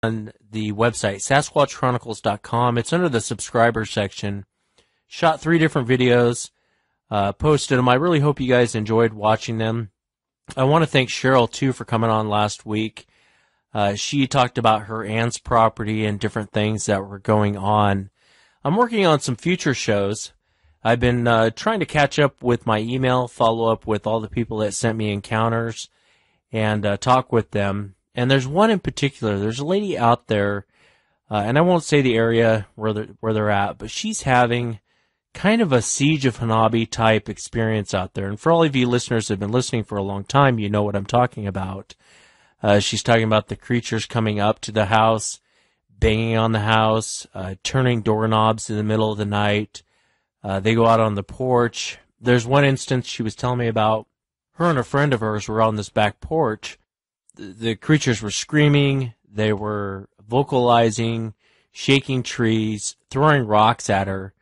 on the website, SasquatchChronicles.com. It's under the subscriber section. Shot 3 different videos, posted them. I really hope you guys enjoyed watching them. I want to thank Cheryl, too, for coming on last week. She talked about her aunt's property and different things that were going on. I'm working on some future shows. I've been trying to catch up with my email, follow up with all the people that sent me encounters, and talk with them. And there's one in particular. There's a lady out there, and I won't say the area where they're at, but she's having kind of a Siege of Hanabi type experience out there. And for all of you listeners that have been listening for a long time, you know what I'm talking about. She's talking about the creatures coming up to the house, banging on the house, turning doorknobs in the middle of the night. They go out on the porch. There's one instance she was telling me about. Her and a friend of hers were on this back porch. The creatures were screaming. They were vocalizing, shaking trees, throwing rocks at her.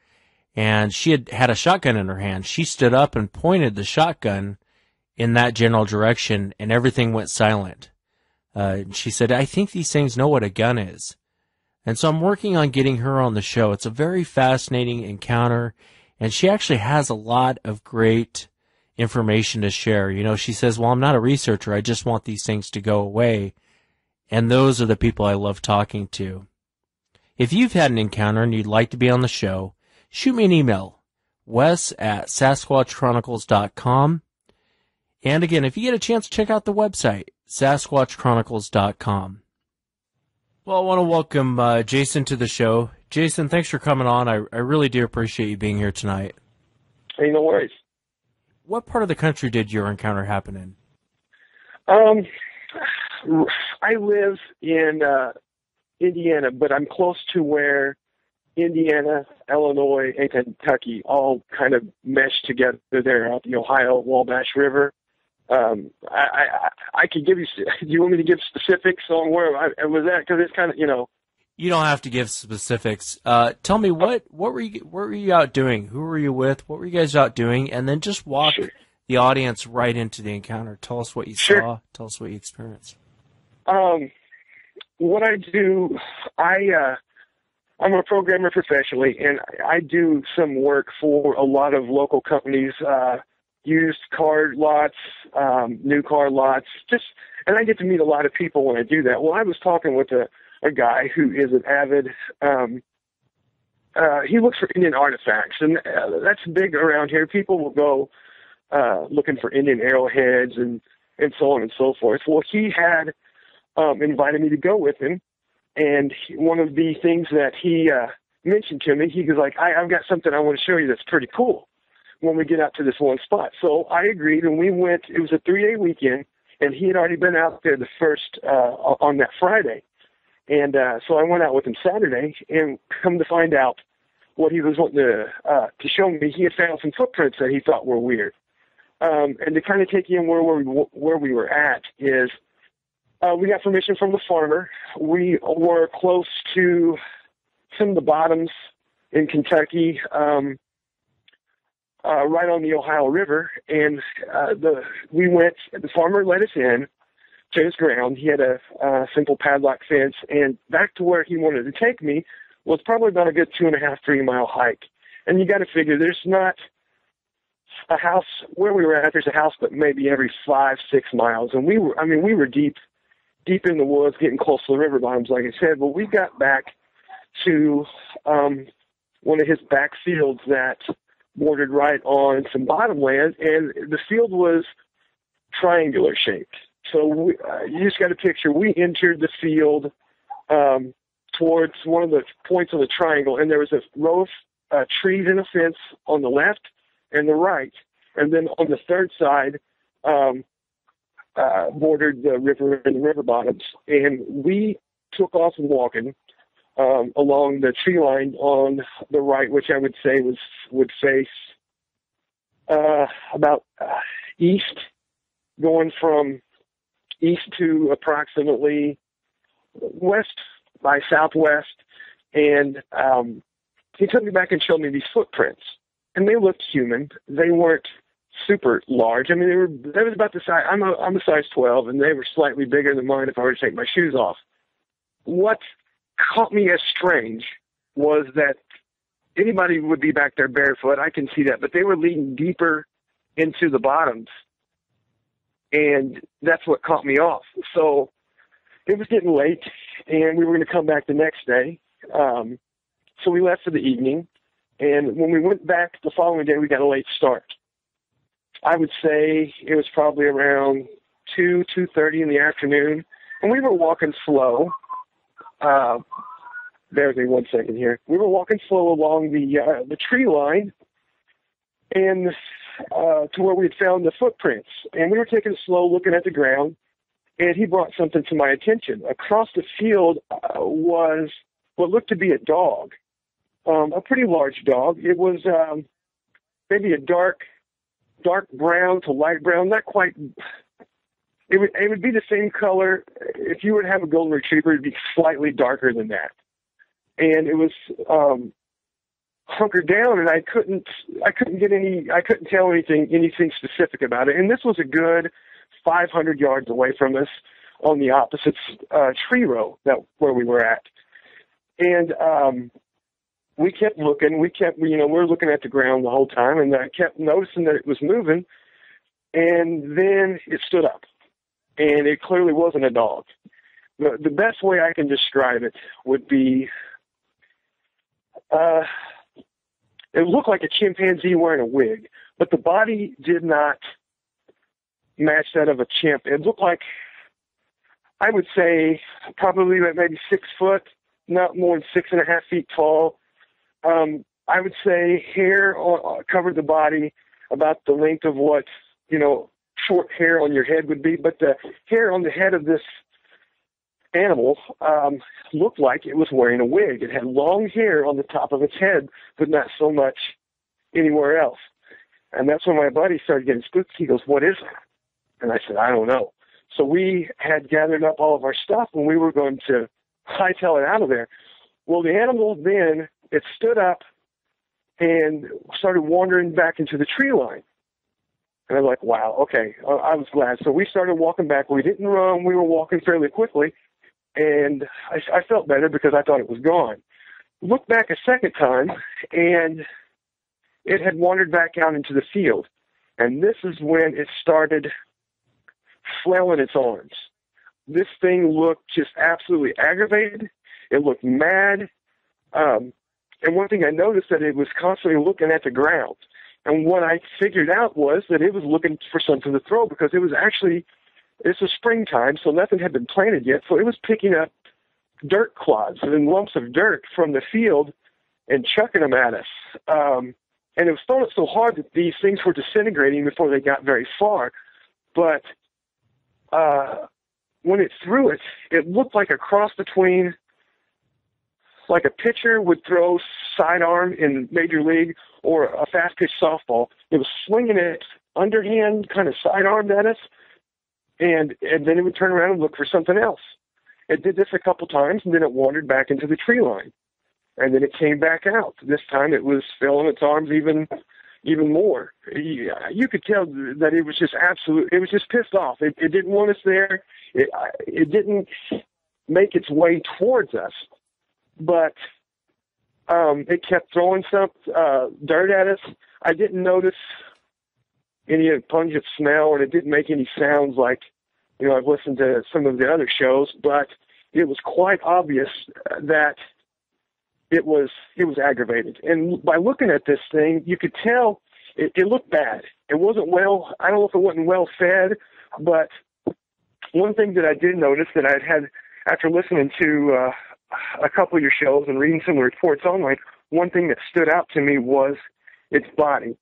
And she had a shotgun in her hand. She stood up and pointed the shotgun in that general direction, and everything went silent. She said, I think these things know what a gun is. And so I'm working on getting her on the show. It's a very fascinating encounter, and she actually has a lot of great information to share. You know, she says, well, I'm not a researcher. I just want these things to go away. And those are the people I love talking to. If you've had an encounter and you'd like to be on the show, shoot me an email, wes@sasquatchchronicles.com. And again, if you get a chance, check out the website, sasquatchchronicles.com. Well, I want to welcome Jason to the show. Jason, thanks for coming on. I really do appreciate you being here tonight. Hey, no worries. What part of the country did your encounter happen in? I live in Indiana, but I'm close to where Indiana, Illinois, and Kentucky all kind of mesh together there at the Ohio Wabash River. I could give you. Do you want me to give specifics on where I was at? Because it's kind of, you know. You don't have to give specifics. Tell me what were you out doing? Who were you with? What were you guys out doing? And then just walk the audience right into the encounter. Tell us what you saw. Tell us what you experienced. What I do, I'm a programmer professionally, and I do some work for a lot of local companies, used car lots, new car lots, and I get to meet a lot of people when I do that. Well, I was talking with a guy who is an avid, he looks for Indian artifacts, and that's big around here. People will go looking for Indian arrowheads and so on and so forth. Well, he had invited me to go with him, and one of the things that he mentioned to me, he was like, I've got something I want to show you that's pretty cool when we get out to this one spot. So I agreed, and we went. It was a 3-day weekend, and he had already been out there the first on that Friday. And so I went out with him Saturday, and come to find out what he was wanting to show me, he had found some footprints that he thought were weird. And to kind of take you in where we were at is we got permission from the farmer. We were close to some of the bottoms in Kentucky, right on the Ohio River, and the farmer let us in to his ground. He had a simple padlock fence, and back to where he wanted to take me was probably about a good 2.5-3 mile hike. And you got to figure there's not a house where we were at. There's a house, but maybe every 5-6 miles. And we were deep in the woods, getting close to the river bottoms, like I said. But we got back to one of his back fields that bordered right on some bottomland, and the field was triangular shaped. So you just got to picture, we entered the field towards one of the points of the triangle, and there was a row of trees and a fence on the left and the right. And then on the third side bordered the river and the river bottoms. And we took off walking along the tree line on the right, which I would say would face about east, going from east to approximately west by southwest. And he took me back and showed me these footprints, and they looked human. They weren't super large. I mean, they was about the size. I'm a size 12, and they were slightly bigger than mine if I were to take my shoes off. what caught me as strange was that anybody would be back there barefoot. I can see that, but they were leading deeper into the bottoms, and that's what caught me off. So it was getting late, and we were going to come back the next day. So we left for the evening, and when we went back the following day, we got a late start. I would say it was probably around 2:30 in the afternoon, and we were walking slow. Bear with me 1 second here. We were walking slow along the tree line, and to where we had found the footprints, and we were taking it slow, looking at the ground. And he brought something to my attention. Across the field was what looked to be a dog, a pretty large dog. It was maybe a dark brown to light brown, not quite. It would be the same color. If you were to have a golden retriever, it'd be slightly darker than that. And it was hunkered down, and I couldn't tell anything specific about it. And this was a good 500 yards away from us on the opposite tree row where we were at. And we kept looking. We were looking at the ground the whole time, and I kept noticing that it was moving. And then it stood up, and it clearly wasn't a dog. The best way I can describe it would be, it looked like a chimpanzee wearing a wig, but the body did not match that of a chimp. It looked like, I would say, probably maybe 6 foot, not more than 6.5 feet tall. I would say hair covered the body about the length of what, short hair on your head would be, but the hair on the head of this animal looked like it was wearing a wig. It had long hair on the top of its head, but not so much anywhere else. And that's when my buddy started getting spooked. He goes, "What is that?" And I said, "I don't know." So we had gathered up all of our stuff, and we were going to hightail it out of there. Well, the animal then, it stood up and started wandering back into the tree line. And I was like, wow, okay. I was glad. So we started walking back. We didn't run. We were walking fairly quickly. And I felt better because I thought it was gone. Looked back a second time, and it had wandered back out into the field. And this is when it started flailing its arms. This thing looked just absolutely aggravated. It looked mad. And one thing I noticed, that it was constantly looking at the ground. And what I figured out was that it was looking for something to throw, because it was actually, it's a springtime, so nothing had been planted yet. So it was picking up dirt clods and lumps of dirt from the field and chucking them at us. And it was throwing it so hard that these things were disintegrating before they got very far. But when it threw it, it looked like a cross between, like a pitcher would throw sidearm in Major League or a fast-pitch softball. It was swinging it underhand, kind of sidearmed at us, and then it would turn around and look for something else. It did this a couple times, and then it wandered back into the tree line. And then it came back out. This time it was filling its arms even more. You could tell that it was just it was just pissed off. It didn't want us there. It didn't make its way towards us. But it kept throwing some dirt at us. I didn't notice any pungent smell, and it didn't make any sounds like, I've listened to some of the other shows, but it was quite obvious that it was aggravated. And by looking at this thing, you could tell it looked bad. It wasn't well, I don't know if it wasn't well fed, but one thing that I did notice that I'd had after listening to a couple of your shows and reading some of the reports online, one thing that stood out to me was its body.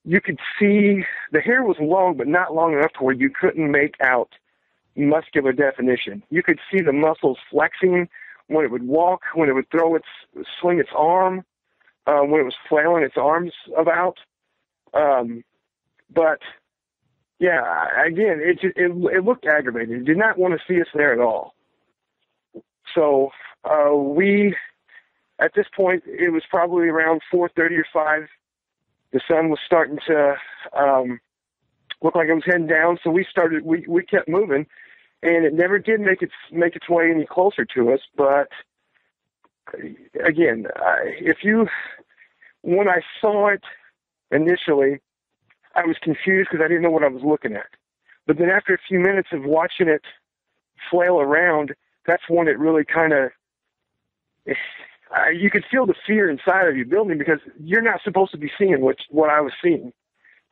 You could see the hair was long, but not long enough to where you couldn't make out muscular definition. You could see the muscles flexing when it would walk, when it would swing its arm, when it was flailing its arms about. But yeah, again, it looked aggravated. It did not want to see us there at all. So we, at this point, it was probably around 4:30 or 5. The sun was starting to look like it was heading down, so we kept moving. and it never did make its way any closer to us. But again, when I saw it initially, I was confused because I didn't know what I was looking at. But then after a few minutes of watching it flail around, that's when it really kind of, you could feel the fear inside of you building, because you're not supposed to be seeing what I was seeing.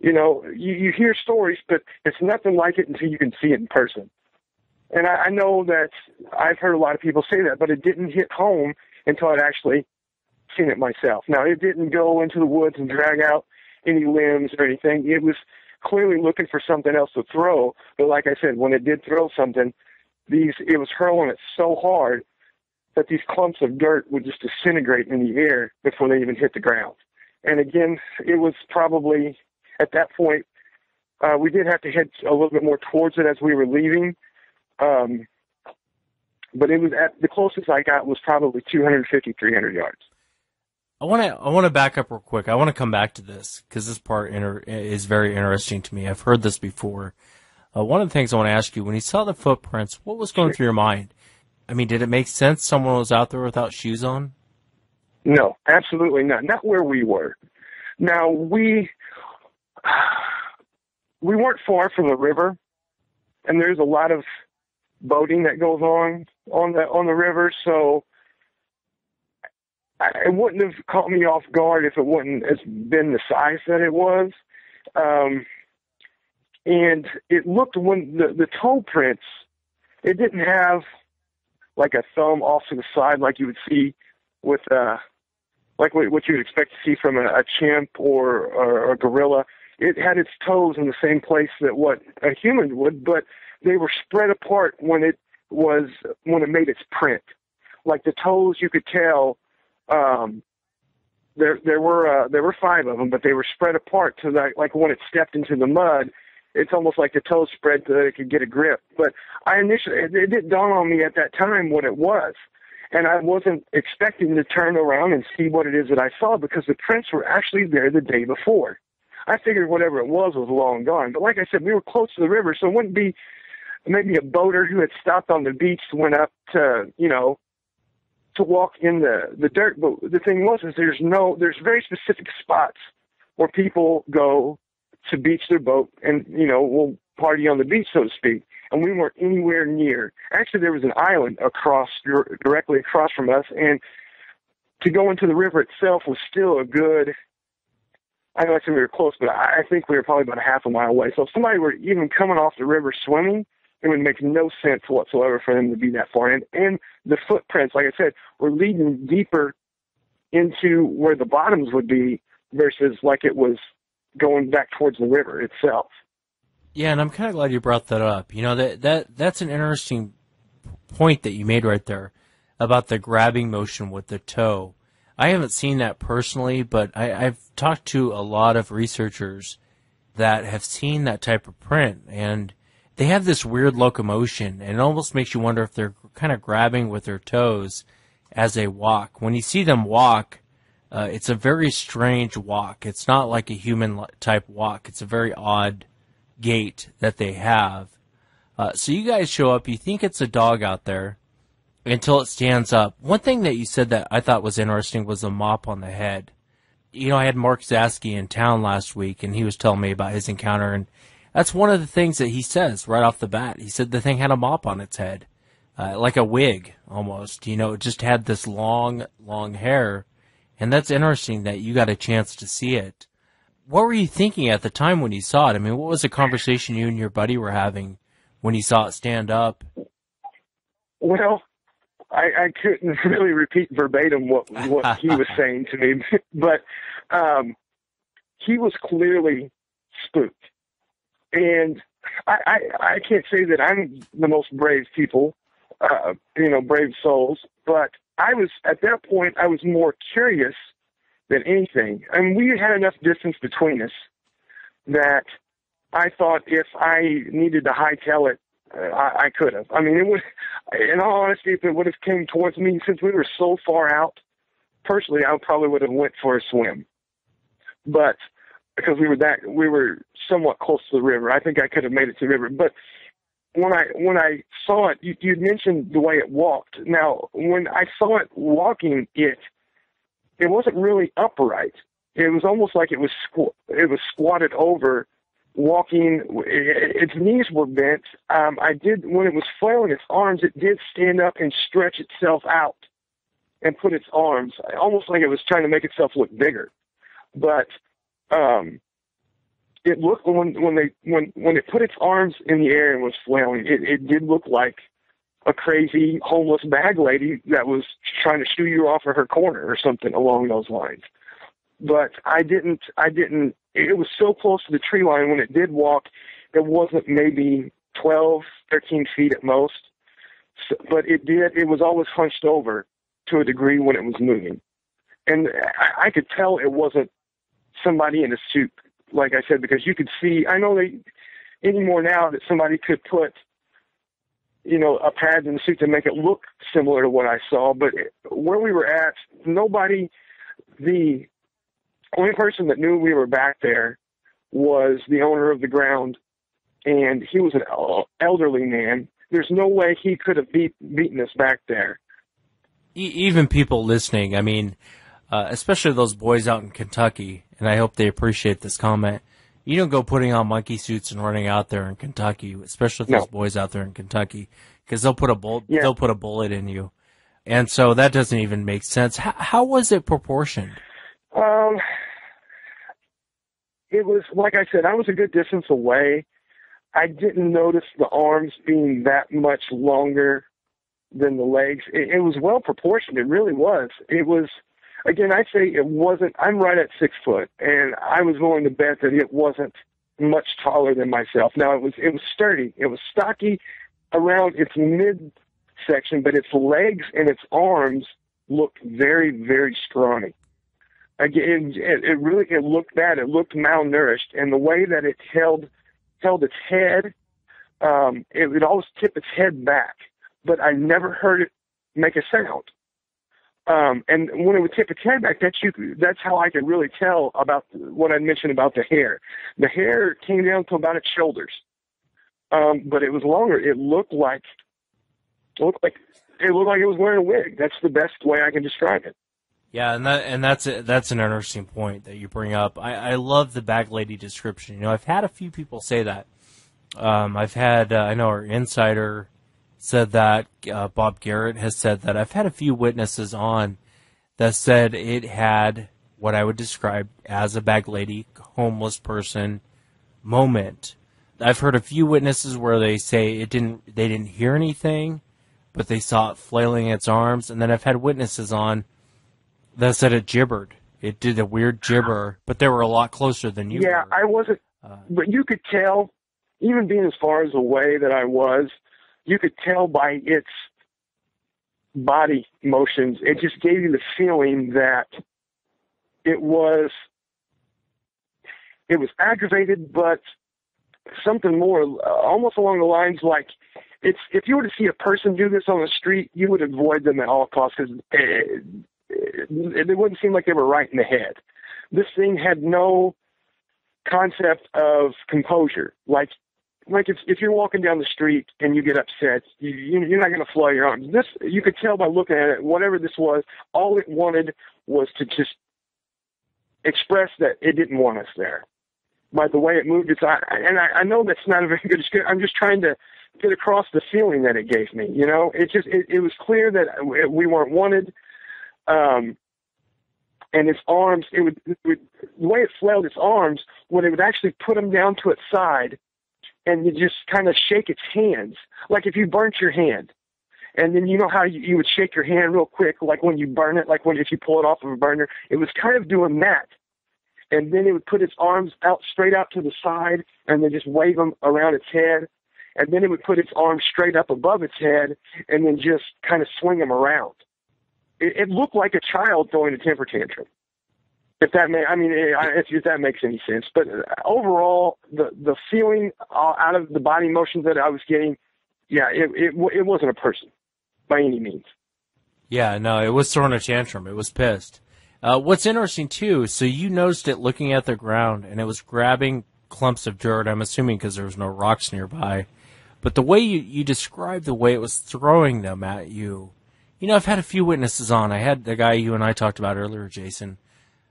You know, you hear stories, but it's nothing like it until you can see it in person. And I know that I've heard a lot of people say that, but it didn't hit home until I'd actually seen it myself. Now, it didn't go into the woods and drag out any limbs or anything. It was clearly looking for something else to throw. But like I said, when it did throw something, it was hurling it so hard that these clumps of dirt would just disintegrate in the air before they even hit the ground. And again, it was probably, at that point, we did have to head a little bit more towards it as we were leaving. But it was the closest I got was probably 250, 300 yards. I want to back up real quick. I want to come back to this because this part is very interesting to me. I've heard this before. One of the things I want to ask you, when you saw the footprints, what was going through your mind? I mean, did it make sense someone was out there without shoes on? No, absolutely not. Not where we were. Now, we weren't far from the river, and there's a lot of boating that goes on the river, so it wouldn't have caught me off guard if it wouldn't have been the size that it was. And it looked, when the toe prints, it didn't have like a thumb off to the side like you would see with like what you would expect to see from a chimp or a gorilla. It had its toes in the same place that what a human would, but they were spread apart when it made its print. Like the toes, you could tell there were 5 of them, but they were spread apart so that, like, when it stepped into the mud, it's almost like the toes spread so that it could get a grip. But it didn't dawn on me at that time what it was. And I wasn't expecting to turn around and see what it is that I saw, because the prints were actually there the day before. I figured whatever it was long gone. But like I said, we were close to the river, so it wouldn't be maybe a boater who had stopped on the beach went up to walk in the dirt. But the thing was, there's very specific spots where people go to beach their boat and, will party on the beach, so to speak. And we weren't anywhere near. Actually, there was an island directly across from us, and to go into the river itself was still a good, I know I said we were close, but I think we were probably about a half a mile away. So if somebody were even coming off the river swimming, it would make no sense whatsoever for them to be that far in. And the footprints, like I said, were leading deeper into where the bottoms would be versus like it was going back towards the river itself. Yeah, and I'm kind of glad you brought that up. That's an interesting point that you made right there about the grabbing motion with the toe. I haven't seen that personally, but I've talked to a lot of researchers that have seen that type of print, and they have this weird locomotion, and it almost makes you wonder if they're kind of grabbing with their toes as they walk. When you see them walk, it's a very strange walk. It's not like a human-type walk. It's a very odd gait that they have. So you guys show up, you think it's a dog out there until it stands up. One thing that you said that I thought was interesting was a mop on the head. I had Mark Zasky in town last week, and he was telling me about his encounter, and that's one of the things that he says right off the bat. He said the thing had a mop on its head, like a wig almost. It just had this long, long hair, and that's interesting that you got a chance to see it. What were you thinking at the time when you saw it? I mean, what was the conversation you and your buddy were having when you saw it stand up? Well, I couldn't really repeat verbatim what he was saying to me, but he was clearly spooked. And I can't say that I'm the most brave people, brave souls, but at that point, I was more curious than anything. I mean, we had enough distance between us that I thought if I needed to hightail it, I could have. I mean, it would, in all honesty, if it would have came towards me, since we were so far out, personally, I probably would have went for a swim. But because we were somewhat close to the river, I think I could have made it to the river. But when I saw it, you'd mentioned the way it walked. Now, when I saw it walking, it wasn't really upright. It was almost like it was squatted over, walking. Its knees were bent. When it was flailing its arms, it did stand up and stretch itself out and put its arms, almost like it was trying to make itself look bigger. But it looked when it put its arms in the air and was flailing, it did look like a crazy homeless bag lady that was trying to shoo you off of her corner or something along those lines. But I didn't, it was so close to the tree line when it did walk, it wasn't maybe 12, 13 feet at most. So, but it was always hunched over to a degree when it was moving. And I could tell it wasn't somebody in a suit, like I said, because you could see, I know anymore now that somebody could put, a pad in the suit to make it look similar to what I saw, but where we were at, the only person that knew we were back there was the owner of the ground, and he was an elderly man. There's no way he could have beaten us back there. Even people listening, I mean, especially those boys out in Kentucky, and I hope they appreciate this comment. You don't go putting on monkey suits and running out there in Kentucky, especially those boys out there in Kentucky, because they'll put a bullet in you, and so that doesn't even make sense. How was it proportioned? It was, like I said, I was a good distance away. I didn't notice the arms being that much longer than the legs. It was well proportioned. It really was. It was. Again, I'd say it wasn't, I'm right at 6 foot, and I was willing to bet that it wasn't much taller than myself. Now, it was sturdy. It was stocky around its midsection, but its legs and its arms looked very, very scrawny. Again, it looked bad. It looked malnourished, and the way that it held its head, it would always tip its head back, but I never heard it make a sound. And when it would tip its head back, that's how I could really tell about what I mentioned about the hair. The hair came down to about its shoulders, but it was longer. It looked like it was wearing a wig. That's the best way I can describe it. Yeah, and that's an interesting point that you bring up. I love the bag lady description. I've had a few people say that. I've had I know our insider said that. Bob Garrett has said that. I've had a few witnesses on that said it had what I would describe as a bag lady, homeless person moment. I've heard a few witnesses where they say they didn't hear anything, but they saw it flailing its arms. And then I've had witnesses on that said it gibbered. It did a weird gibber, but they were a lot closer than you were. Yeah, I wasn't, but you could tell, even being as far as away that I was, you could tell by its body motions. It just gave you the feeling that it was aggravated, but something more, almost along the lines like, if you were to see a person do this on the street, you would avoid them at all costs because it wouldn't seem like they were right in the head. This thing had no concept of composure. Like if you're walking down the street and you get upset, you're not going to flail your arms. This, you could tell by looking at it, whatever this was, all it wanted was to just express that it didn't want us there. By the way it moved its eye, and I know that's not a very good description. I'm just trying to get across the feeling that it gave me. It was clear that we weren't wanted. And its arms, the way it flailed its arms, when it would actually put them down to its side, and you just kind of shake its hands, like if you burnt your hand, and then you know how you would shake your hand real quick, like when you burn it, if you pull it off of a burner. It was kind of doing that, and then it would put its arms out straight out to the side, and then just wave them around its head, and then it would put its arms straight up above its head, and then just kind of swing them around. It looked like a child throwing a temper tantrum. If that makes any sense. But overall, the feeling out of the body motions that I was getting, yeah, it wasn't a person by any means. Yeah, no, it was throwing a tantrum. It was pissed. What's interesting, too, so you noticed it looking at the ground, and it was grabbing clumps of dirt, I'm assuming because there was no rocks nearby. But the way you described the way it was throwing them at you, I've had a few witnesses on. I had the guy you and I talked about earlier, Jason.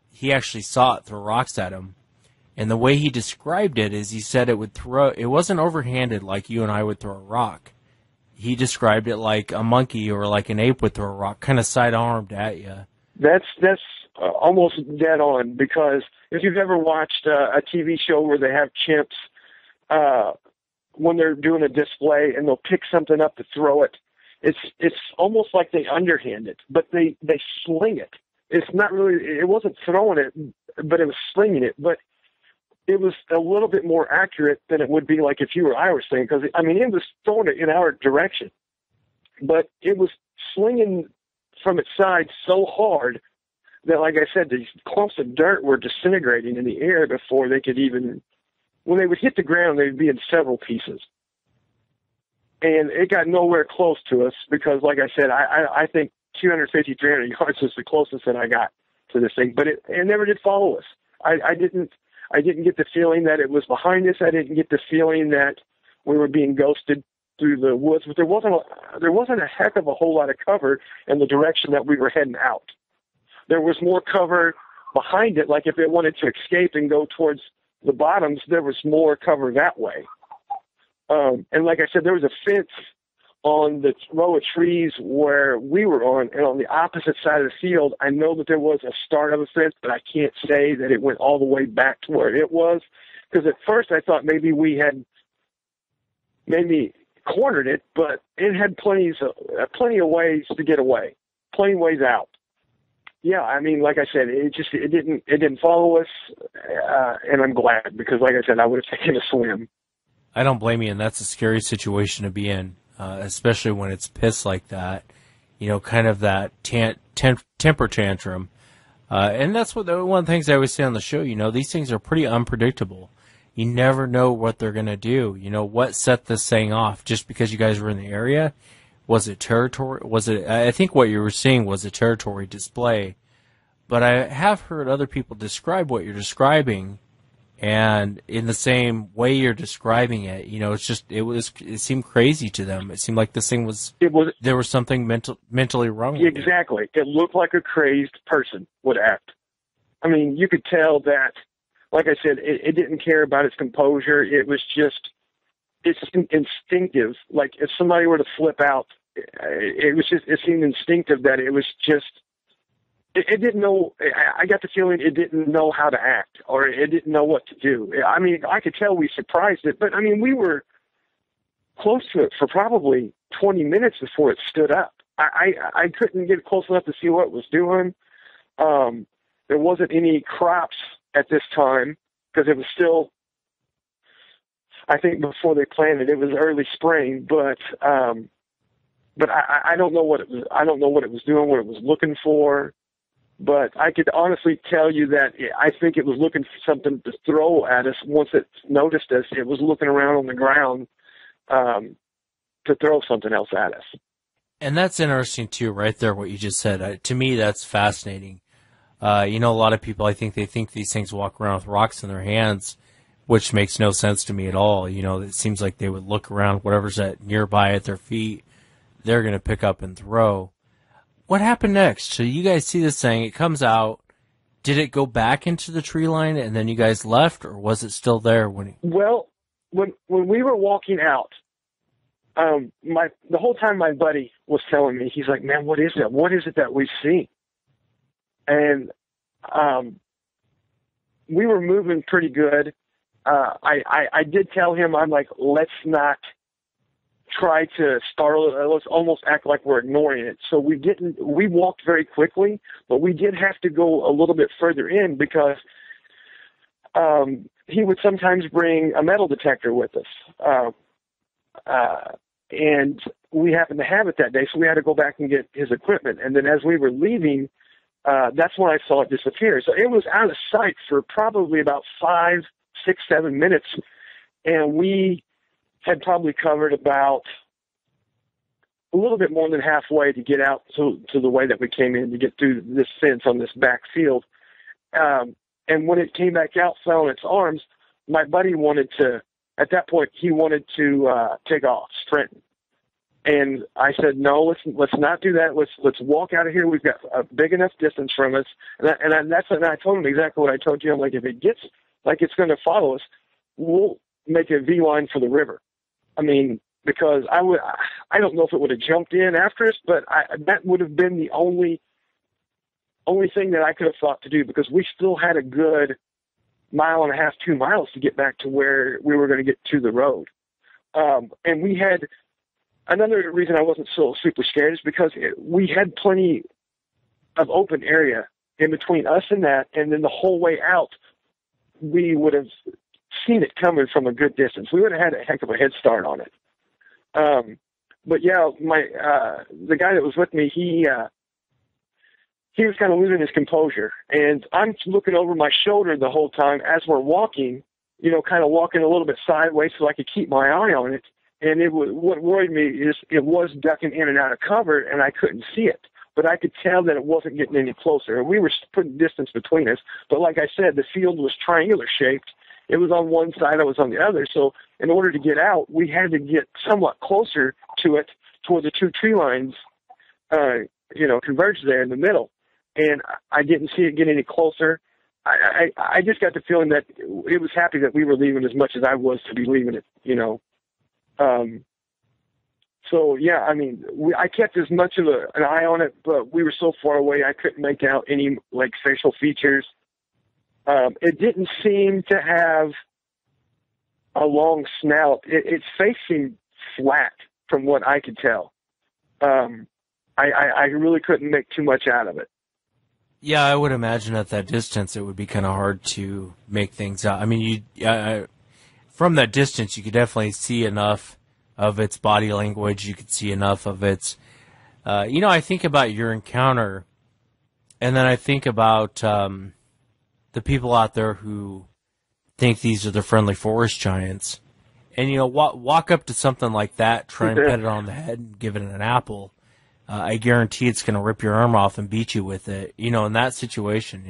He actually saw it throw rocks at him. And the way he described it is he said it wasn't overhanded like you and I would throw a rock. He described it like a monkey or like an ape would throw a rock, kind of side-armed at you. That's almost dead on, because if you've ever watched a TV show where they have chimps, when they're doing a display and they'll pick something up to throw it, it's almost like they underhand it, but they sling it. It's not really, it wasn't throwing it, but it was slinging it. But it was a little bit more accurate than it would be like if you or I were slinging, because, it was throwing it in our direction. But it was slinging from its side so hard that, like I said, these clumps of dirt were disintegrating in the air before they could even, when they would hit the ground, they would be in several pieces. And it got nowhere close to us because, like I said, I think 250, 300 yards was the closest that I got to this thing. But it never did follow us. I didn't get the feeling that it was behind us. I didn't get the feeling that we were being ghosted through the woods. But there wasn't a heck of a whole lot of cover in the direction that we were heading out. There was more cover behind it, like if it wanted to escape and go towards the bottoms, there was more cover that way. And like I said, there was a fence on the row of trees where we were on, and on the opposite side of the field, I know that there was a start of a fence, but I can't say that it went all the way back to where it was, because at first I thought maybe we had cornered it, but it had plenty of ways to get away, plenty ways out. Yeah, like I said, it didn't follow us, and I'm glad, because like I said, I would have taken a swim. I don't blame you, and that's a scary situation to be in, especially when it's pissed like that. Kind of that temper tantrum, and that's one of the things I always say on the show. These things are pretty unpredictable. You never know what they're gonna do. What set this thing off? Just because you guys were in the area. Was it territory? I think what you were seeing was a territory display, but I have heard other people describe what you're describing, and in the same way you're describing it, it seemed crazy to them. It seemed like this thing there was something mentally wrong with it. Exactly. It looked like a crazed person would act. You could tell that, like I said, it didn't care about its composure. It was just, it's instinctive. Like if somebody were to flip out, it seemed instinctive that it was just, it didn't know. I got the feeling it didn't know how to act, or it didn't know what to do. I could tell we surprised it, but we were close to it for probably 20 minutes before it stood up. I couldn't get close enough to see what it was doing. There wasn't any crops at this time because it was still, I think before they planted, it was early spring, but I don't know what it was. I don't know what it was doing, what it was looking for. But I could honestly tell you that I think it was looking for something to throw at us. Once it noticed us, it was looking around on the ground to throw something else at us. And that's interesting too, right there. What you just said. To me, that's fascinating. A lot of people, I think they think these things walk around with rocks in their hands, which makes no sense to me at all. It seems like they would look around, whatever's nearby at their feet, they're going to pick up and throw. What happened next? So you guys see this thing, it comes out. Did it go back into the tree line and then you guys left, or was it still there Well, when we were walking out, the whole time my buddy was telling me, he's like, "Man, what is it? What is it that we've seen?" And we were moving pretty good. I did tell him, I'm like, let's not try to startle it. Let's almost act like we're ignoring it. So we walked very quickly, but we did have to go a little bit further in because he would sometimes bring a metal detector with us. And we happened to have it that day, so we had to go back and get his equipment. And then as we were leaving, that's when I saw it disappear. So it was out of sight for probably about 5, 6, 7 minutes. And we had probably covered about a little bit more than halfway to get out to the way that we came in to get through this fence on this back field. And when it came back out, fell on its arms, my buddy wanted to at that point, he wanted to take off, sprinting. And I said, no, let's not do that. Let's walk out of here. We've got a big enough distance from us. And I told him exactly what I told you. I'm like, if it gets like it's going to follow us, we'll make a V line for the river. I mean, because I don't know if it would have jumped in after us, but that would have been the only thing that I could have thought to do, because we still had a good 1.5 miles, 2 miles to get back to where we were going to get to the road. And we had, another reason I wasn't so super scared is because we had plenty of open area in between us and that, and then the whole way out, we would have seen it coming from a good distance. We would have had a heck of a head start on it. But yeah, the guy that was with me, he was kind of losing his composure, and I'm looking over my shoulder the whole time as we're walking, kind of walking a little bit sideways so I could keep my eye on it. And what worried me is it was ducking in and out of cover, and I couldn't see it. But I could tell that it wasn't getting any closer. And we were putting distance between us. But like I said, the field was triangular shaped. It was on one side, I was on the other. So in order to get out, we had to get somewhat closer to it, to where the two tree lines, converged there in the middle. And I didn't see it get any closer. I just got the feeling that it was happy that we were leaving as much as I was to be leaving it, So, yeah, I mean, I kept as much of an eye on it, but we were so far away I couldn't make out any, facial features. It didn't seem to have a long snout. Its face seemed flat from what I could tell. I really couldn't make too much out of it. Yeah, I would imagine at that distance it would be kind of hard to make things out. I mean, from that distance, you could definitely see enough of its body language. You could see enough of its, I think about your encounter, and then I think about the people out there who think these are the friendly forest giants. And, walk up to something like that, try and pet it on the head and give it an apple. I guarantee it's going to rip your arm off and beat you with it, in that situation,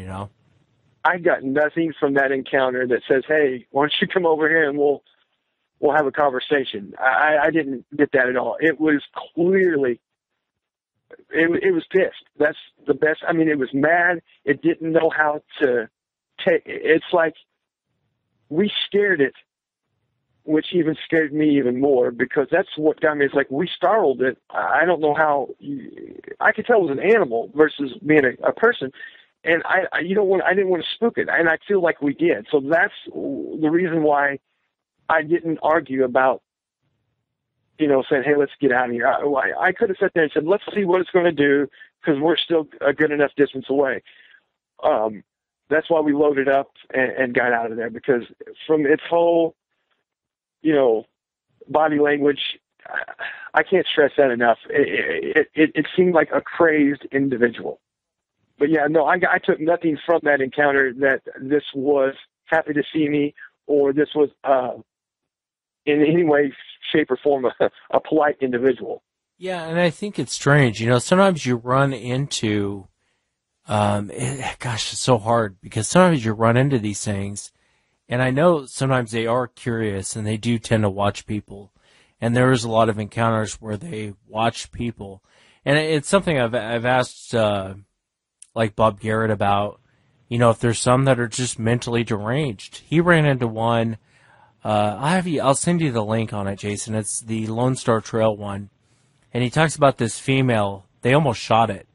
I got nothing from that encounter that says, hey, why don't you come over here and we'll have a conversation. I didn't get that at all. It was clearly, it was pissed. That's the best. I mean, it was mad. It didn't know how to take, it's like we scared it, which even scared me even more, because that's what got me. It's like we startled it. I don't know how. I could tell it was an animal versus being a person, and I didn't want to spook it, and I feel like we did. So that's the reason why I didn't argue about, saying, hey, let's get out of here. I could have sat there and said, let's see what it's going to do, because we're still a good enough distance away. That's why we loaded up and got out of there, because from its whole body language, I can't stress that enough. It seemed like a crazed individual. But yeah, no, I took nothing from that encounter that this was happy to see me, or this was in any way, shape, or form a polite individual. Yeah, and I think it's strange. Sometimes you run into, it's so hard, because sometimes you run into these things. And I know sometimes they are curious, and they do tend to watch people. And there is a lot of encounters where they watch people. And it's something I've asked, like Bob Garrett about, if there's some that are just mentally deranged. He ran into one. I'll send you the link on it, Jason. It's the Lone Star Trail one. And he talks about this female. They almost shot it.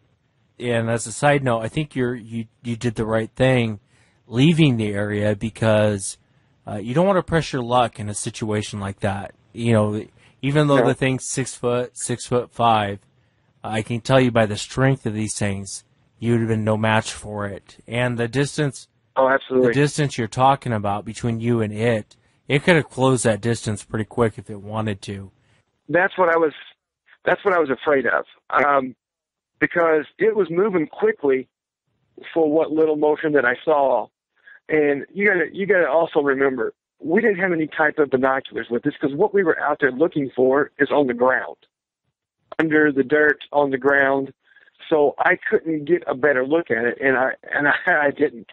And as a side note, I think you did the right thing leaving the area, because you don't want to press your luck in a situation like that. Even though the thing's 6'5", I can tell you by the strength of these things, you would have been no match for it. And the distance, absolutely, the distance you're talking about between you and it could have closed that distance pretty quick if it wanted to. That's what I was afraid of, because it was moving quickly for what little motion that I saw. And you gotta also remember, we didn't have any type of binoculars with us, because what we were out there looking for is on the ground, under the dirt, on the ground. So I couldn't get a better look at it, and I didn't.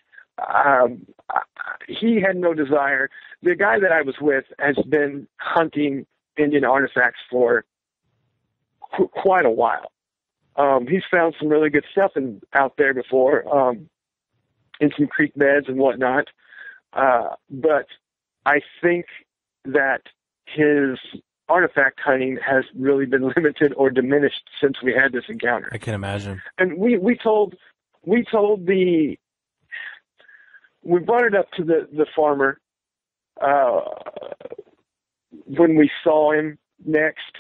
he had no desire. The guy that I was with has been hunting Indian artifacts for quite a while. He's found some really good stuff out there before, in some creek beds and whatnot. But I think that his artifact hunting has really been limited or diminished since we had this encounter. I can imagine. And we brought it up to the farmer, when we saw him next.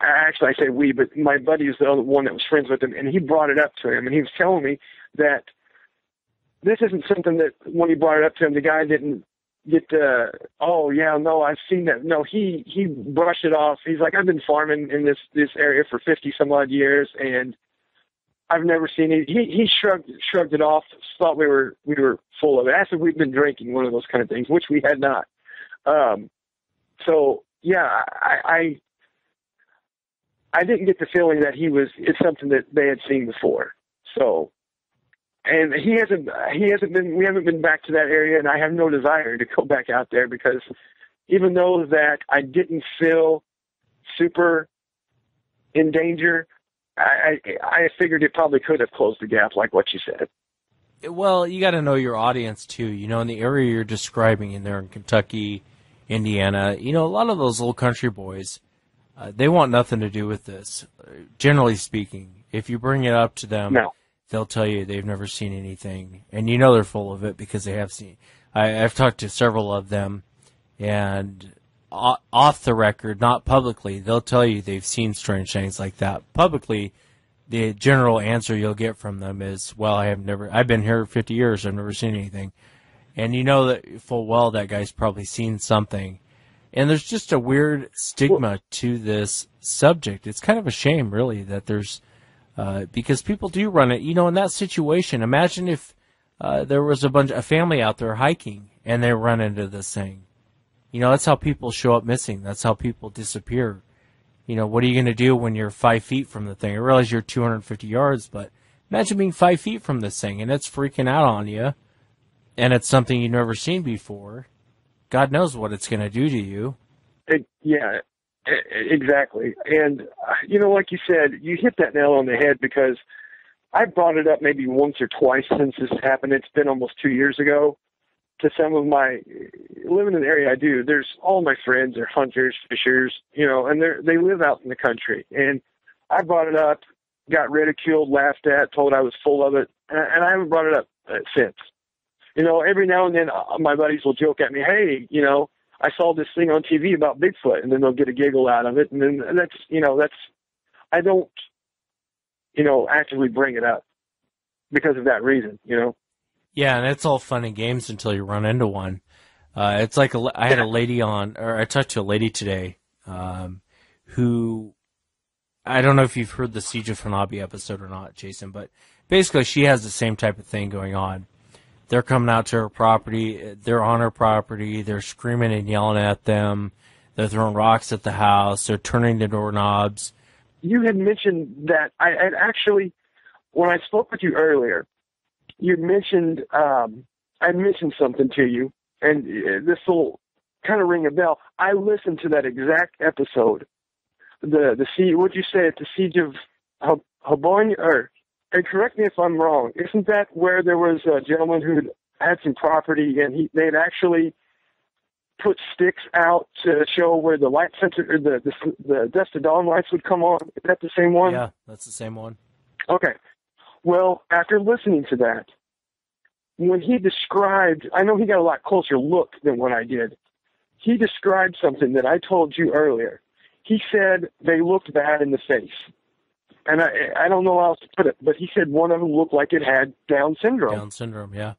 Actually, I say we, but my buddy is the other one that was friends with him, and he brought it up to him, and he was telling me that this isn't something that when he brought it up to him, the guy didn't get oh yeah, no, I've seen that. No, he brushed it off. He's like, I've been farming in this area for 50 some odd years, and I've never seen it. He shrugged it off, thought we were full of it. After we'd been drinking, one of those kind of things, which we had not. So yeah, I didn't get the feeling that it's something that they had seen before. So, and we haven't been back to that area, and I have no desire to go back out there, because even though that I didn't feel super in danger, I figured it probably could have closed the gap, like what you said. Well, you got to know your audience too. You know, in the area you're describing in there in Kentucky, Indiana, you know, a lot of those little country boys, they want nothing to do with this. Generally speaking, if you bring it up to them, no, they'll tell you they've never seen anything, and you know they're full of it because they have seen. I've talked to several of them, and off the record, not publicly, they'll tell you they've seen strange things like that. Publicly, the general answer you'll get from them is, well, I've been here 50 years, I've never seen anything. And you know that full well that guy's probably seen something. And there's just a weird stigma to this subject. It's kind of a shame, really, that there's, because people do run it. You know, in that situation, imagine if there was a family out there hiking and they run into this thing. You know, that's how people show up missing. That's how people disappear. You know, what are you going to do when you're 5 feet from the thing? I realize you're 250 yards, but imagine being 5 feet from this thing and it's freaking out on you, and it's something you've never seen before. God knows what it's going to do to you. Yeah, exactly. And, you know, like you said, you hit that nail on the head, because I brought it up maybe once or twice since this happened. It's been almost 2 years ago. To some of living in the area I do, there's all my friends are hunters, fishers, you know, and they live out in the country. And I brought it up, got ridiculed, laughed at, told I was full of it, and I haven't brought it up since. You know, every now and then my buddies will joke at me, hey, you know, I saw this thing on TV about Bigfoot, and then they'll get a giggle out of it. And then I don't, you know, actively bring it up because of that reason, you know. Yeah, and it's all fun and games until you run into one. It's like I had a lady on, or I talked to a lady today, who, I don't know if you've heard the Siege of Hanabi episode or not, Jason, but basically she has the same type of thing going on. They're coming out to her property, they're on her property, they're screaming and yelling at them, they're throwing rocks at the house, they're turning the doorknobs. You had mentioned that, I actually, when I spoke with you earlier, you mentioned, I mentioned something to you, and this will kind of ring a bell. I listened to that exact episode. The siege, what'd you say, at the Siege of Habonia, and correct me if I'm wrong, isn't that where there was a gentleman who had some property, and they'd actually put sticks out to show where the light sensor, or the Dust of Dawn lights would come on? Is that the same one? Yeah, that's the same one. Okay. Well, after listening to that, when he described, I know he got a lot closer look than what I did. He described something that I told you earlier. He said they looked bad in the face. And I don't know how else to put it, but he said one of them looked like it had Down syndrome. Down syndrome, yeah.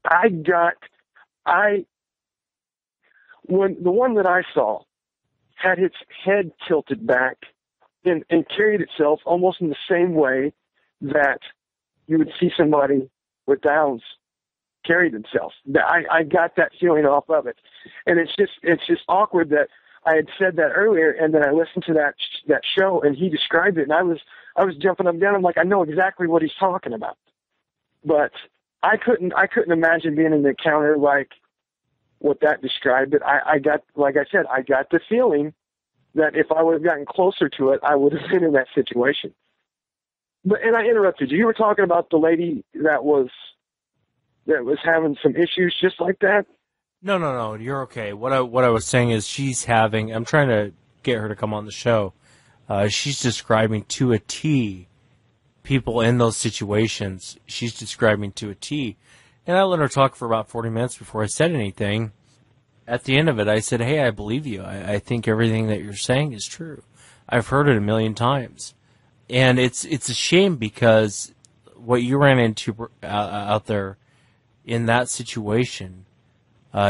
When the one that I saw had its head tilted back and carried itself almost in the same way that you would see somebody with Downs carry themselves. I got that feeling off of it. And it's just awkward that I had said that earlier, and then I listened to that show, and he described it, and I was jumping up and down. I'm like, I know exactly what he's talking about. But I couldn't imagine being in an encounter like what that described. But I got, like I said, I got the feeling that if I would have gotten closer to it, I would have been in that situation. And I interrupted you. You were talking about the lady that was having some issues just like that. No. You're okay. What I was saying is she's having. I'm trying to get her to come on the show. She's describing to a T people in those situations. She's describing to a T. And I let her talk for about 40 minutes before I said anything. At the end of it, I said, hey, I believe you. I think everything that you're saying is true. I've heard it a million times. And it's a shame because what you ran into out there in that situation,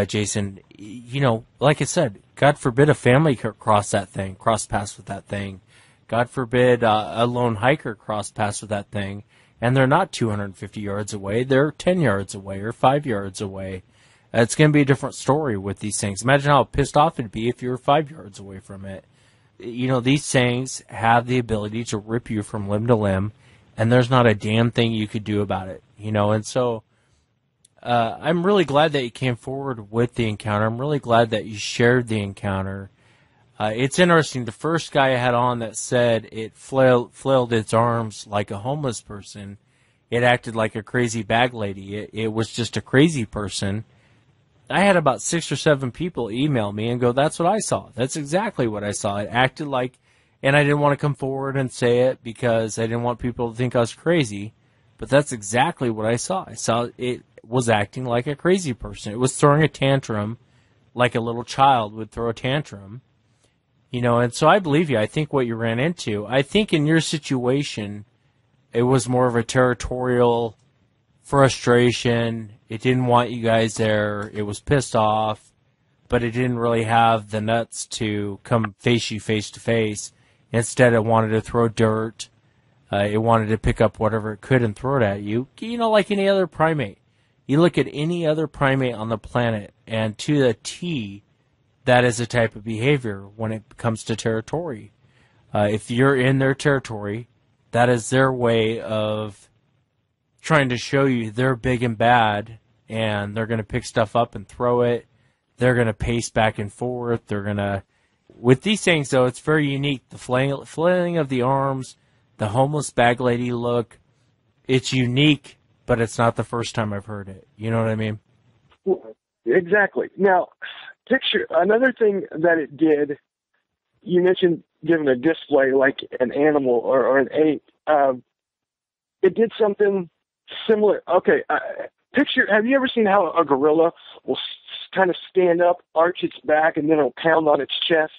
Jason, you know, like I said, God forbid a family cross paths with that thing. God forbid a lone hiker cross paths with that thing. And they're not 250 yards away. They're 10 yards away or 5 yards away. It's going to be a different story with these things. Imagine how pissed off it'd be if you were 5 yards away from it. You know, these things have the ability to rip you from limb to limb, and there's not a damn thing you could do about it. You know, and so I'm really glad that you came forward with the encounter. I'm really glad that you shared the encounter. It's interesting. The first guy I had on that said it flailed its arms like a homeless person. It acted like a crazy bag lady. It was just a crazy person. I had about 6 or 7 people email me and go, that's what I saw. That's exactly what I saw. It acted like, and I didn't want to come forward and say it because I didn't want people to think I was crazy, but that's exactly what I saw. I saw it was acting like a crazy person. It was throwing a tantrum like a little child would throw a tantrum. You know, and so I believe you. I think what you ran into, I think in your situation, it was more of a territorial frustration. It didn't want you guys there. It was pissed off, but it didn't really have the nuts to come face you face to face. Instead, it wanted to throw dirt. It wanted to pick up whatever it could and throw it at you. You know, like any other primate. You look at any other primate on the planet, and to the T, that is a type of behavior when it comes to territory. If you're in their territory, that is their way of trying to show you they're big and bad, and they're going to pick stuff up and throw it. They're going to pace back and forth. They're going to... With these things, though, it's very unique. The flailing of the arms, the homeless bag lady look, it's unique, but it's not the first time I've heard it. You know what I mean? Exactly. Now, picture another thing that it did. You mentioned giving a display like an animal or an ape. It did something similar. Okay, picture. Have you ever seen how a gorilla will kind of stand up, arch its back, and then it'll pound on its chest?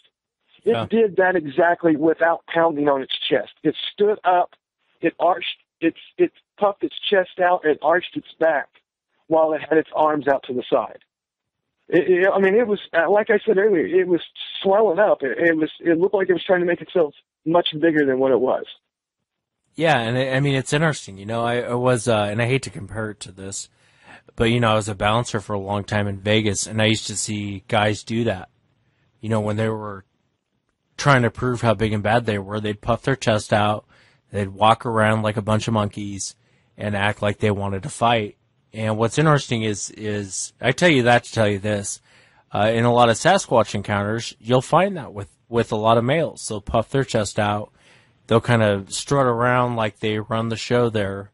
It did that exactly without pounding on its chest. It stood up, it arched, it puffed its chest out, and arched its back while it had its arms out to the side. I mean, it was, like I said earlier, it was swelling up. It looked like it was trying to make itself much bigger than what it was. Yeah, and I mean, it's interesting. You know, I was, and I hate to compare it to this, but, you know, I was a bouncer for a long time in Vegas, and I used to see guys do that. You know, when they were trying to prove how big and bad they were, they'd puff their chest out, they'd walk around like a bunch of monkeys, and act like they wanted to fight. And what's interesting is I tell you that to tell you this. In a lot of Sasquatch encounters, you'll find that with a lot of males. They'll puff their chest out. They'll kind of strut around like they run the show there.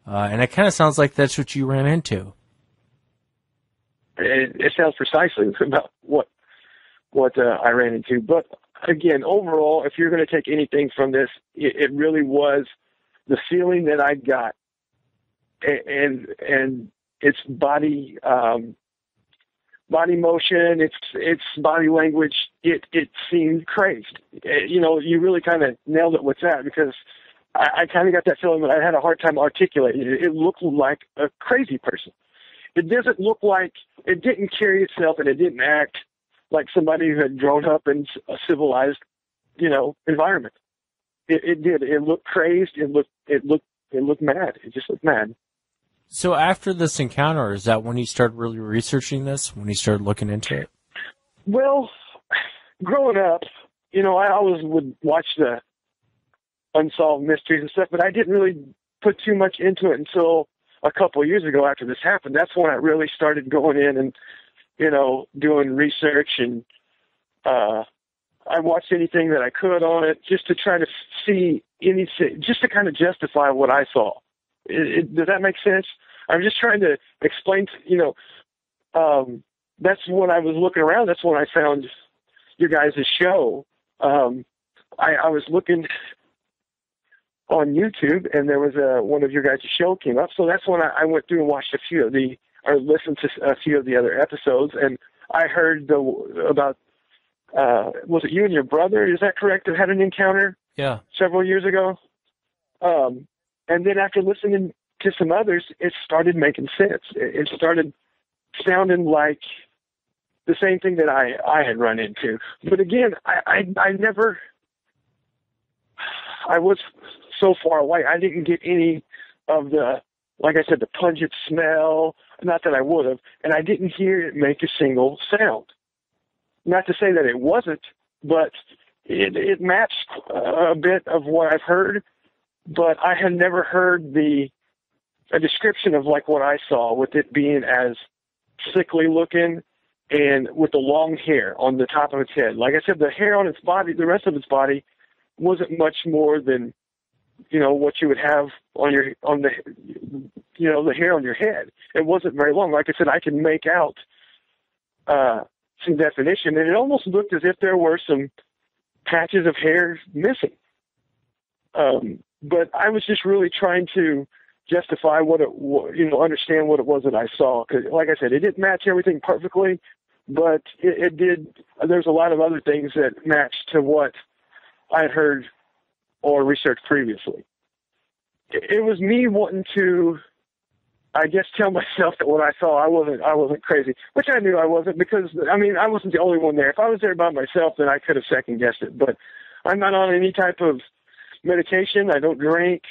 And it kind of sounds like that's what you ran into. It sounds precisely about what I ran into. But again, overall, if you're going to take anything from this, it really was the feeling that I got. And its body motion, its body language, it seemed crazed. You know, you really kind of nailed it with that, because I kind of got that feeling, but I had a hard time articulating it. It looked like a crazy person. It doesn't look like, it didn't carry itself, and it didn't act like somebody who had grown up in a civilized, you know, environment. It did. It looked crazed. It looked mad. It just looked mad. So after this encounter, is that when you started really researching this, when you started looking into it? Well, growing up, you know, I always would watch the unsolved mysteries and stuff, but I didn't really put too much into it until a couple of years ago after this happened, that's when I really started going in and, doing research, and I watched anything that I could on it just to try to see anything, just to kind of justify what I saw. Does that make sense? I'm just trying to explain, that's when I was looking around. That's when I found your guys' show. I was looking on YouTube, and there was one of your guys' show came up. So that's when I went through and watched listened to a few of the other episodes, and I heard about, was it you and your brother? Is that correct? That had an encounter? Yeah. Several years ago. And then after listening to some others, it started making sense. It started sounding like the same thing that I had run into. But again, I was so far away, I didn't get any of the, like I said, the pungent smell, not that I would have, and I didn't hear it make a single sound. Not to say that it wasn't, but it matched a bit of what I've heard, but I had never heard a description of like what I saw, with it being as sickly looking and with the long hair on the top of its head. Like I said, the hair on its body, the rest of its body, wasn't much more than, what you would have on the hair on your head. It wasn't very long. Like I said, I can make out some definition, and it almost looked as if there were some patches of hair missing. But I was just really trying to justify understand what it was that I saw. Because, like I said, it didn't match everything perfectly, but it did. There's a lot of other things that matched to what I had heard or researched previously. It was me wanting to, I guess, tell myself that what I saw, I wasn't crazy, which I knew I wasn't, because I wasn't the only one there. If I was there by myself, then I could have second guessed it. But I'm not on any type of medication. I don't drink.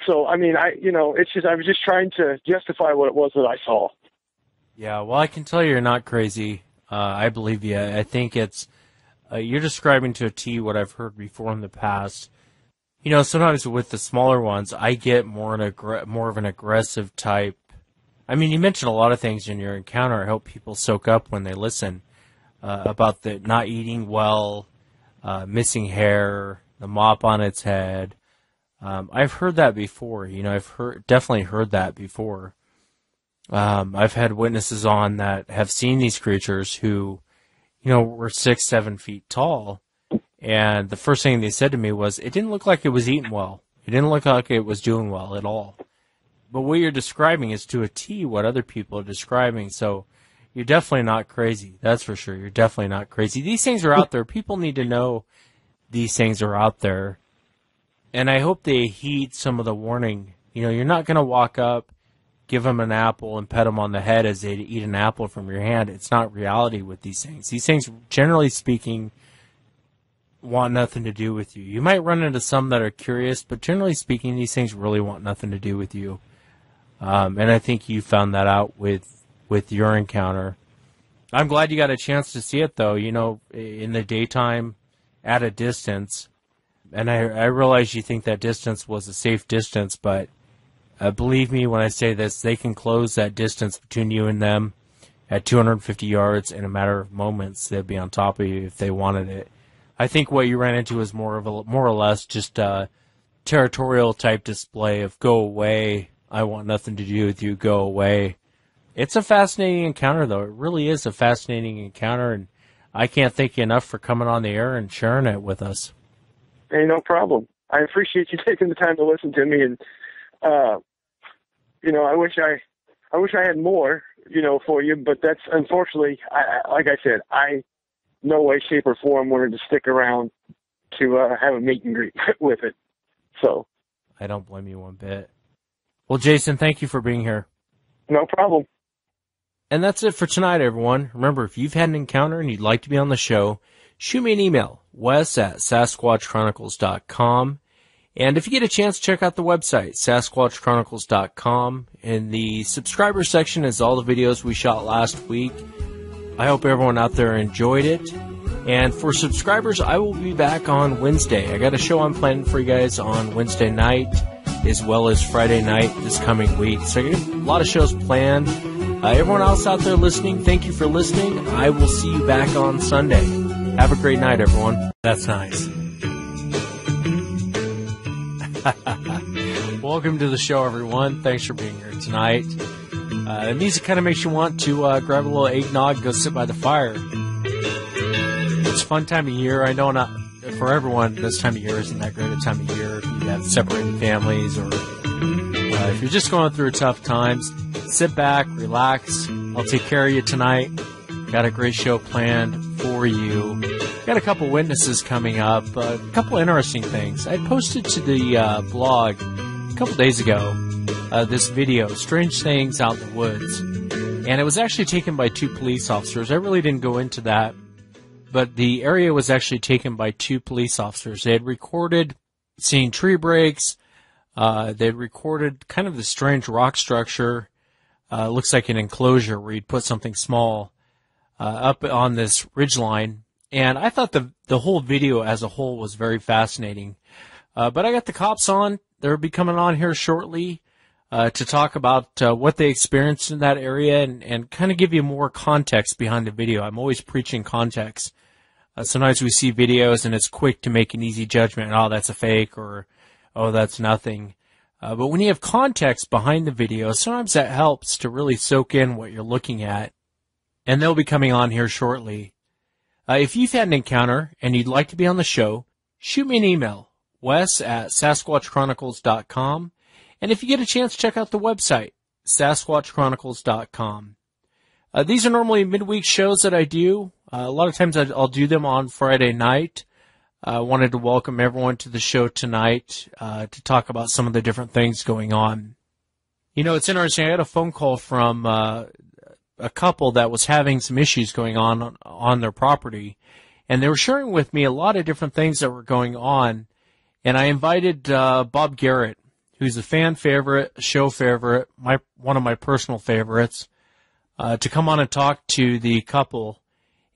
So, it's just, I was just trying to justify what it was that I saw. Yeah, well, I can tell you're not crazy. I believe you. I think it's, you're describing to a T what I've heard before in the past. Sometimes with the smaller ones, I get more of an aggressive type. You mentioned a lot of things in your encounter. I hope people soak up when they listen about the not eating well, missing hair, the mop on its head. I've heard that before. I've definitely heard that before. I've had witnesses on that have seen these creatures who, were 6-7 feet tall. And the first thing they said to me was, it didn't look like it was eating well. It didn't look like it was doing well at all. But what you're describing is to a T what other people are describing. So you're definitely not crazy. That's for sure. You're definitely not crazy. These things are out there. People need to know these things are out there. And I hope they heed some of the warning. You're not going to walk up, give them an apple, and pet them on the head as they eat an apple from your hand. It's not reality with these things. These things, generally speaking, want nothing to do with you. You might run into some that are curious, but generally speaking, these things really want nothing to do with you. And I think you found that out with your encounter. I'm glad you got a chance to see it, though, in the daytime at a distance. And I realize you think that distance was a safe distance, but believe me when I say this, they can close that distance between you and them at 250 yards in a matter of moments. They'd be on top of you if they wanted it. I think what you ran into is more or less just a territorial type display of go away. I want nothing to do with you. Go away. It's a fascinating encounter, though. It really is a fascinating encounter, and I can't thank you enough for coming on the air and sharing it with us. Hey, no problem. I appreciate you taking the time to listen to me, and I wish I had more, for you, but that's unfortunately, like I said, no way, shape, or form wanted to stick around to have a meet and greet with it. So I don't blame you one bit. Well, Jason, thank you for being here. No problem. And that's it for tonight, everyone. Remember, if you've had an encounter and you'd like to be on the show, shoot me an email, wes@sasquatchchronicles.com. And if you get a chance, check out the website, sasquatchchronicles.com. In the subscriber section is all the videos we shot last week. I hope everyone out there enjoyed it. And for subscribers, I will be back on Wednesday. I got a show I'm planning for you guys on Wednesday night. as well as Friday night this coming week. So I got a lot of shows planned. Everyone else out there listening, thank you for listening. I will see you back on Sunday. Have a great night, everyone. That's nice. Welcome to the show, everyone. Thanks for being here tonight. The music kind of makes you want to grab a little eggnog, go sit by the fire. It's a fun time of year. I know not for everyone, this time of year isn't that great a time of year. If you have separated families or if you're just going through tough times, sit back, relax. I'll take care of you tonight. Got a great show planned for you. Got a couple witnesses coming up, a couple interesting things. I posted to the blog a couple days ago this video, Strange Things Out in the Woods. And it was actually taken by 2 police officers. I really didn't go into that, but the area was actually taken by 2 police officers. They had recorded seeing tree breaks. They had recorded kind of the strange rock structure. Looks like an enclosure where you'd put something small up on this ridgeline. And I thought the whole video as a whole was very fascinating. But I got the cops on. They'll be coming on here shortly to talk about what they experienced in that area and kind of give you more context behind the video. I'm always preaching context. Sometimes we see videos and it's quick to make an easy judgment. Oh, that's a fake, or oh, that's nothing. But when you have context behind the video, sometimes that helps to really soak in what you're looking at. And they'll be coming on here shortly. If you've had an encounter and you'd like to be on the show, shoot me an email, wes@sasquatchchronicles.com. And if you get a chance, check out the website, sasquatchchronicles.com. These are normally midweek shows that I do. A lot of times I'll do them on Friday night. I wanted to welcome everyone to the show tonight to talk about some of the different things going on. You know, it's interesting. I had a phone call from a couple that was having some issues going on their property, and they were sharing with me a lot of different things that were going on. And I invited Bob Garrett, who's a fan favorite, a show favorite, one of my personal favorites, to come on and talk to the couple.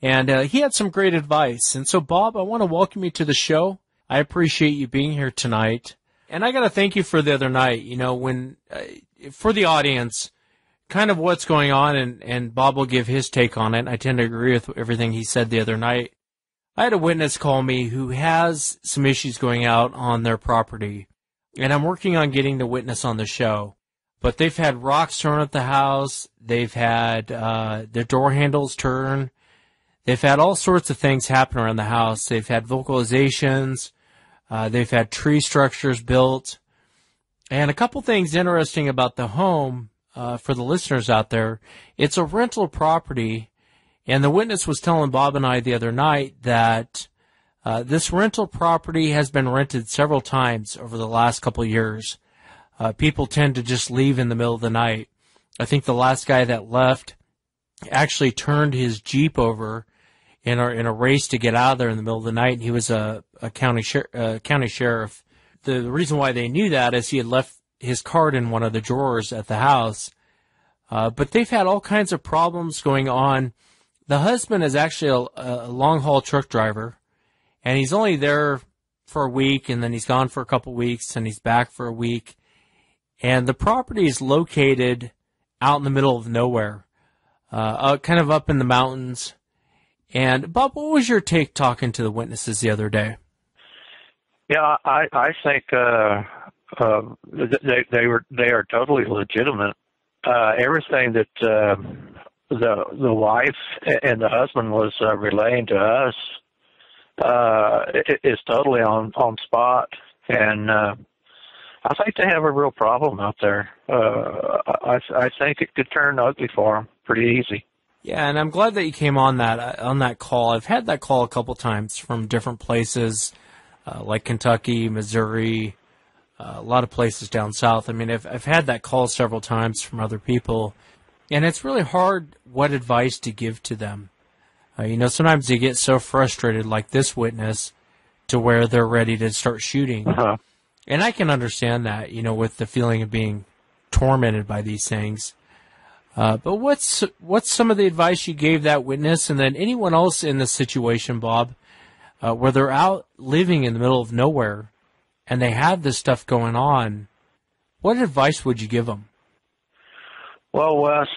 And he had some great advice. And so, Bob, I want to welcome you to the show. I appreciate you being here tonight. And I got to thank you for the other night. You know, when for the audience, kind of what's going on, and Bob will give his take on it. I tend to agree with everything he said the other night. I had a witness call me who has some issues going out on their property, and I'm working on getting the witness on the show. But they've had rocks thrown at the house. They've had their door handles turn. They've had all sorts of things happen around the house. They've had vocalizations. They've had tree structures built. And a couple things interesting about the home for the listeners out there. It's a rental property, and the witness was telling Bob and I the other night that this rental property has been rented several times over the last couple of years. People tend to just leave in the middle of the night. I think the last guy that left actually turned his Jeep over in a race to get out of there in the middle of the night, and he was a county sheriff. The reason why they knew that is he had left his card in one of the drawers at the house. But they've had all kinds of problems going on. The husband is actually a long-haul truck driver, and he's only there for a week, and then he's gone for a couple weeks, and he's back for a week. And the property is located out in the middle of nowhere, kind of up in the mountains. And, Bob, what was your take talking to the witnesses the other day? Yeah, I think they are totally legitimate. Everything that the wife and the husband was relaying to us is totally on spot, and I think they have a real problem out there. I think it could turn ugly for them pretty easy. Yeah, and I'm glad that you came on that call. I've had that call a couple times from different places, like Kentucky, Missouri, a lot of places down south. I mean, I've had that call several times from other people, and it's really hard what advice to give to them. Sometimes they get so frustrated, like this witness, to where they're ready to start shooting. Uh-huh. And I can understand that, with the feeling of being tormented by these things. But what's some of the advice you gave that witness, and then anyone else in this situation, Bob, where they're out living in the middle of nowhere, and they have this stuff going on? What advice would you give them? Well, Wes,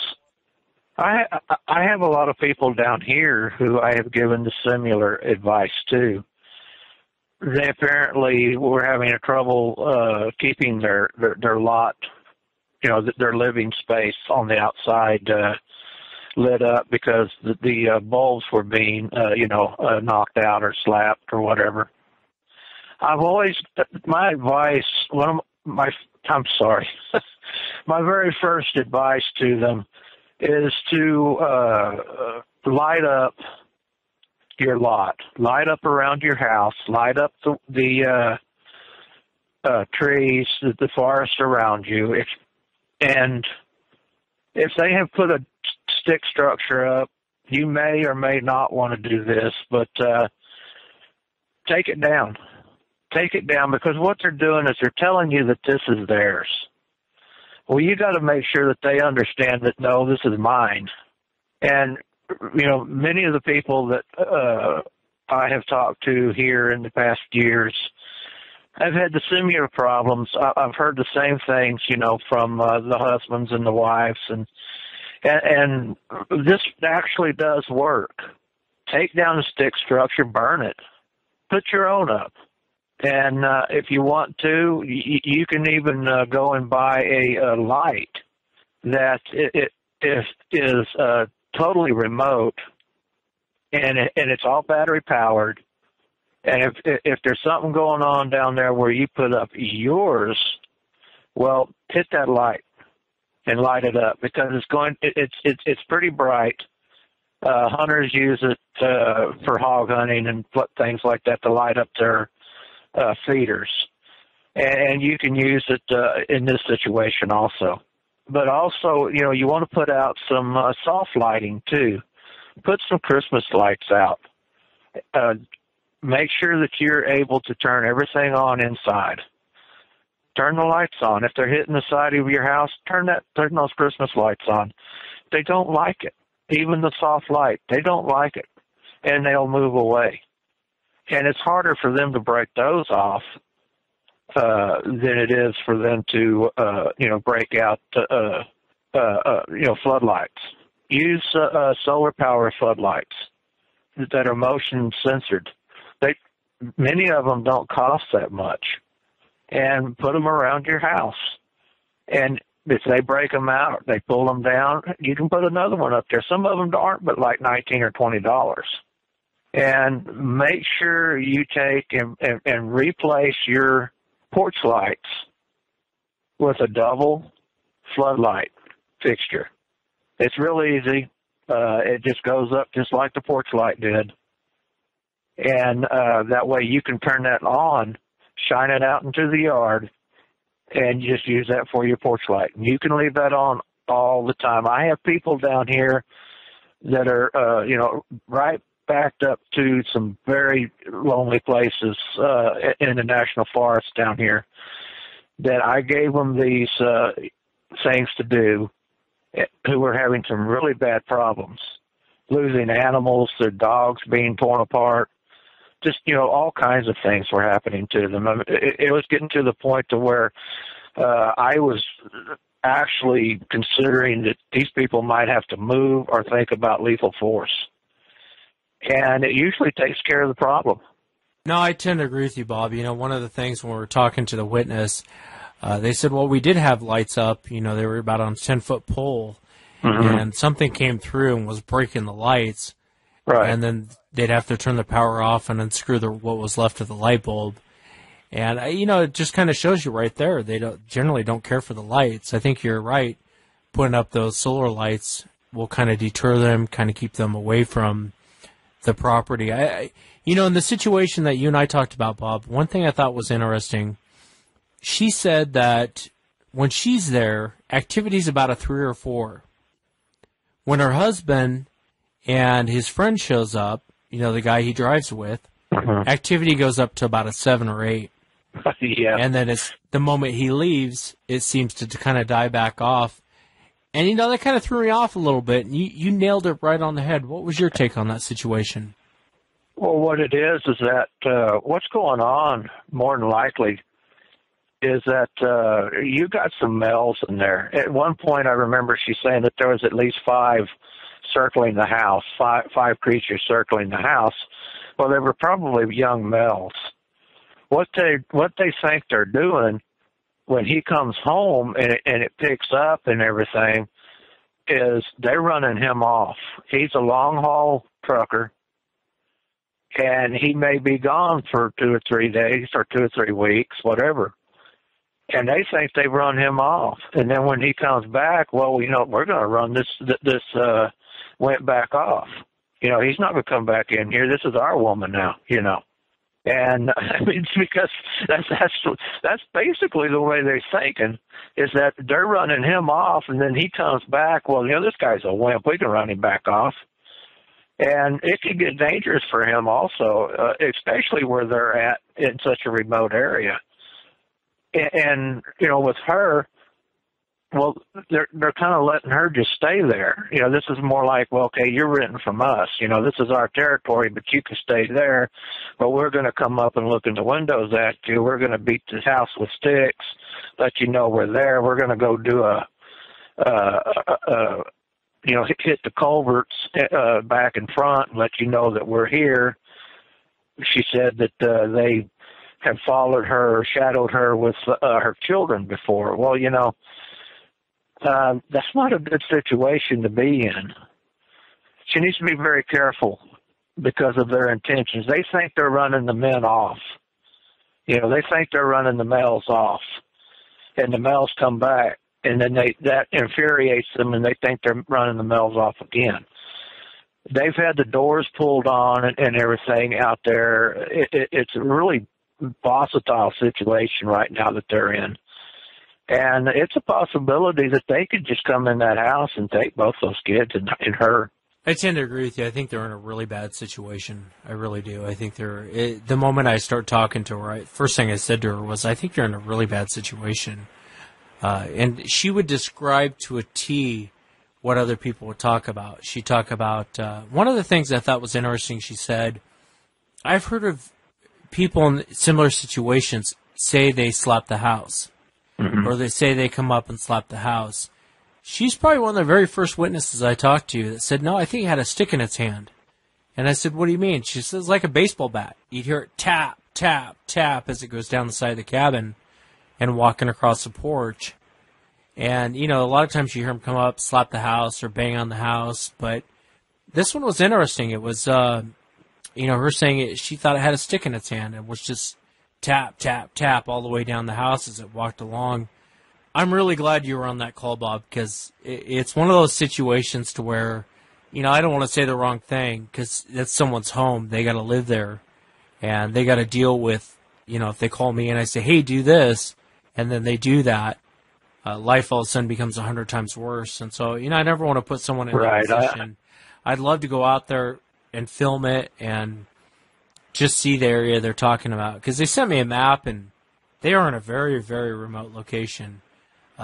I have a lot of people down here who I have given the similar advice to. They apparently were having trouble keeping their lot, their living space on the outside lit up because the bulbs were being, knocked out or slapped or whatever. My advice, I'm sorry, my very first advice to them is to light up your lot, light up around your house, light up the trees, the forest around you. And if they have put a stick structure up, you may or may not want to do this, but take it down. Take it down, because what they're doing is they're telling you that this is theirs. Well, you got to make sure that they understand that, no, this is mine. And, many of the people that I have talked to here in the past years have had the similar problems. I've heard the same things, from the husbands and the wives. And this actually does work. Take down the stick structure, burn it. Put your own up. And if you want to, you can even go and buy a light that is totally remote, and it's all battery powered. And if there's something going on down there where you put up yours, well, hit that light and light it up, because it's pretty bright. Hunters use it for hog hunting and things like that to light up their feeders, and you can use it in this situation also. But also, you want to put out some soft lighting too. Put some Christmas lights out. Make sure that you're able to turn everything on inside. Turn the lights on. If they're hitting the side of your house, turn those Christmas lights on. They don't like it. Even the soft light, they don't like it, and they'll move away. And it's harder for them to break those off than it is for them to, break out, floodlights. Use solar power floodlights that are motion censored. Many of them don't cost that much, and put them around your house. And if they break them out, they pull them down, you can put another one up there. Some of them aren't but like $19 or $20. And make sure you take and replace your porch lights with a double floodlight fixture. It's real easy. It just goes up just like the porch light did. And that way you can turn that on, shine it out into the yard, and just use that for your porch light. And you can leave that on all the time. I have people down here that are, right backed up to some very lonely places in the national forest down here, that I gave them these things to do, who were having some really bad problems, losing animals, their dogs being torn apart, just, all kinds of things were happening to them. I mean, it was getting to the point to where I was actually considering that these people might have to move or think about lethal force. And it usually takes care of the problem. No, I tend to agree with you, Bob. One of the things when we were talking to the witness, they said, well, we did have lights up. They were about on a 10-foot pole, and something came through and was breaking the lights. Right. And then they'd have to turn the power off and unscrew what was left of the light bulb. And, it just kind of shows you right there. They generally don't care for the lights. I think you're right. Putting up those solar lights will kind of deter them, kind of keep them away from the property. In the situation that you and I talked about, Bob, one thing I thought was interesting, she said that when she's there, activity's about a 3 or 4. When her husband and his friend shows up, the guy he drives with, activity goes up to about a 7 or 8. Yeah. And then the moment he leaves, it seems to kind of die back off. And, that kind of threw me off a little bit. And you nailed it right on the head. What was your take on that situation? Well, what it is that what's going on, more than likely, is that you got some males in there. At one point, I remember she saying that there was at least five circling the house, five creatures circling the house. Well, they were probably young males. What they think they're doing when he comes home and it picks up and everything is they're running him off. He's a long haul trucker, and he may be gone for 2 or 3 days or 2 or 3 weeks, whatever. And they think they've run him off. And then when he comes back, well, you know, we're going to run this went back off. You know, he's not going to come back in here. This is our woman now, you know. And I mean, it's because that's basically the way they're thinking, is that they're running him off, and then he comes back. Well, you know, this guy's a wimp. We can run him back off. And it can get dangerous for him also, especially where they're at in such a remote area. And you know, with her, well, they're kind of letting her just stay there. You know, this is more like, well, okay, you're renting from us. You know, this is our territory, but you can stay there. But we're going to come up and look in the windows at you. We're going to beat the house with sticks, let you know we're there. We're going to go do you know, hit the culverts back and front and let you know that we're here. She said that they have followed her, shadowed her with her children before. Well, you know, that's not a good situation to be in. She needs to be very careful because of their intentions. They think they're running the men off. You know, they think they're running the males off, and the males come back, and then that infuriates them, and they think they're running the males off again. They've had the doors pulled on and everything out there. It's a really volatile situation right now that they're in. And it's a possibility that they could just come in that house and take both those kids and her. I tend to agree with you. I think they're in a really bad situation. I really do. I think the moment I start talking to her, first thing I said to her was, I think you're in a really bad situation. And she would describe to a T what other people would talk about. She'd talk about, one of the things I thought was interesting, she said, I've heard of people in similar situations say they slap the house. Mm-hmm. Or they say they come up and slap the house. She's probably one of the very first witnesses I talked to that said, no, I think it had a stick in its hand. And I said, what do you mean? She says, like a baseball bat. You'd hear it tap, tap, tap as it goes down the side of the cabin and walking across the porch. And, you know, a lot of times you hear them come up, slap the house or bang on the house. But this one was interesting. It was, you know, her saying she thought it had a stick in its hand and was just tap, tap, tap all the way down the house as it walked along. I'm really glad you were on that call, Bob, because it's one of those situations to where, you know, I don't want to say the wrong thing because that's someone's home. They got to live there, and they got to deal with, you know, if they call me and I say, hey, do this, and then they do that, life all of a sudden becomes 100 times worse. And so, you know, I never want to put someone in that position. I'd love to go out there and film it and just see the area they're talking about, because they sent me a map and they are in a very, very remote location.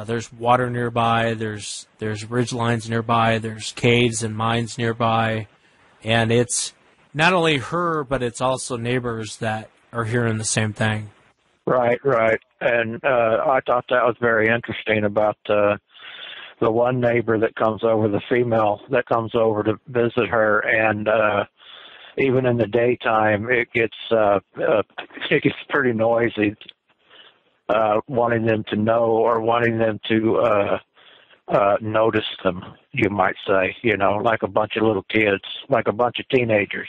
There's water nearby, there's ridge lines nearby, there's caves and mines nearby, and it's not only her, but it's also neighbors that are hearing the same thing. Right. And I thought that was very interesting about the one neighbor that comes over, the female that comes over to visit her, and even in the daytime, it gets pretty noisy, wanting them to know or wanting them to notice them, you might say, you know, like a bunch of little kids, like a bunch of teenagers.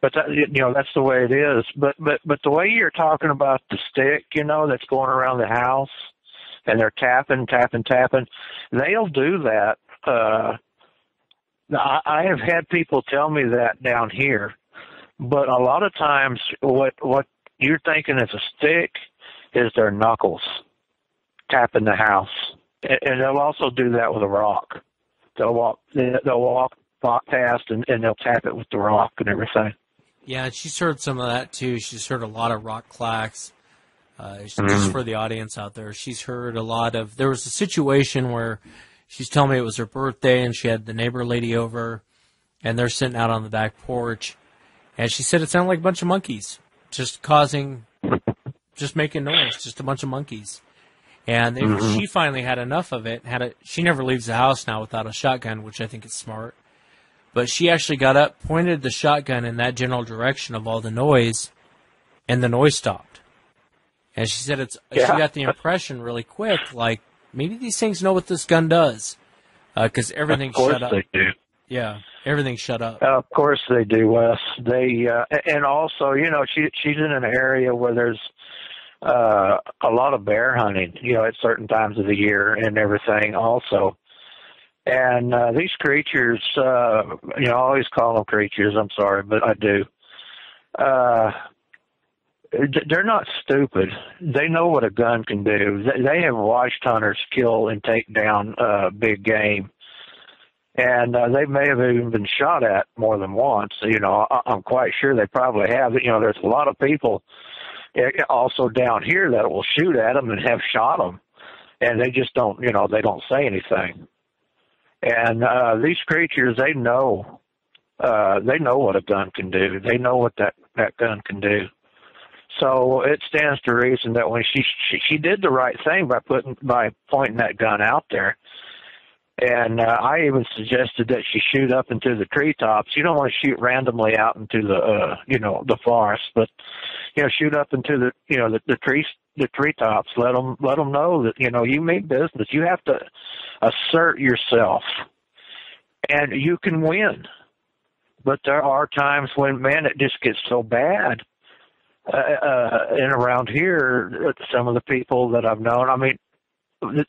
But that, you know, that's the way it is. But the way you're talking about the stick, you know, that's going around the house, and they're tapping, they'll do that. I have had people tell me that down here, but a lot of times what you're thinking is a stick is their knuckles tapping the house, and they'll also do that with a rock. They'll walk past and they'll tap it with the rock and everything. Yeah, she's heard some of that too. She's heard a lot of rock clacks. Just for the audience out there, she's heard a lot of. There was a situation where she's telling me it was her birthday, and she had the neighbor lady over, and they're sitting out on the back porch. And she said it sounded like a bunch of monkeys, just causing just making noise, just a bunch of monkeys. And she finally had enough of it. She never leaves the house now without a shotgun, which I think is smart. But she actually got up, pointed the shotgun in that general direction of all the noise, and the noise stopped. And she said she got the impression really quick, like, maybe these things know what this gun does. Because everything shut up. Of course they do. Yeah, everything shut up. Of course they do, Wes. And also, she's in an area where there's a lot of bear hunting, at certain times of the year and everything also. And these creatures, I always call them creatures, I'm sorry, but I do. They're not stupid. They know what a gun can do. They have watched hunters kill and take down big game. And they may have even been shot at more than once. I'm quite sure they probably have. There's a lot of people also down here that will shoot at them and have shot them. And they just don't, they don't say anything. And these creatures, they know what a gun can do. They know what that gun can do. So it stands to reason that when she did the right thing by pointing that gun out there. And I even suggested that she shoot up into the treetops. You don't want to shoot randomly out into the the forest, but shoot up into the treetops. Let them know that you mean business. You have to assert yourself, and you can win. But there are times when, man, it just gets so bad. And around here, some of the people that I've known, I mean,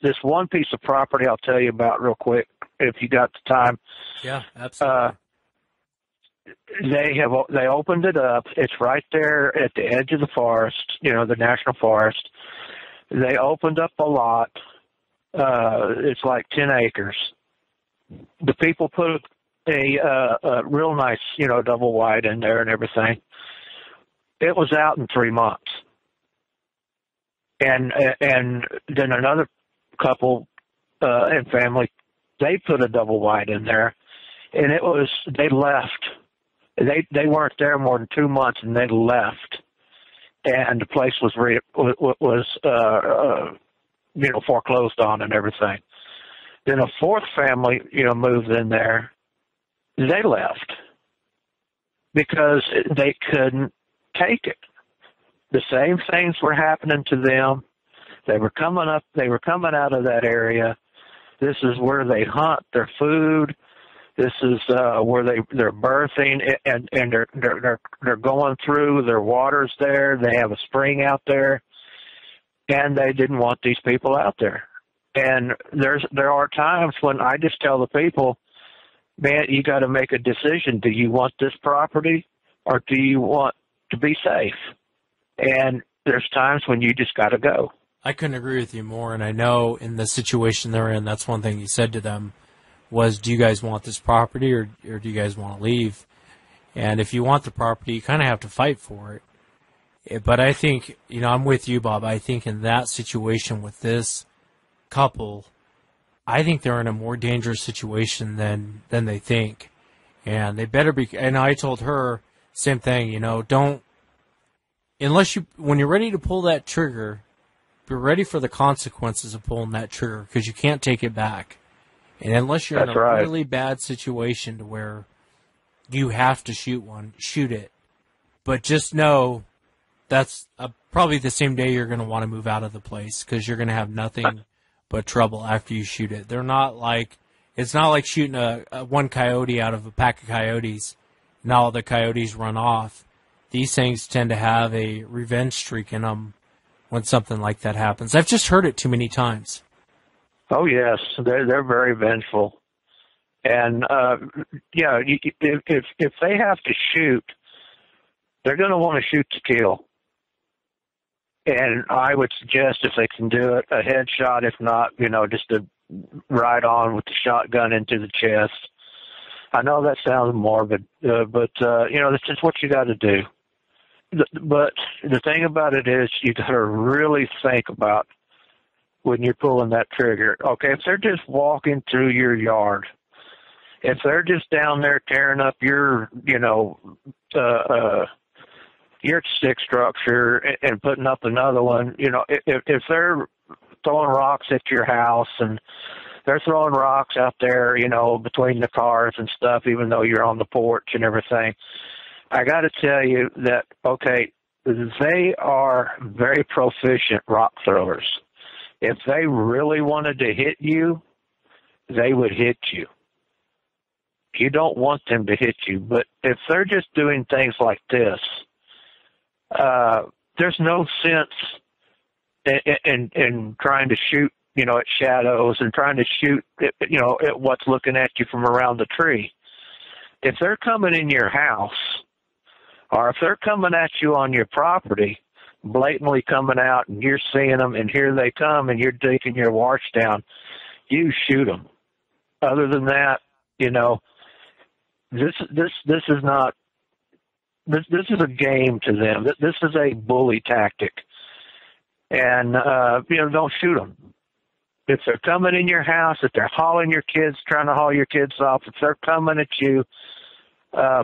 this one piece of property I'll tell you about real quick, if you got the time. Yeah, absolutely. They opened it up. It's right there at the edge of the forest, the national forest. They opened up a lot. It's like 10 acres. The people put a real nice, double wide in there and everything. It was out in 3 months. And then another couple and family, they put a double wide in there, and they left. They weren't there more than 2 months, and they left, and the place was foreclosed on and everything. Then a fourth family, moved in there. They left because they couldn't take it. The same things were happening to them. They were coming out of that area. This is where they hunt their food. This is where they're birthing, and they're going through. Their water's there. They have a spring out there, and they didn't want these people out there. And there are times when I just tell the people, man, you got to make a decision. Do you want this property, or do you want to be safe? And there's times when you just got to go. I couldn't agree with you more, and I know in the situation they're in, that's one thing you said to them was, do you guys want this property, or do you guys want to leave? And if you want the property, you kind of have to fight for it. But I think, I'm with you, Bob. I think in that situation with this couple, I think they're in a more dangerous situation than they think. And they better be, and I told her, same thing, don't, when you're ready to pull that trigger, be ready for the consequences of pulling that trigger, because you can't take it back. And unless you're in a really bad situation to where you have to shoot it. But just know that's probably the same day you're going to want to move out of the place, because you're going to have nothing but trouble after you shoot it. It's not like shooting a one coyote out of a pack of coyotes and all the coyotes run off. These things tend to have a revenge streak in them when something like that happens. I've just heard it too many times. Oh yes, they're very vengeful, and if they have to shoot, they're going to want to shoot to kill. And I would suggest, if they can do it, a headshot. If not, just to ride on with the shotgun into the chest. I know that sounds morbid, but that's just what you got to do. But the thing about it is, you got to really think about when you're pulling that trigger. Okay, if they're just walking through your yard, if they're just down there tearing up your, your stick structure and putting up another one. You know, if they're throwing rocks at your house and they're throwing rocks out there, you know, between the cars and stuff, even though you're on the porch and everything, I got to tell you that, okay, they are very proficient rock throwers. If they really wanted to hit you, they would hit you. You don't want them to hit you, but if they're just doing things like this, there's no sense in trying to shoot, you know, at shadows and trying to shoot, you know, at what's looking at you from around the tree. If they're coming in your house, or if they're coming at you on your property, blatantly coming out and you're seeing them and here they come and you're taking your watch down, you shoot them. Other than that, you know, this is not, this is a game to them. This is a bully tactic. And, you know, don't shoot them. If they're coming in your house, if they're hauling your kids, trying to haul your kids off, if they're coming at you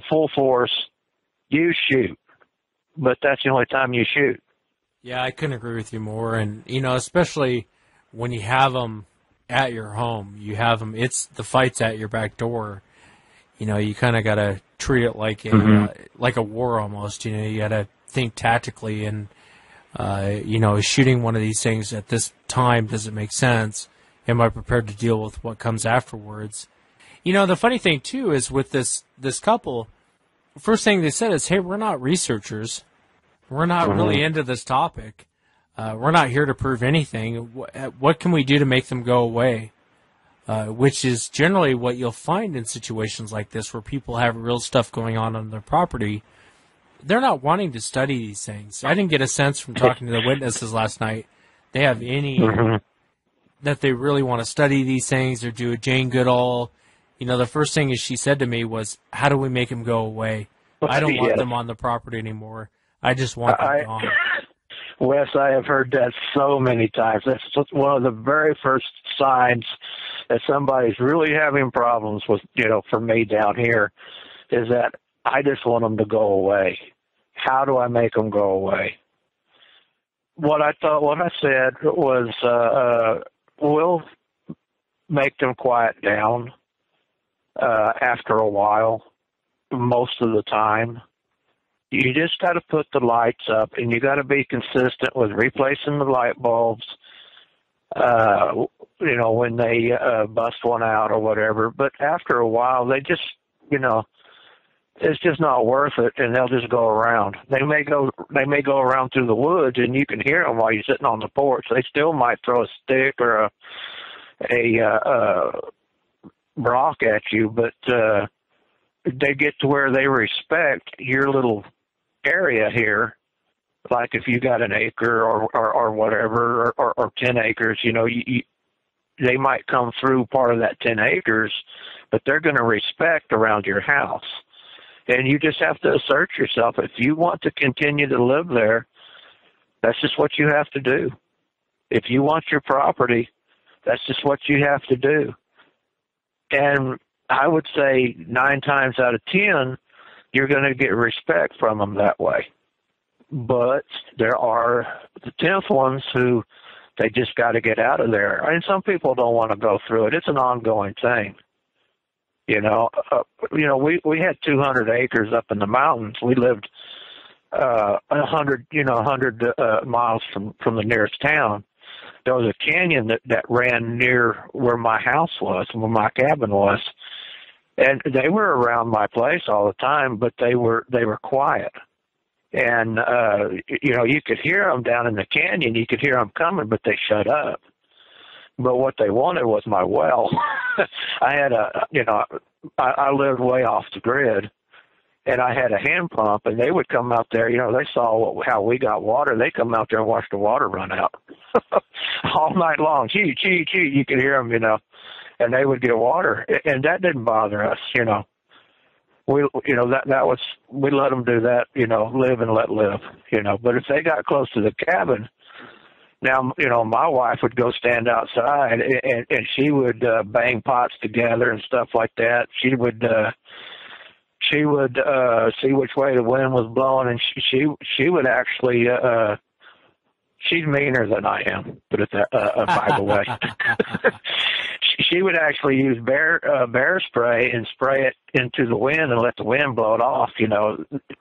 full force, you shoot. But that's the only time you shoot. Yeah, I couldn't agree with you more. And, you know, especially when you have them at your home, you have them, the fight's at your back door. You know, you kind of got to treat it like a war almost. You know, you got to think tactically and, you know, shooting one of these things at this time, does it make sense? Am I prepared to deal with what comes afterwards? You know, the funny thing, too, is with this couple, first thing they said is, hey, we're not researchers. We're not really into this topic. We're not here to prove anything. What can we do to make them go away? Which is generally what you'll find in situations like this where people have real stuff going on their property. They're not wanting to study these things. I didn't get a sense from talking to the witnesses last night they have any that they really want to study these things or do a Jane Goodall. You know, the first thing she said to me was, how do we make them go away? I don't want them on the property anymore. I just want them gone. Wes, I have heard that so many times. That's one of the very first signs that somebody's really having problems with, you know, for me down here, is that I just want them to go away. How do I make them go away? What I said was, we'll make them quiet down after a while, most of the time. You just got to put the lights up, and you got to be consistent with replacing the light bulbs, you know, when they bust one out or whatever. But after a while, they just, you know, it's just not worth it, and they'll just go around. They may go around through the woods, and you can hear them while you're sitting on the porch. They still might throw a stick or a rock at you, but they get to where they respect your little area here. Like if you got an acre or whatever, or 10 acres, you know, they might come through part of that 10 acres, but they're going to respect around your house. And you just have to assert yourself. If you want to continue to live there, that's just what you have to do. If you want your property, that's just what you have to do. And I would say 9 times out of 10, you're going to get respect from them that way. But there are the 10th ones who they just got to get out of there. And some people don't want to go through it. It's an ongoing thing. You know, we had 200 acres up in the mountains. We lived 100 miles from the nearest town. There was a canyon that ran near where my house was, where my cabin was. And they were around my place all the time, but they were quiet. And, you know, you could hear them down in the canyon. You could hear them coming, but they shut up. But what they wanted was my well. I had I lived way off the grid, and I had a hand pump, and they would come out there. You know, they saw how we got water. They come out there and watch the water run out all night long. Chee, chee, chee. You could hear them, you know, and they would get water, and that didn't bother us, you know. We let them do that, you know, live and let live, you know. But if they got close to the cabin, now, you know, my wife would go stand outside, and she would bang pots together and stuff like that. She she would see which way the wind was blowing, and she would actually she's meaner than I am, put it that by the way. She would actually use bear spray and spray it into the wind and let the wind blow it off.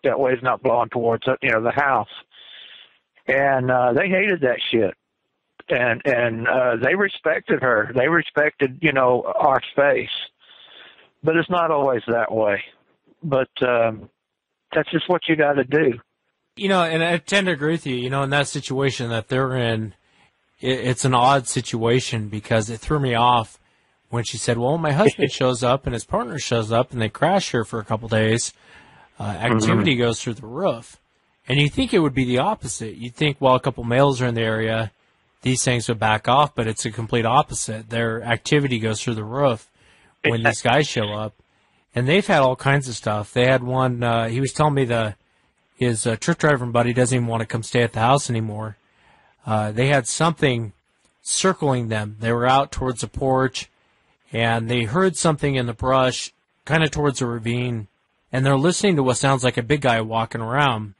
That way it's not blowing towards the house. And they hated that shit. And they respected her. They respected our space. But it's not always that way. But that's just what you got to do. And I tend to agree with you. In that situation that they're in, it's an odd situation because it threw me off when she said, well, my husband shows up and his partner shows up and they crash here for a couple days. Activity goes through the roof. And you think it would be the opposite. You'd think, well, a couple males are in the area, these things would back off, but it's a complete opposite. Their activity goes through the roof when these guys show up. And they've had all kinds of stuff. They had one, he was telling me his truck driving buddy doesn't even want to come stay at the house anymore. They had something circling them. They were out towards the porch, and they heard something in the brush, kind of towards a ravine, and they're listening to what sounds like a big guy walking around.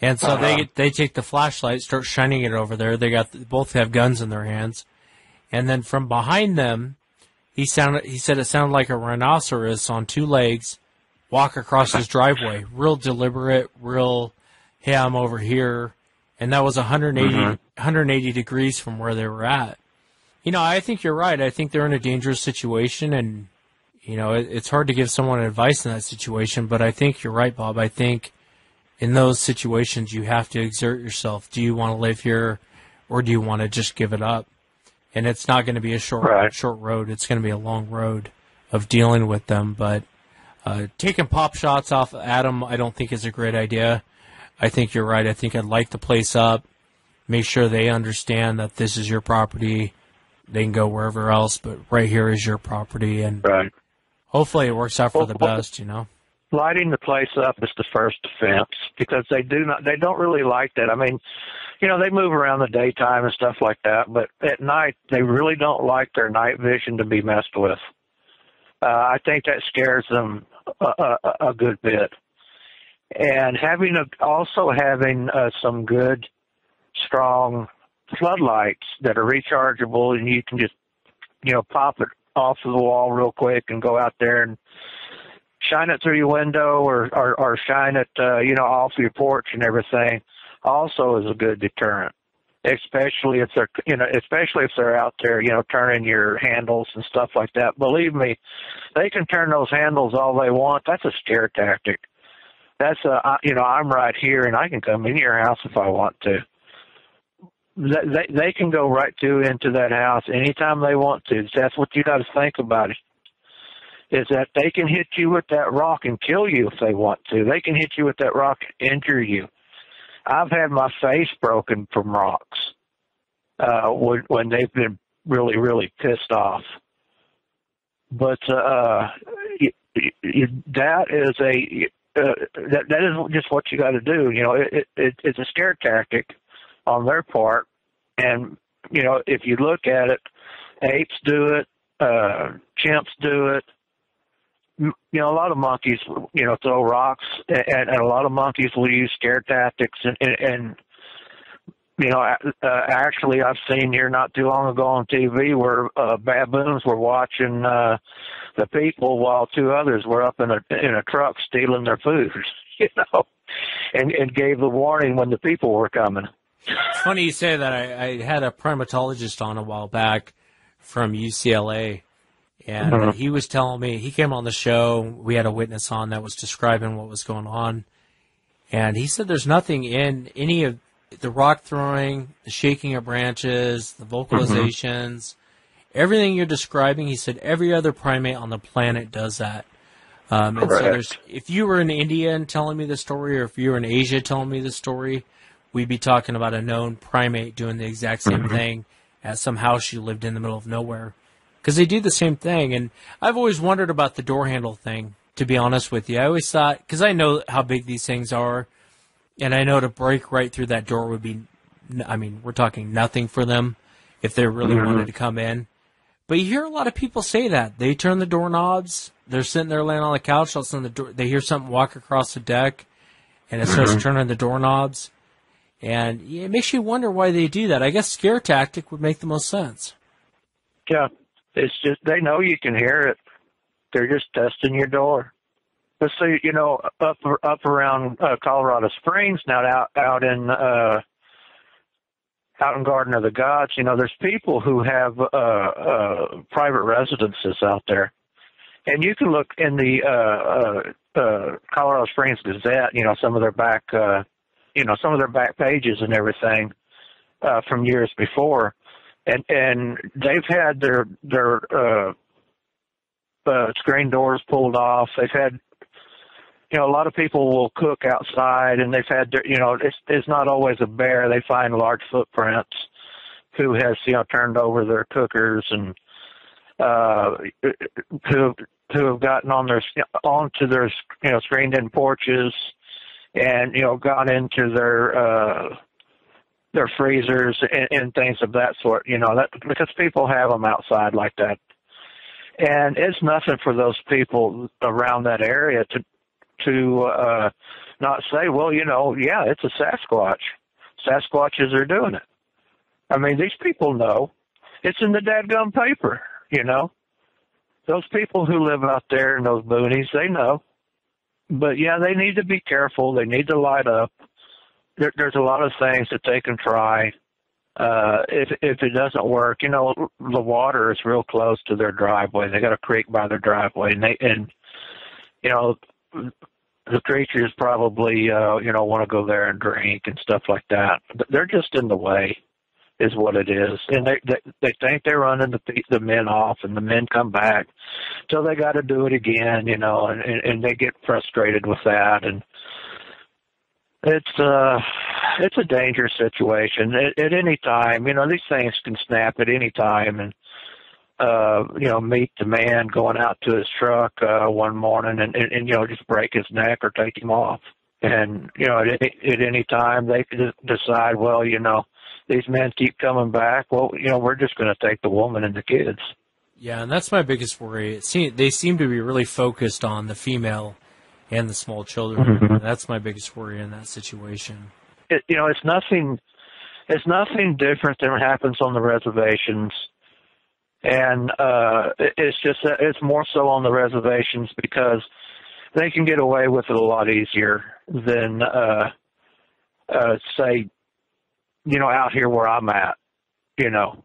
And so they take the flashlight, start shining it over there. They both have guns in their hands, and then from behind them, he said it sounded like a rhinoceros on two legs walk across his driveway, real deliberate, real, hey, I'm over here. And that was 180 degrees from where they were at. I think you're right. I think they're in a dangerous situation, and, it's hard to give someone advice in that situation, but I think you're right, Bob. I think in those situations you have to exert yourself. Do you want to live here, or do you want to just give it up? And it's not going to be a short road. It's going to be a long road of dealing with them, but taking pop shots off Adam, I don't think is a great idea. I think you're right. I think I'd light the place up, make sure they understand that this is your property. They can go wherever else, but right here is your property, and hopefully it works out for the best. Lighting the place up is the first defense because they don't really like that. I mean, they move around the daytime and stuff like that, but at night they really don't like their night vision to be messed with. I think that scares them a good bit. And also having some good, strong floodlights that are rechargeable, and you can just, pop it off of the wall real quick and go out there and shine it through your window or shine it, off your porch and everything. Also is a good deterrent, especially if they're out there, turning your handles and stuff like that. Believe me, they can turn those handles all they want. That's a scare tactic. That's I'm right here and I can come in your house if I want to. They can go right into that house anytime they want to. That's what you got to think about it. Is that they can hit you with that rock and kill you if they want to. They can hit you with that rock and injure you. I've had my face broken from rocks when they've been really, really pissed off. But that is just what you got to do. It's a scare tactic on their part, and if you look at it, apes do it, chimps do it. A lot of monkeys, throw rocks, and a lot of monkeys will use scare tactics. And actually, I've seen here not too long ago on TV where baboons were watching the people while two others were up in a truck stealing their food, and gave the warning when the people were coming. It's funny you say that. I had a primatologist on a while back from UCLA. And he was telling me, he came on the show, we had a witness on that was describing what was going on. And he said there's nothing in any of the rock throwing, the shaking of branches, the vocalizations, everything you're describing. He said every other primate on the planet does that. And so if you were in India and telling me the story, or if you were in Asia telling me the story, we'd be talking about a known primate doing the exact same thing at some house you lived in the middle of nowhere. Because they do the same thing. And I've always wondered about the door handle thing, to be honest with you. I always thought, because I know how big these things are, and I know to break right through that door would be, we're talking nothing for them if they really wanted to come in. But you hear a lot of people say that. They turn the doorknobs. They're sitting there laying on the couch. All of a sudden they hear something walk across the deck, and it starts turning the doorknobs. And it makes you wonder why they do that. I guess scare tactic would make the most sense. Yeah, it's just they know you can hear it. They're just testing your door. Let's say, you know, up around Colorado Springs, now out in Garden of the Gods, you know, there's people who have private residences out there, and you can look in the Colorado Springs Gazette, you know, some of their back pages and everything from years before, and they've had their screen doors pulled off. They've had, you know, a lot of people will cook outside, and they've had, you know, it's not always a bear. They find large footprints. Who has, you know, turned over their cookers, and who have gotten onto their, you know, screened-in porches, and, you know, gone into their freezers and things of that sort. You know, that because people have them outside like that, and it's nothing for those people around that area to not say, well, you know, yeah, it's a Sasquatch. Sasquatches are doing it. I mean, these people know. It's in the dadgum paper, you know. Those people who live out there in those boonies, they know. But, yeah, they need to be careful. They need to light up. There's a lot of things that they can try. If it doesn't work, you know, the water is real close to their driveway. They got a creek by their driveway, and you know, the creatures probably, you know, want to go there and drink and stuff like that. But they're just in the way, is what it is. And they think they're running the men off, and the men come back. So they got to do it again, you know, and they get frustrated with that. And it's a dangerous situation at any time. You know, these things can snap at any time. And, you know, meet the man going out to his truck one morning and, you know, just break his neck or take him off. And, you know, at any time they could decide, well, you know, these men keep coming back. Well, you know, we're just going to take the woman and the kids. Yeah, and that's my biggest worry. They seem to be really focused on the female and the small children. Mm-hmm. That's my biggest worry in that situation. You know, it's nothing different than what happens on the reservations. And it's just that it's more so on the reservations because they can get away with it a lot easier than, say, you know, out here where I'm at. You know,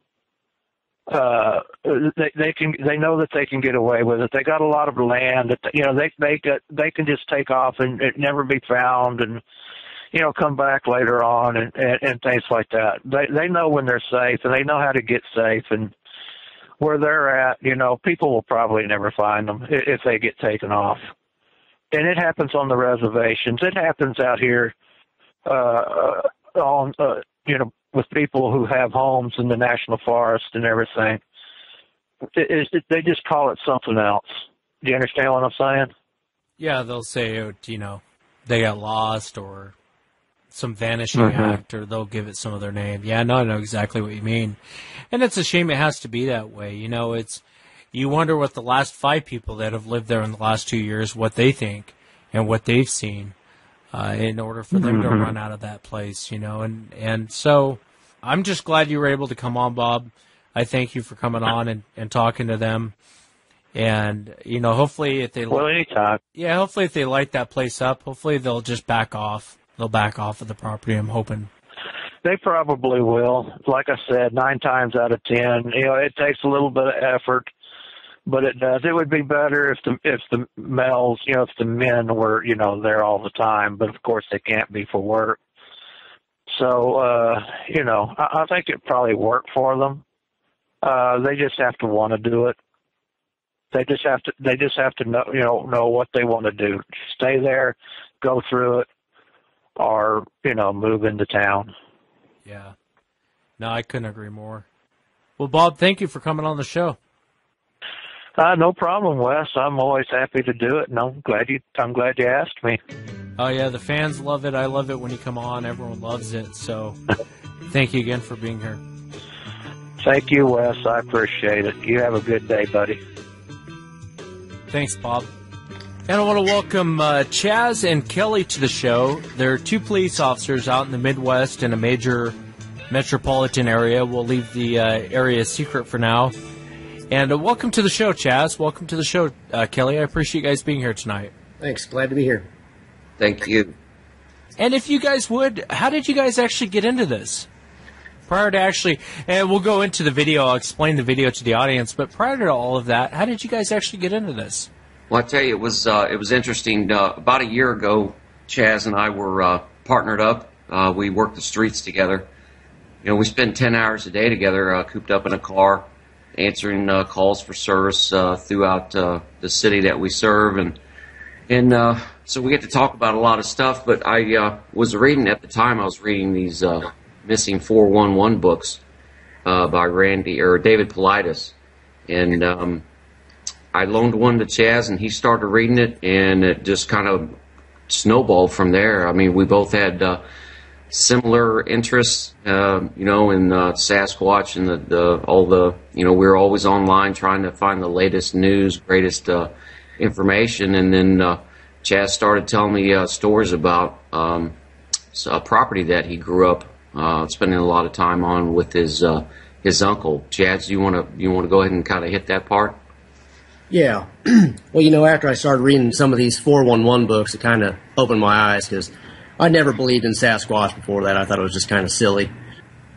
they know that they can get away with it. They got a lot of land that, you know, they can just take off and it never be found, and, you know, come back later on and things like that. They know when they're safe, and they know how to get safe. And where they're at, you know, people will probably never find them if they get taken off. And it happens on the reservations. It happens out here you know, with people who have homes in the national forest and everything. They just call it something else. Do you understand what I'm saying? Yeah, they'll say, you know, they got lost or some vanishing act, or they'll give it some other name. Yeah, no, I know exactly what you mean. And it's a shame it has to be that way. You know, you wonder what the last 5 people that have lived there in the last 2 years, what they think and what they've seen in order for them to run out of that place, you know. And so I'm just glad you were able to come on, Bob. I thank you for coming on and talking to them. And, you know, hopefully if they... Well, anytime. Yeah, hopefully if they light that place up, hopefully they'll just back off. They'll back off of the property, I'm hoping. They probably will. Like I said, 9 times out of 10, you know, it takes a little bit of effort, but it does. It would be better if the males, you know, if the men were, you know, there all the time, but of course they can't be for work. So, you know, I think it probably worked for them. They just have to want to do it. They just have to know, you know what they want to do. Stay there, go through it, or, you know, move into town. Yeah. No, I couldn't agree more. Well, Bob, thank you for coming on the show. No problem, Wes. I'm always happy to do it, and I'm glad you asked me. Oh, yeah, the fans love it. I love it when you come on. Everyone loves it. So thank you again for being here. Thank you, Wes. I appreciate it. You have a good day, buddy. Thanks, Bob. And I want to welcome Chaz and Kelly to the show. They're two police officers out in the Midwest in a major metropolitan area. We'll leave the area secret for now. And welcome to the show, Chaz. Welcome to the show, Kelly. I appreciate you guys being here tonight. Thanks. Glad to be here. Thank you. And if you guys would, how did you guys actually get into this? Prior to actually, and we'll go into the video, I'll explain the video to the audience, but prior to all of that, how did you guys actually get into this? Well, I tell you, it was interesting. About a year ago, Chaz and I were partnered up. We worked the streets together. You know, we spend 10 hours a day together, cooped up in a car, answering calls for service throughout the city that we serve, and so we get to talk about a lot of stuff. But I was reading at the time. I was reading these missing 411 books by David Paulides, and I loaned one to Chaz, and he started reading it, and it just kind of snowballed from there. I mean, we both had similar interests, in Sasquatch and we were always online trying to find the latest news, greatest information, and then Chaz started telling me stories about a property that he grew up spending a lot of time on with his uncle. Chaz, do you want to go ahead and kind of hit that part? Yeah. Well, after I started reading some of these 411 books, it kind of opened my eyes because I never believed in Sasquatch before that. I thought it was just kind of silly.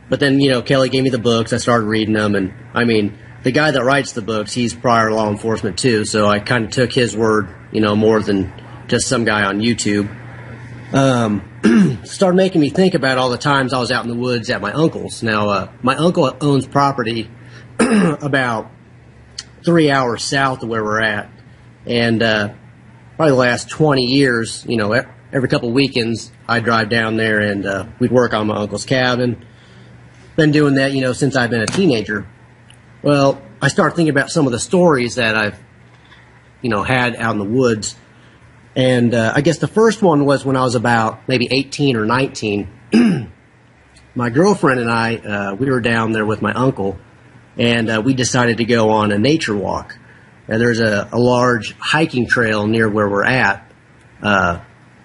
But then, Kelly gave me the books. I started reading them. And, I mean, the guy that writes the books, he's prior law enforcement too. So I kind of took his word, more than just some guy on YouTube. Started making me think about all the times I was out in the woods at my uncle's. Now, my uncle owns property about 3 hours south of where we're at. And probably the last 20 years, every couple of weekends, I'd drive down there and we'd work on my uncle's cabin. Been doing that, since I've been a teenager. Well, I started thinking about some of the stories that I've, had out in the woods. And I guess the first one was when I was about maybe 18 or 19. My girlfriend and I, we were down there with my uncle, and we decided to go on a nature walk. And there's a large hiking trail near where we're at.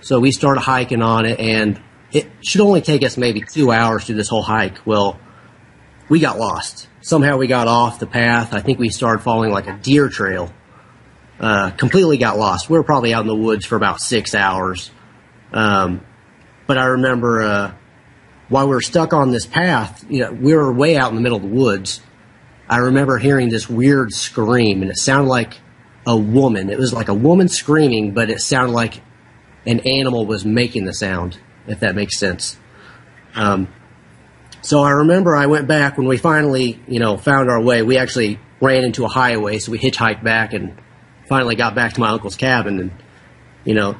So we started hiking on it, and it should only take us maybe 2 hours through this whole hike. Well, we got lost. Somehow we got off the path. I think we started following like a deer trail. Completely got lost. We were probably out in the woods for about 6 hours. But I remember while we were stuck on this path, we were way out in the middle of the woods. I remember hearing this weird scream, and it sounded like a woman. It was like a woman screaming, but it sounded like an animal was making the sound, if that makes sense. So I remember I went back when we finally, found our way. We actually ran into a highway, so we hitchhiked back and finally got back to my uncle's cabin. And,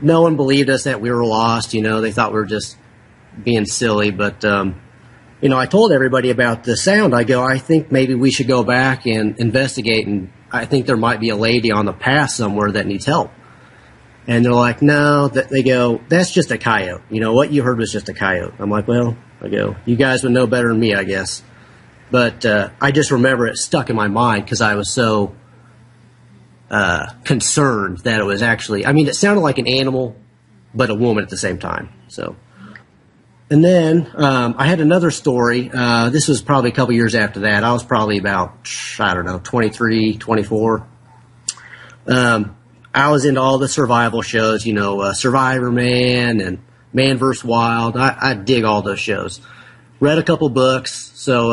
no one believed us that we were lost. They thought we were just being silly. But, I told everybody about the sound. I go, I think maybe we should go back and investigate, and I think there might be a lady on the path somewhere that needs help. And they're like, no, they go, that's just a coyote. What you heard was just a coyote. I'm like, well, you guys would know better than me, I guess. But I just remember it stuck in my mind because I was so concerned that it was actually, it sounded like an animal, but a woman at the same time. So, and then I had another story. This was probably a couple years after that. I was probably about, 23, 24. I was into all the survival shows, Survivor Man and Man vs. Wild. I dig all those shows. Read a couple books, so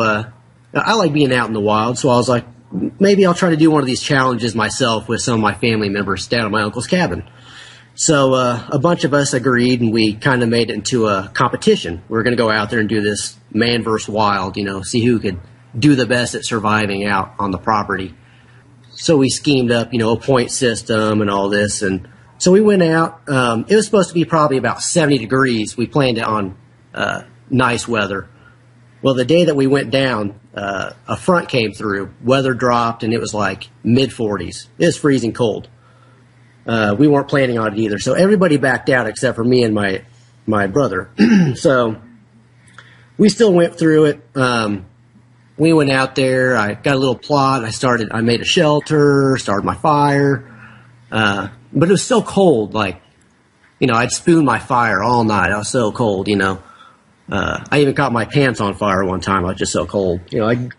I like being out in the wild, so I was like, maybe I'll try to do one of these challenges myself with some of my family members down at my uncle's cabin. So a bunch of us agreed, and we kind of made it into a competition. We were going to go out there and do this Man vs. Wild, see who could do the best at surviving out on the property. So we schemed up, a point system and all this. And so we went out. It was supposed to be probably about 70 degrees. We planned it on nice weather. Well, the day that we went down, a front came through. Weather dropped, and it was like mid-40s. It was freezing cold. We weren't planning on it either. So everybody backed out except for me and my brother. So we still went through it. we went out there. I got a little plot. I made a shelter, started my fire. But it was so cold, like, I'd spoon my fire all night. I was so cold, I even caught my pants on fire one time. I was just so cold. I'd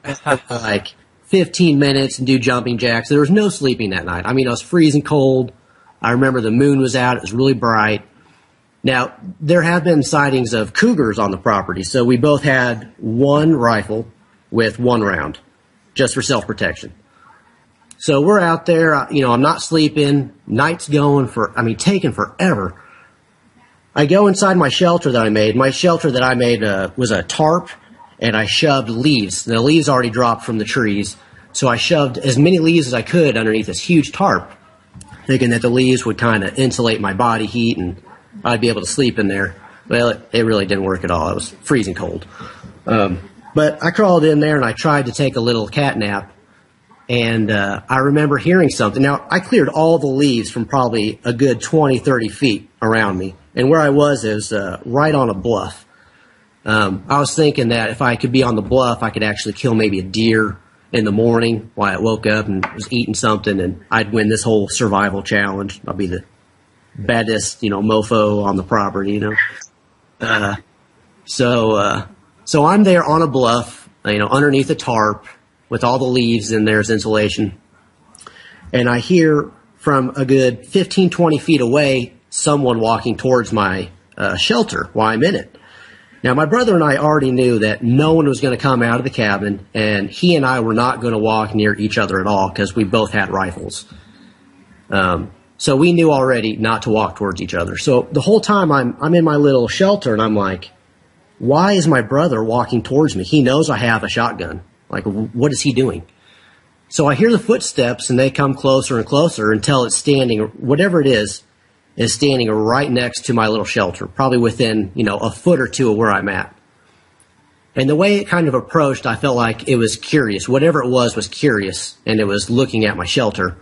like 15 minutes and do jumping jacks. There was no sleeping that night. I mean, I was freezing cold. I remember the moon was out. It was really bright. Now, there have been sightings of cougars on the property, so we both had one rifle with one round, just for self-protection. So we're out there, I'm not sleeping, night's taking forever. I go inside my shelter that I made. My shelter that I made was a tarp, and I shoved leaves. The leaves already dropped from the trees, so I shoved as many leaves as I could underneath this huge tarp, thinking that the leaves would kind of insulate my body heat and I'd be able to sleep in there. Well, it really didn't work at all. It was freezing cold. But I crawled in there and I tried to take a little cat nap. And I remember hearing something. Now, I cleared all the leaves from probably a good 20, 30 feet around me. And where I was is right on a bluff. I was thinking that if I could be on the bluff, I could actually kill maybe a deer in the morning while I woke up and was eating something, and I'd win this whole survival challenge. I'll be the baddest, mofo on the property, So I'm there on a bluff, underneath a tarp with all the leaves in there as insulation. And I hear from a good 15, 20 feet away, someone walking towards my shelter while I'm in it. Now, my brother and I already knew that no one was going to come out of the cabin, and he and I were not going to walk near each other at all because we both had rifles. So we knew already not to walk towards each other. So the whole time I'm in my little shelter, and I'm like, why is my brother walking towards me? He knows I have a shotgun. Like, what is he doing? So I hear the footsteps, and they come closer and closer until it's standing, whatever it is standing right next to my little shelter, probably within, a foot or two of where I'm at. And the way it kind of approached, I felt like it was curious. Whatever it was curious, and it was looking at my shelter.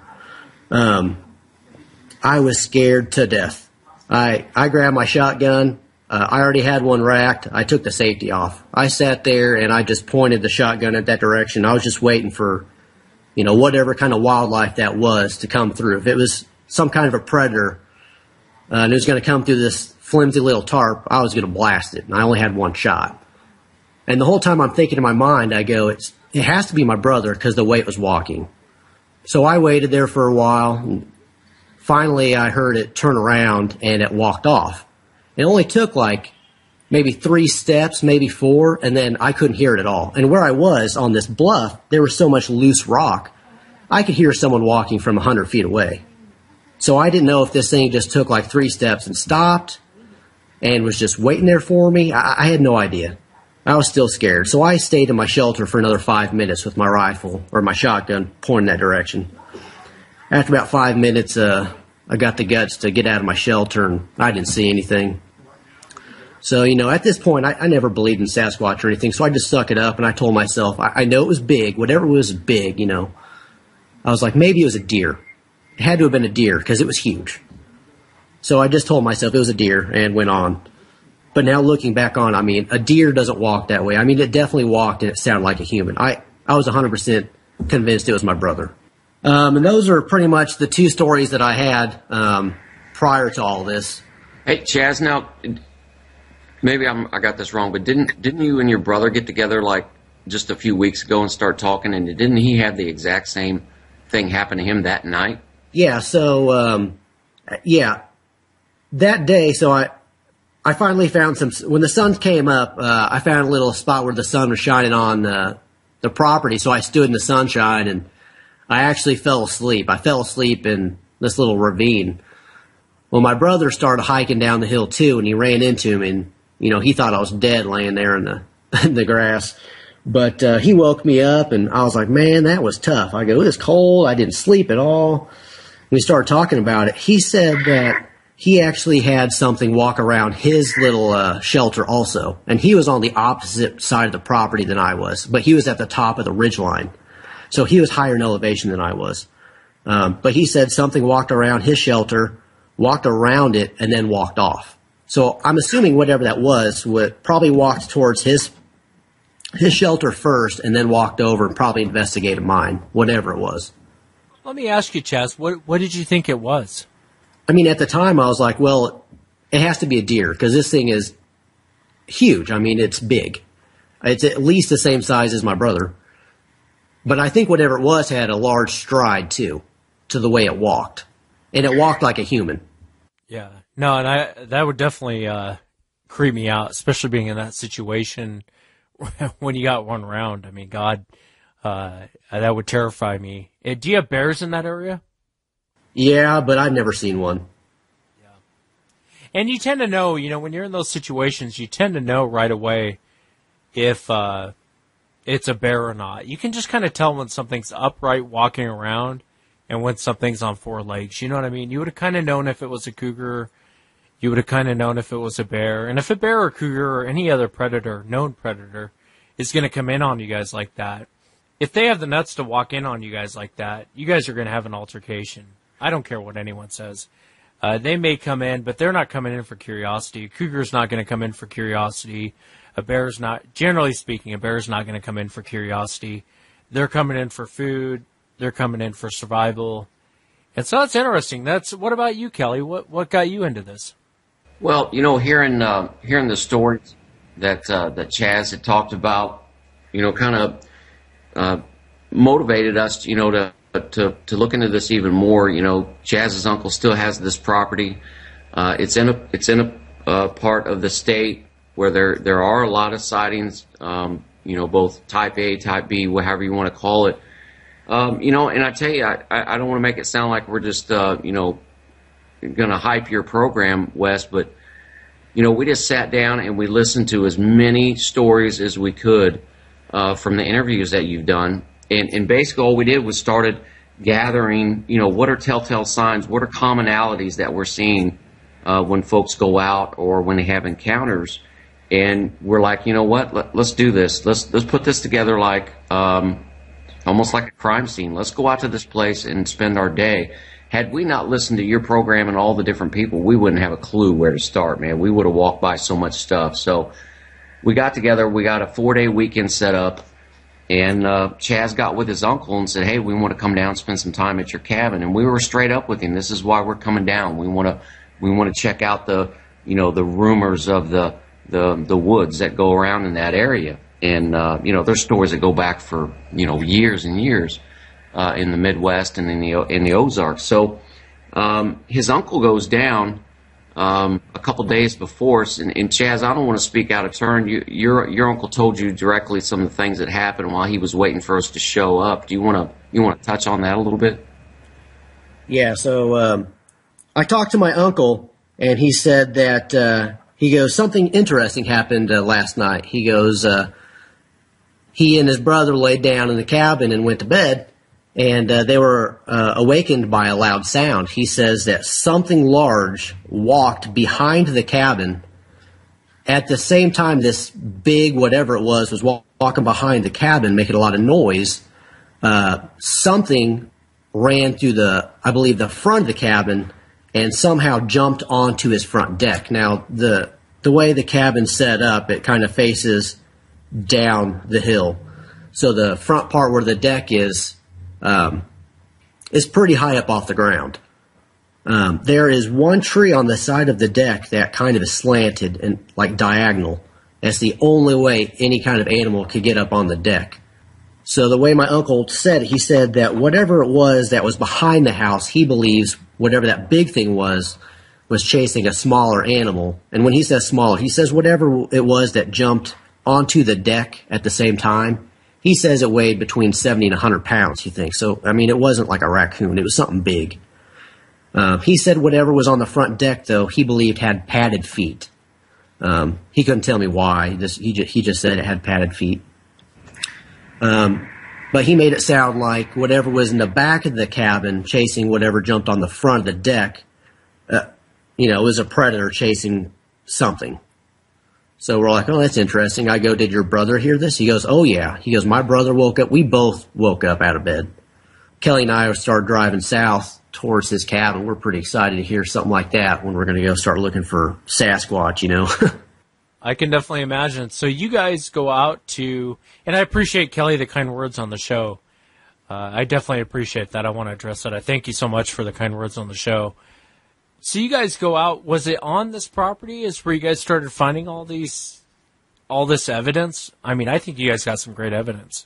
I was scared to death. I grabbed my shotgun. I already had one racked. I took the safety off. I sat there and I just pointed the shotgun at that direction. I was just waiting for, whatever kind of wildlife that was to come through. If it was some kind of a predator and it was going to come through this flimsy little tarp, I was going to blast it. And I only had one shot. And the whole time I'm thinking in my mind, I go, it has to be my brother because the way it was walking. So I waited there for a while. And finally, I heard it turn around and it walked off. It only took like maybe 3 steps, maybe 4, and then I couldn't hear it at all. And where I was on this bluff, there was so much loose rock, I could hear someone walking from 100 feet away. So I didn't know if this thing just took like 3 steps and stopped and was just waiting there for me. I had no idea. I was still scared. So I stayed in my shelter for another 5 minutes with my rifle or my shotgun pointing that direction. After about 5 minutes, I got the guts to get out of my shelter and I didn't see anything. So, at this point, I never believed in Sasquatch or anything, so I just suck it up, and I told myself, I know it was big. Whatever it was big, I was like, maybe it was a deer. It had to have been a deer, because it was huge. So I just told myself it was a deer, and went on. But now looking back on, a deer doesn't walk that way. It definitely walked, and it sounded like a human. I was 100% convinced it was my brother. And those are pretty much the 2 stories that I had prior to all this. Hey, Chaz, now... Maybe I got this wrong, but didn't you and your brother get together like just a few weeks ago and start talking? And didn't he have the exact same thing happen to him that night? Yeah. So that day. So I finally found when the sun came up. I found a little spot where the sun was shining on the property. So I stood in the sunshine and I actually fell asleep. I fell asleep in this little ravine. Well, my brother started hiking down the hill too, and he ran into me and. He thought I was dead laying there in the grass. But he woke me up, and I was like, man, that was tough. I go, it was cold. I didn't sleep at all. We started talking about it. He said that he actually had something walk around his little shelter also. And he was on the opposite side of the property than I was. But he was at the top of the ridge line. So he was higher in elevation than I was. But he said something walked around his shelter, walked around it, and then walked off. So I'm assuming whatever that was probably walked towards his his shelter first and then walked over and probably investigated mine, whatever it was. Let me ask you, Chaz, what did you think it was? I mean, at the time I was like, well, it has to be a deer because this thing is huge. I mean, it's big. It's at least the same size as my brother. But I think whatever it was had a large stride, too, to the way it walked. And it walked like a human. Yeah. No, and that would definitely creep me out, especially being in that situation when you got one round. I mean, God, that would terrify me. Do you have bears in that area? Yeah, but I've never seen one. Yeah. And you tend to know, when you're in those situations, you tend to know right away if it's a bear or not. You can just kind of tell when something's upright walking around and when something's on four legs. You know what I mean? You would have kind of known if it was a cougar. You would have kind of known if it was a bear. And if a bear or cougar or any other predator, known predator, is going to come in on you guys like that, if they have the nuts to walk in on you guys like that, you guys are going to have an altercation. I don't care what anyone says. They may come in, but they're not coming in for curiosity. A cougar's not going to come in for curiosity. A bear's not, generally speaking, a bear's not going to come in for curiosity. They're coming in for food. They're coming in for survival. And so that's interesting. What about you, Kelly? What got you into this? Well, hearing the stories that Chaz had talked about, kind of motivated us, to look into this even more. Chaz's uncle still has this property. It's in a part of the state where there are a lot of sightings. Both Type A, Type B, however you want to call it. And I tell you, I don't want to make it sound like we're just going to hype your program, Wes, but we just sat down and we listened to as many stories as we could from the interviews that you've done. And basically all we did was started gathering, what are telltale signs, what are commonalities that we're seeing when folks go out or when they have encounters. And we're like, you know what, let's do this. Let's put this together like almost like a crime scene. Let's go out to this place and spend our day. Had we not listened to your program and all the different people, we wouldn't have a clue where to start, man. We would have walked by so much stuff. So we got together. We got a 4-day weekend set up. And Chaz got with his uncle and said, hey, we want to come down and spend some time at your cabin. And we were straight up with him. This is why we're coming down. We want to check out the rumors of the woods that go around in that area. And, there's stories that go back for, years and years. In the Midwest and in the Ozarks. So his uncle goes down a couple days before us, and Chaz, I don't want to speak out of turn. Your uncle told you directly some of the things that happened while he was waiting for us to show up. Do you want to touch on that a little bit? Yeah. So I talked to my uncle, and he said that he goes, something interesting happened last night. He goes, he and his brother laid down in the cabin and went to bed. And they were awakened by a loud sound. He says that something large walked behind the cabin. At the same time, this big whatever it was walking behind the cabin, making a lot of noise. Something ran through I believe, the front of the cabin and somehow jumped onto his front deck. Now, the way the cabin's set up, it kind of faces down the hill. So the front part where the deck is pretty high up off the ground. There is one tree on the side of the deck that kind of is slanted and like diagonal. That's the only way any kind of animal could get up on the deck. So the way my uncle said it, he said that whatever it was that was behind the house, he believes whatever that big thing was chasing a smaller animal. And when he says smaller, he says whatever it was that jumped onto the deck at the same time. He says it weighed between 70 and 100 pounds, he thinks. So, I mean, it wasn't like a raccoon. It was something big. He said whatever was on the front deck, though, he believed had padded feet. He couldn't tell me why. He just said it had padded feet. But he made it sound like whatever was in the back of the cabin chasing whatever jumped on the front of the deck, it was a predator chasing something. So we're like, oh, that's interesting. I go, did your brother hear this? He goes, oh, yeah. He goes, my brother woke up. We both woke up out of bed. Kelly and I started driving south towards his cabin. We're pretty excited to hear something like that when we're going to go start looking for Sasquatch, I can definitely imagine. So you guys go out to, and I appreciate, Kelly, the kind words on the show. I definitely appreciate that. I want to address that. I thank you so much for the kind words on the show. So you guys go out. Was it on this property is where you guys started finding all this evidence? I mean, I think you guys got some great evidence.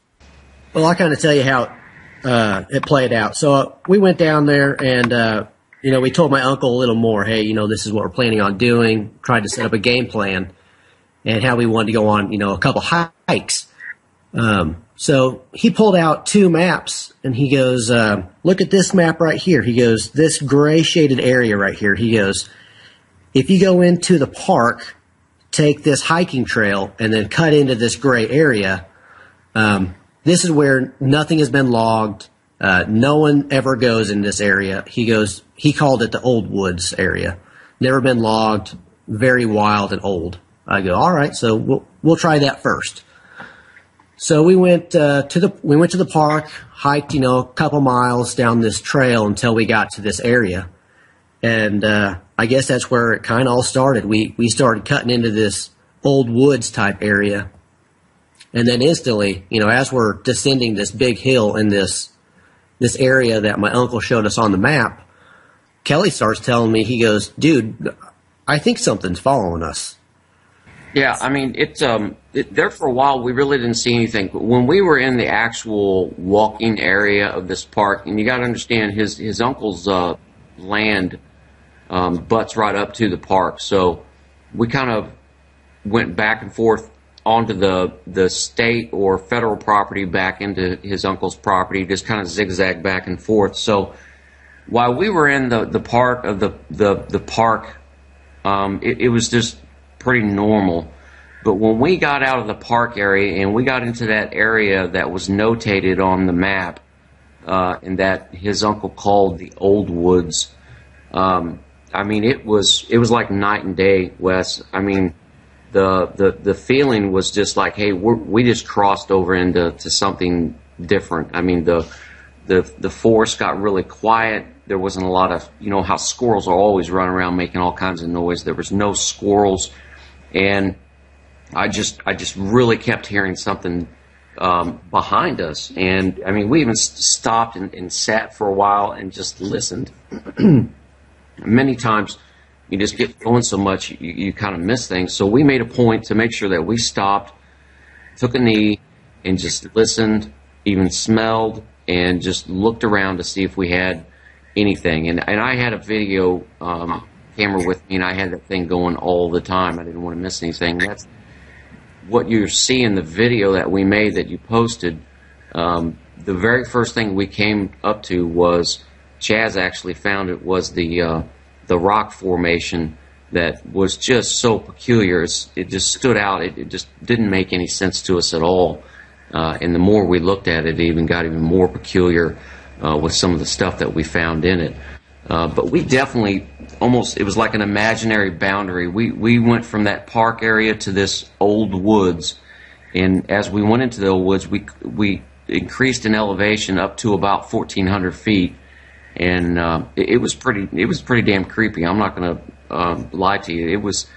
Well, I'll kind of tell you how it played out. So we went down there and, we told my uncle a little more. Hey, this is what we're planning on doing. Tried to set up a game plan and how we wanted to go on, a couple hikes. So he pulled out 2 maps and he goes, look at this map right here. He goes, this gray shaded area right here. He goes, if you go into the park, take this hiking trail and then cut into this gray area, this is where nothing has been logged. No one ever goes in this area. He called it the Old Woods area. Never been logged, very wild and old. I go, all right, so we'll try that first. So we went to the park, hiked, a couple miles down this trail until we got to this area. And I guess that's where it kind of all started. We started cutting into this old woods type area. And then instantly, as we're descending this big hill in this area that my uncle showed us on the map, Kelly starts telling me, he goes, dude, I think something's following us. Yeah, I mean, there for a while we really didn't see anything. But when we were in the actual walking area of this park, and you got to understand his uncle's land butts right up to the park. So we kind of went back and forth onto the state or federal property back into his uncle's property, just kind of zigzag back and forth. So while we were in the part of the park, it was just pretty normal. But when we got out of the park area and we got into that area that was notated on the map, and that his uncle called the Old Woods, I mean, it was like night and day, Wes. I mean, the feeling was just like, hey, we just crossed over into something different. I mean, the forest got really quiet. There wasn't a lot of, how squirrels are always running around making all kinds of noise. There was no squirrels, and I just really kept hearing something behind us. And I mean, we even stopped and sat for a while and just listened. Many times you just get going so much you kind of miss things. So we made a point to make sure that we stopped, took a knee, and just listened, even smelled, and just looked around to see if we had anything. And I had a video camera with me, and I had that thing going all the time. I didn't want to miss anything. That's what you see in the video that we made that you posted. The very first thing we came up to was, Chaz actually found it, was the rock formation that was just so peculiar. It just stood out. It just didn't make any sense to us at all. And the more we looked at it, it even got even more peculiar with some of the stuff that we found in it. But we definitely it was like an imaginary boundary. We went from that park area to this old woods, and as we went into the old woods, we increased in elevation up to about 1,400 feet, and it was pretty damn creepy. I'm not going to lie to you. It was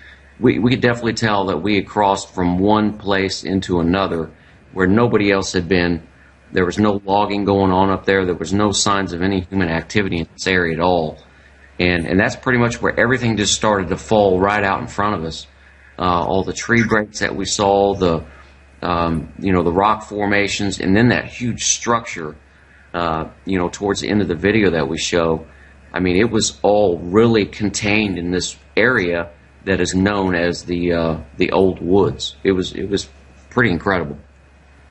we could definitely tell that we had crossed from one place into another where nobody else had been. There was no logging going on up there. There was no signs of any human activity in this area at all. And that's pretty much where everything just started to fall right out in front of us. All the tree breaks that we saw, the rock formations, and then that huge structure, towards the end of the video that we show. I mean, it was all really contained in this area that is known as the Old Woods. It was pretty incredible.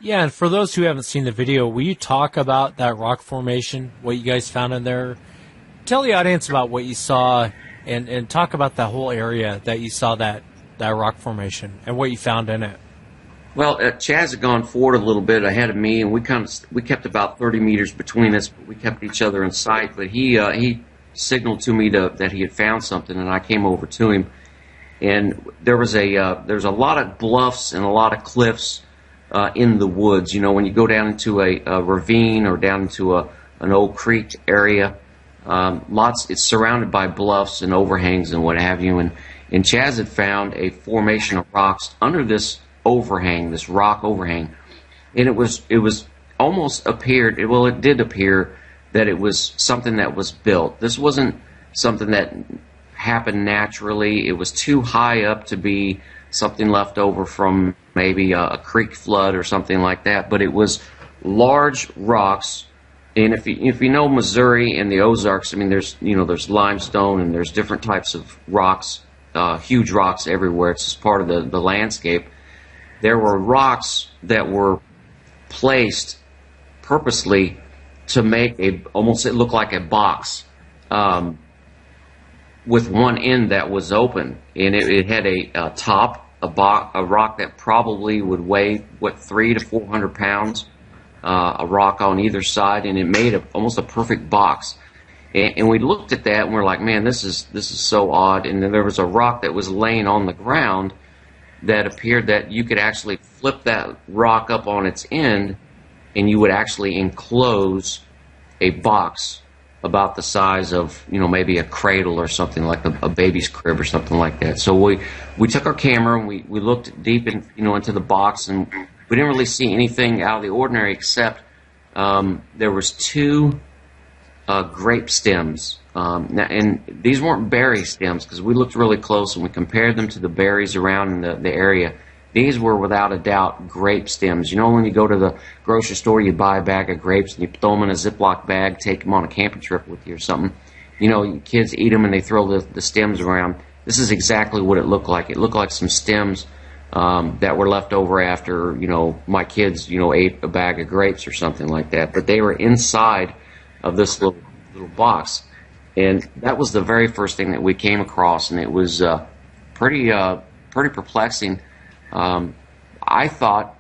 Yeah, and for those who haven't seen the video, will you talk about that rock formation, what you guys found in there? Tell the audience about what you saw, and talk about the whole area that you saw that rock formation and what you found in it. Well, Chaz had gone forward a little bit ahead of me, and we kept about 30 meters between us. But we kept each other in sight. But he signaled to me that he had found something, and I came over to him. And there was a lot of bluffs and a lot of cliffs in the woods. When you go down into a ravine or down into an old creek area, it's surrounded by bluffs and overhangs and what have you. And Chaz had found a formation of rocks under this overhang, this rock overhang, and it was almost appeared. Well, it did appear that it was something that was built. This wasn't something that happened naturally. It was too high up to be something left over from maybe a creek flood or something like that. But it was large rocks. And if you know Missouri and the Ozarks, I mean, there's limestone and there's different types of rocks, huge rocks everywhere. It's just part of the landscape. There were rocks that were placed purposely to make almost it looked like a box, with one end that was open, and it had a top, a rock that probably would weigh 300 to 400 pounds, a rock on either side, and it made almost a perfect box. And we looked at that and we're like, man, this is so odd. And then there was a rock that was laying on the ground that appeared that you could actually flip that rock up on its end, and you would actually enclose a box about the size of, maybe a cradle or something, like a baby's crib or something like that. So we took our camera and we looked deep into the box, and we didn't really see anything out of the ordinary except there was two grape stems. And these weren't berry stems, because we looked really close and we compared them to the berries around in the area. These were without a doubt grape stems. When you go to the grocery store, you buy a bag of grapes and you throw them in a Ziploc bag, take them on a camping trip with you or something. Kids eat them and they throw the stems around. This is exactly what it looked like. It looked like some stems that were left over after, my kids, ate a bag of grapes or something like that. But they were inside of this little box. And that was the very first thing that we came across, and it was pretty perplexing. I thought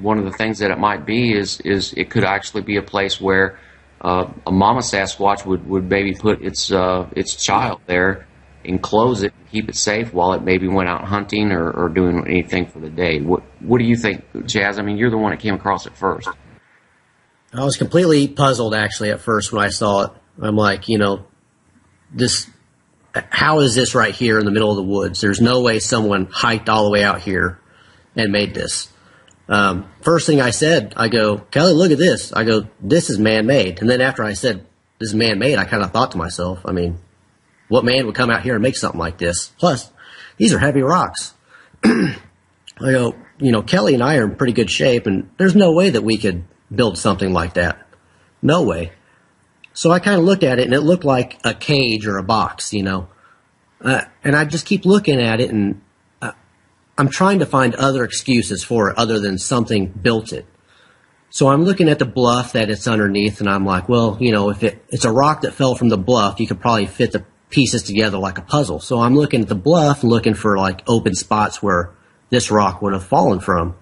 one of the things that it might be is it could actually be a place where a mama Sasquatch would maybe put its child there, enclose it, and keep it safe while it maybe went out hunting or doing anything for the day. What do you think, Chaz? I mean, you're the one that came across it first. I was completely puzzled, actually, at first when I saw it. I'm like, how is this right here in the middle of the woods? There's no way someone hiked all the way out here and made this. First thing I said, I go, Kelly, look at this. I go, this is man-made. And then after I said, this is man-made, I kind of thought to myself, I mean, what man would come out here and make something like this? Plus, these are heavy rocks. I go, Kelly and I are in pretty good shape, and there's no way that we could build something like that. No way. So I kind of looked at it, and it looked like a cage or a box, and I just keep looking at it, and I'm trying to find other excuses for it other than something built it. So I'm looking at the bluff that it's underneath, and I'm like, well, if it's a rock that fell from the bluff, you could probably fit the pieces together like a puzzle. So I'm looking at the bluff, looking for like open spots where this rock would have fallen from.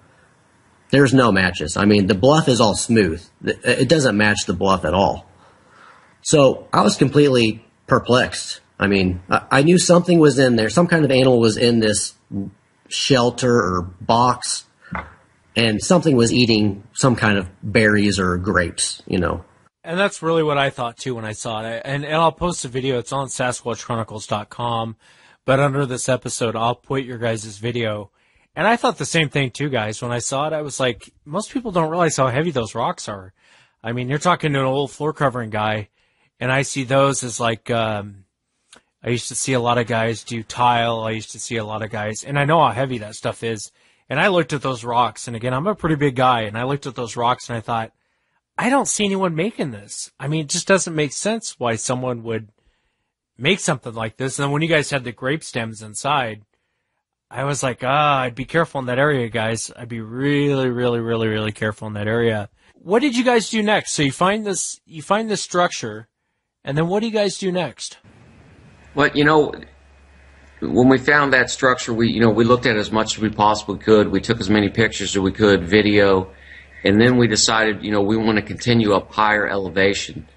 There's no matches. I mean, the bluff is all smooth. It doesn't match the bluff at all. So I was completely perplexed. I mean, I knew something was in there. Some kind of animal was in this shelter or box, and something was eating some kind of berries or grapes, And that's really what I thought, too, when I saw it. And I'll post a video. It's on SasquatchChronicles.com. But under this episode, I'll put your guys' video. And I thought the same thing, too, guys. When I saw it, I was like, most people don't realize how heavy those rocks are. I mean, you're talking to an old floor covering guy. And I see those as like, I used to see a lot of guys do tile. I used to see a lot of guys, and I know how heavy that stuff is. And I looked at those rocks, and again, I'm a pretty big guy, and I looked at those rocks and I thought, I don't see anyone making this. I mean, it just doesn't make sense why someone would make something like this. And then when you guys had the grape stems inside, I was like, I'd be careful in that area, guys. I'd be really, really, really, really careful in that area. What did you guys do next? So you find this structure. And then what do you guys do next? Well, when we found that structure, we looked at it as much as we possibly could. We took as many pictures as we could, video, and then we decided, we want to continue up higher elevation.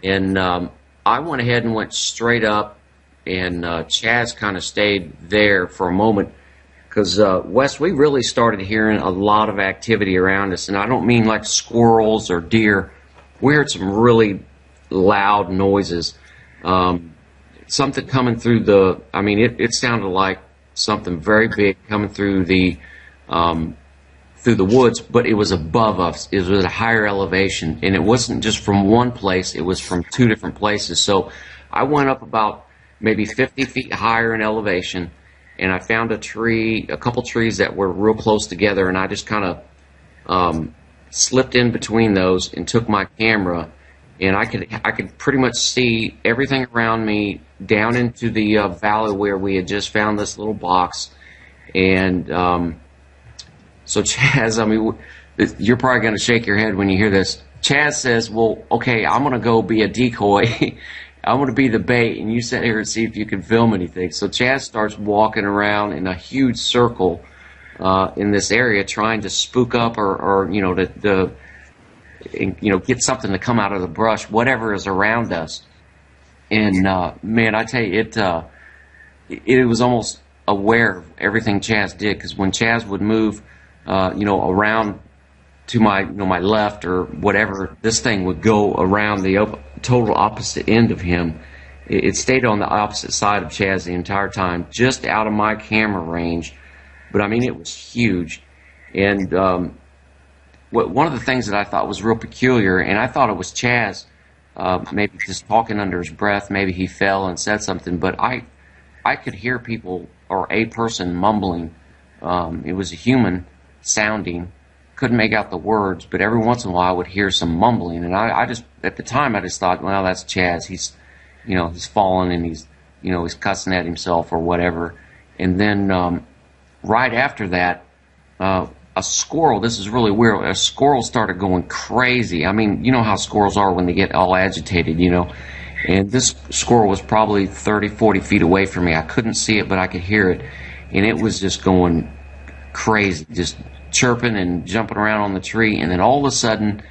And I went ahead and went straight up, and Chaz kind of stayed there for a moment because, Wes, we really started hearing a lot of activity around us. And I don't mean like squirrels or deer. We heard some really loud noises. something coming through the, I mean, it sounded like something very big coming through the woods, but it was above us. It was at a higher elevation, and it wasn't just from one place, it was from two different places. So I went up about maybe 50 feet higher in elevation, and I found a couple trees that were real close together, and I just kind of slipped in between those and took my camera, and I could pretty much see everything around me down into the valley where we had just found this little box. And so Chaz, I mean, you're probably going to shake your head when you hear this. Chaz says, well, okay, I'm going to go be a decoy. I'm going to be the bait, and you sit here and see if you can film anything. So Chaz starts walking around in a huge circle in this area, trying to spook up or get something to come out of the brush, whatever is around us. And man, I tell you, it was almost aware of everything Chaz did, because when Chaz would move, around to my left or whatever, this thing would go around the total opposite end of him. It stayed on the opposite side of Chaz the entire time, just out of my camera range. But I mean, it was huge. And one of the things that I thought was real peculiar, and I thought it was Chaz, maybe just talking under his breath, maybe he fell and said something, but I could hear people or a person mumbling. It was a human sounding, couldn't make out the words, but every once in a while I would hear some mumbling, and I just, at the time, I just thought, well, that's Chaz. He's fallen and he's cussing at himself or whatever. And then right after that, a squirrel, this is really weird, a squirrel started going crazy. I mean, you know how squirrels are when they get all agitated, and this squirrel was probably 30, 40 feet away from me. I couldn't see it, but I could hear it, and it was just going crazy, just chirping and jumping around on the tree. And then all of a sudden,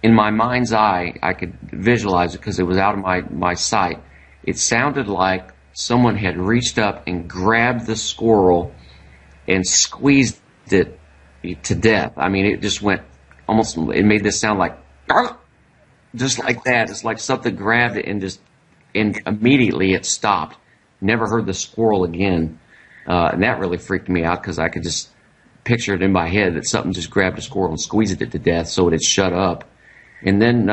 in my mind's eye, I could visualize it because it was out of my sight. It sounded like someone had reached up and grabbed the squirrel and squeezed it to death. I mean, it just went almost, it made this sound like, just like that. It's like something grabbed it and immediately it stopped. Never heard the squirrel again. And that really freaked me out, because I could just picture it in my head that something just grabbed a squirrel and squeezed it to death so it had shut up. And then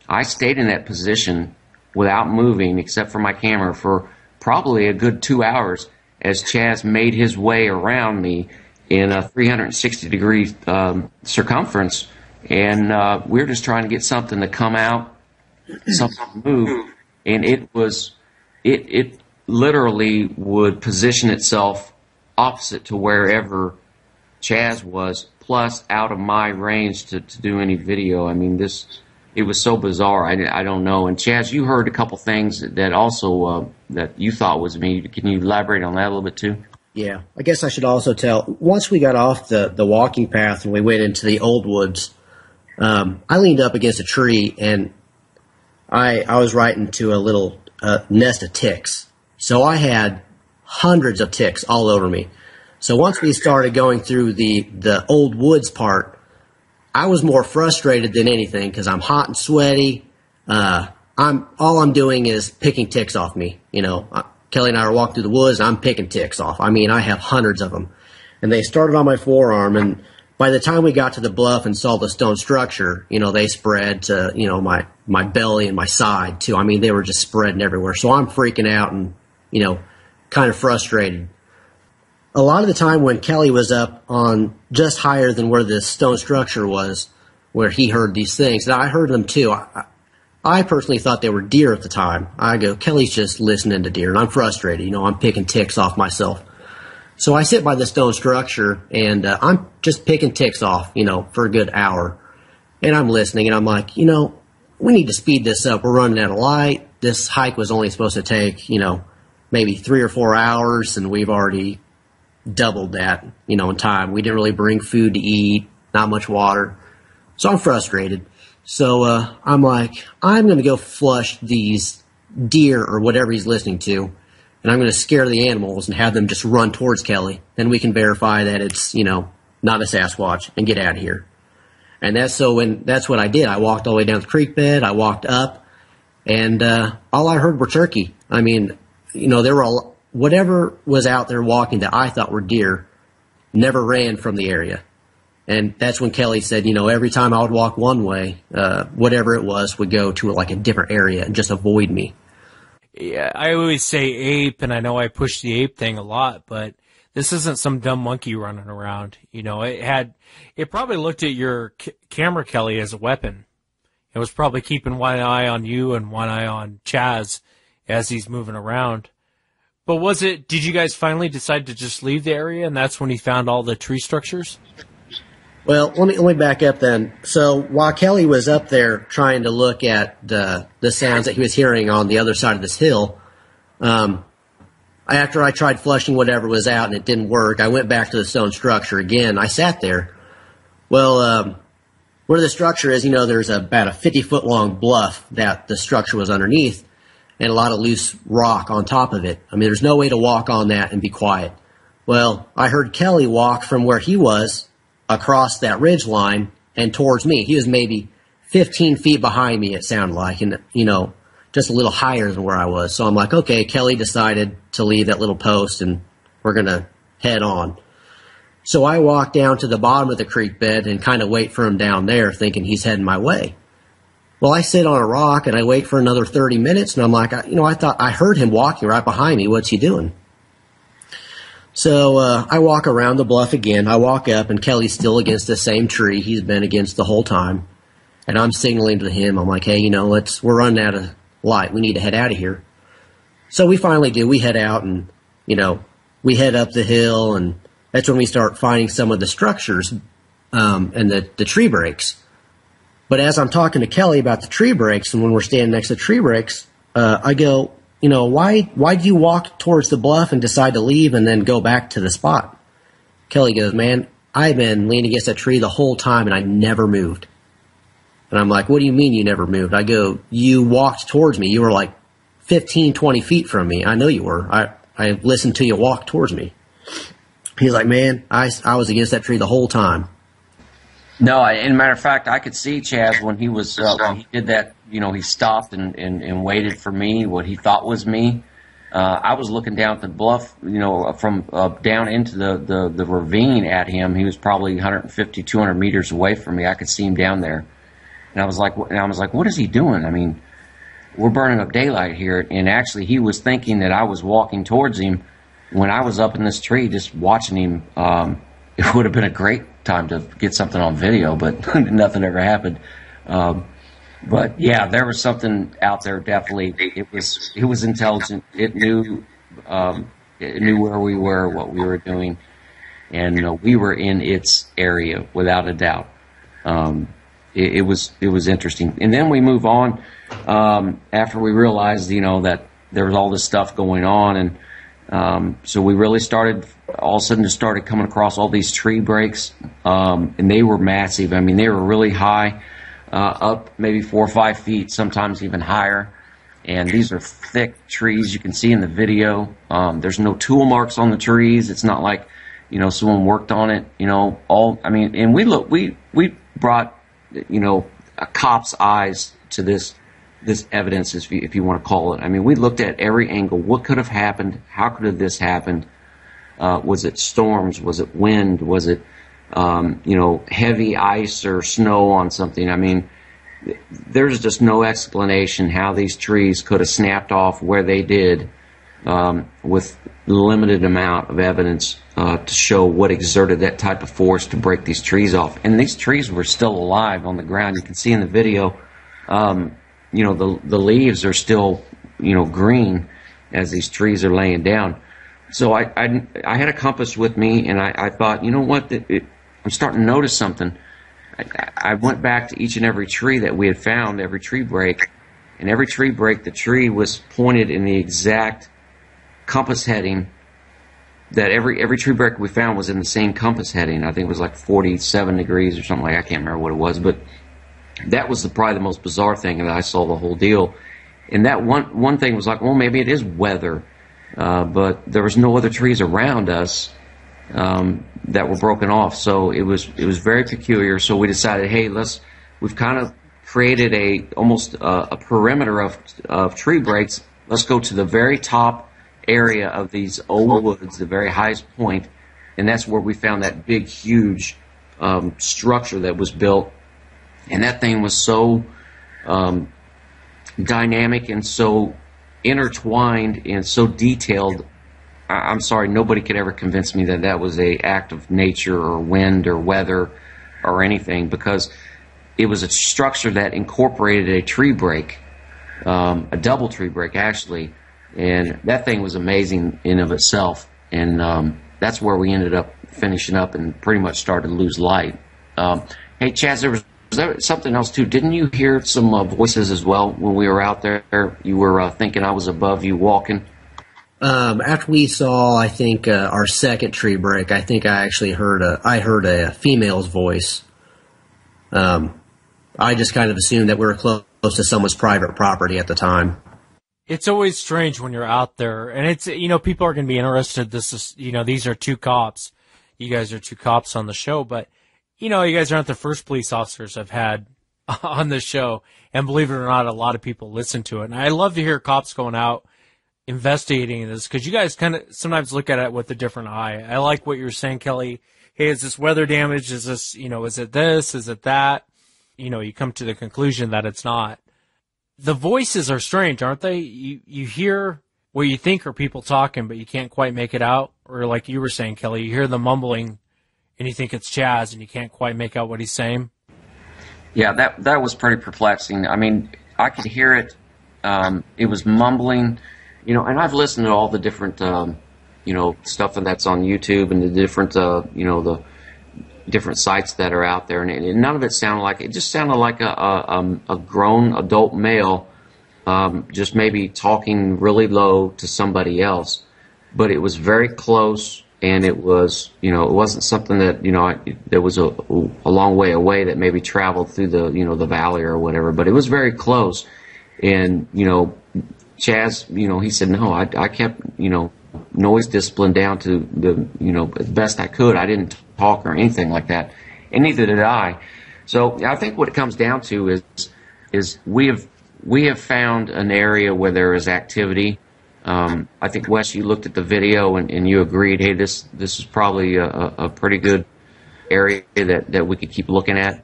I stayed in that position without moving except for my camera for probably a good 2 hours as Chaz made his way around me in a 360-degree circumference. And we were just trying to get something to come out, something to move. And it literally would position itself opposite to wherever Chaz was, plus out of my range to do any video. I mean, it was so bizarre. I don't know. And Chaz, you heard a couple things that also that you thought was me. Can you elaborate on that a little bit too? Yeah, I guess I should also tell, once we got off the walking path and we went into the old woods, I leaned up against a tree and I was right into a little nest of ticks. So I had hundreds of ticks all over me. So once we started going through the old woods part, I was more frustrated than anything because I'm hot and sweaty. All I'm doing is picking ticks off me. Kelly and I are walking through the woods and I'm picking ticks off. I mean, I have hundreds of them. And they started on my forearm, and by the time we got to the bluff and saw the stone structure, they spread to, my belly and my side too. I mean, they were just spreading everywhere. So I'm freaking out and, kind of frustrated. A lot of the time when Kelly was up on just higher than where this stone structure was, where he heard these things, and I heard them too. I personally thought they were deer at the time. I go, Kelly's just listening to deer, and I'm frustrated. I'm picking ticks off myself. So I sit by the stone structure, and I'm just picking ticks off, for a good hour. And I'm listening, and I'm like, we need to speed this up. We're running out of light. This hike was only supposed to take, maybe 3 or 4 hours, and we've already doubled that, in time. We didn't really bring food to eat, not much water. So I'm frustrated. So I'm like, I'm going to go flush these deer or whatever he's listening to, and I'm going to scare the animals and have them just run towards Kelly. Then we can verify that it's, not a Sasquatch and get out of here. And that's what I did. I walked all the way down the creek bed. I walked up, and all I heard were turkey. I mean, there were whatever was out there walking that I thought were deer never ran from the area. And that's when Kelly said, every time I would walk one way, whatever it was would go to like a different area and just avoid me. Yeah, I always say ape, and I know I push the ape thing a lot, but this isn't some dumb monkey running around. It probably looked at your camera, Kelly, as a weapon. It was probably keeping one eye on you and one eye on Chaz as he's moving around. But did you guys finally decide to just leave the area, and that's when he found all the tree structures? Well, let me back up then. So while Kelly was up there trying to look at the sounds that he was hearing on the other side of this hill, after I tried flushing whatever was out and it didn't work, I went back to the stone structure again. I sat there. Well, where the structure is, there's about a 50-foot long bluff that the structure was underneath, and a lot of loose rock on top of it. I mean, there's no way to walk on that and be quiet. Well, I heard Kelly walk from where he was across that ridge line and towards me. He was maybe 15 feet behind me, it sounded like, and, just a little higher than where I was. So I'm like, okay, Kelly decided to leave that little post and we're going to head on. So I walk down to the bottom of the creek bed and kind of wait for him down there, thinking he's heading my way. Well, I sit on a rock and I wait for another 30 minutes, and I'm like, I thought I heard him walking right behind me. What's he doing? So I walk around the bluff again. I walk up, and Kelly's still against the same tree he's been against the whole time. And I'm signaling to him. I'm like, hey, we're running out of light. We need to head out of here. So we finally do. We head out, and, we head up the hill, and that's when we start finding some of the structures and the tree breaks. But as I'm talking to Kelly about the tree breaks, and when we're standing next to the tree breaks, I go, why do you walk towards the bluff and decide to leave and then go back to the spot? Kelly goes, man, I've been leaning against that tree the whole time and I never moved. And I'm like, what do you mean you never moved? I go, you walked towards me. You were like 15, 20 feet from me. I know you were. I listened to you walk towards me. He's like, man, I was against that tree the whole time. No, as a matter of fact, I could see Chaz when he was when he did that. He stopped and waited for me, what he thought was me. I was looking down at the bluff, from down into the ravine at him. He was probably 150, 200 meters away from me. I could see him down there, and I was like, what is he doing? I mean, we're burning up daylight here, and actually, he was thinking that I was walking towards him when I was up in this tree, just watching him. It would have been a great time to get something on video, but nothing ever happened. But yeah, there was something out there. Definitely, it was intelligent. It knew where we were, what we were doing, and we were in its area without a doubt. It was interesting. And then we move on after we realized, that there was all this stuff going on, and so we really started. All of a sudden, just started coming across all these tree breaks, and they were massive. I mean, they were really high, up maybe 4 or 5 feet, sometimes even higher. And these are thick trees. You can see in the video. There's no tool marks on the trees. It's not like, someone worked on it. And we brought, a cop's eyes to this evidence, if you want to call it. I mean, we looked at every angle. What could have happened? How could have this happened? Was it storms? Was it wind? Was it, heavy ice or snow on something? I mean, there's just no explanation how these trees could have snapped off where they did, with limited amount of evidence to show what exerted that type of force to break these trees off. And these trees were still alive on the ground. You can see in the video, the leaves are still, green as these trees are laying down. So I had a compass with me, and I thought, what, I'm starting to notice something. I went back to each and every tree that we had found, every tree break, and every tree break, the tree was pointed in the exact compass heading that every tree break we found was in the same compass heading. I think it was like 47 degrees or something like that. I can't remember what it was, but that was probably the most bizarre thing that I saw the whole deal. And that one thing was like, well, maybe it is weather. But there was no other trees around us that were broken off, so it was very peculiar. So we decided, hey, we've kind of created almost a perimeter of tree breaks. Let's go to the very top area of these old woods, the very highest point, and that's where we found that big, huge structure that was built. And that thing was so dynamic and so intertwined and so detailed. I'm sorry, nobody could ever convince me that that was an act of nature or wind or weather or anything, because it was a structure that incorporated a tree break, a double tree break actually, and that thing was amazing in of itself. And that's where we ended up finishing up and pretty much started to lose light. Hey, Chaz, was there something else too? Didn't you hear some voices as well when we were out there? You were thinking I was above you walking. After we saw, I think, our second tree break, I think I actually heard a female's voice. I just kind of assumed that we were close to someone's private property at the time. It's always strange when you're out there, and it's, people are going to be interested. This is, these are two cops. You guys are two cops on the show, but, you guys aren't the first police officers I've had on the show, and believe it or not, a lot of people listen to it. And I love to hear cops going out investigating this, because you guys kind of sometimes look at it with a different eye. I like what you're saying, Kelly. Hey, is this weather damage? Is this, is it this? Is it that? You come to the conclusion that it's not. The voices are strange, aren't they? You hear what you think are people talking, but you can't quite make it out. Or like you were saying, Kelly, you hear the mumbling, and you think it's Chaz, and you can't quite make out what he's saying. Yeah, that was pretty perplexing. I mean, I could hear it. It was mumbling, and I've listened to all the different, stuff that's on YouTube and the different, the different sites that are out there, and none of it sounded like it. Just sounded like a grown adult male, just maybe talking really low to somebody else. But it was very close, and it was, it wasn't something that, there was a long way away that maybe traveled through the, the valley or whatever. But it was very close, and Chaz, he said, no, I kept, noise discipline down to the, as best I could. I didn't talk or anything like that, and neither did I. So I think what it comes down to is we have found an area where there is activity. I think, Wes, you looked at the video and you agreed, hey, this is probably a pretty good area that we could keep looking at.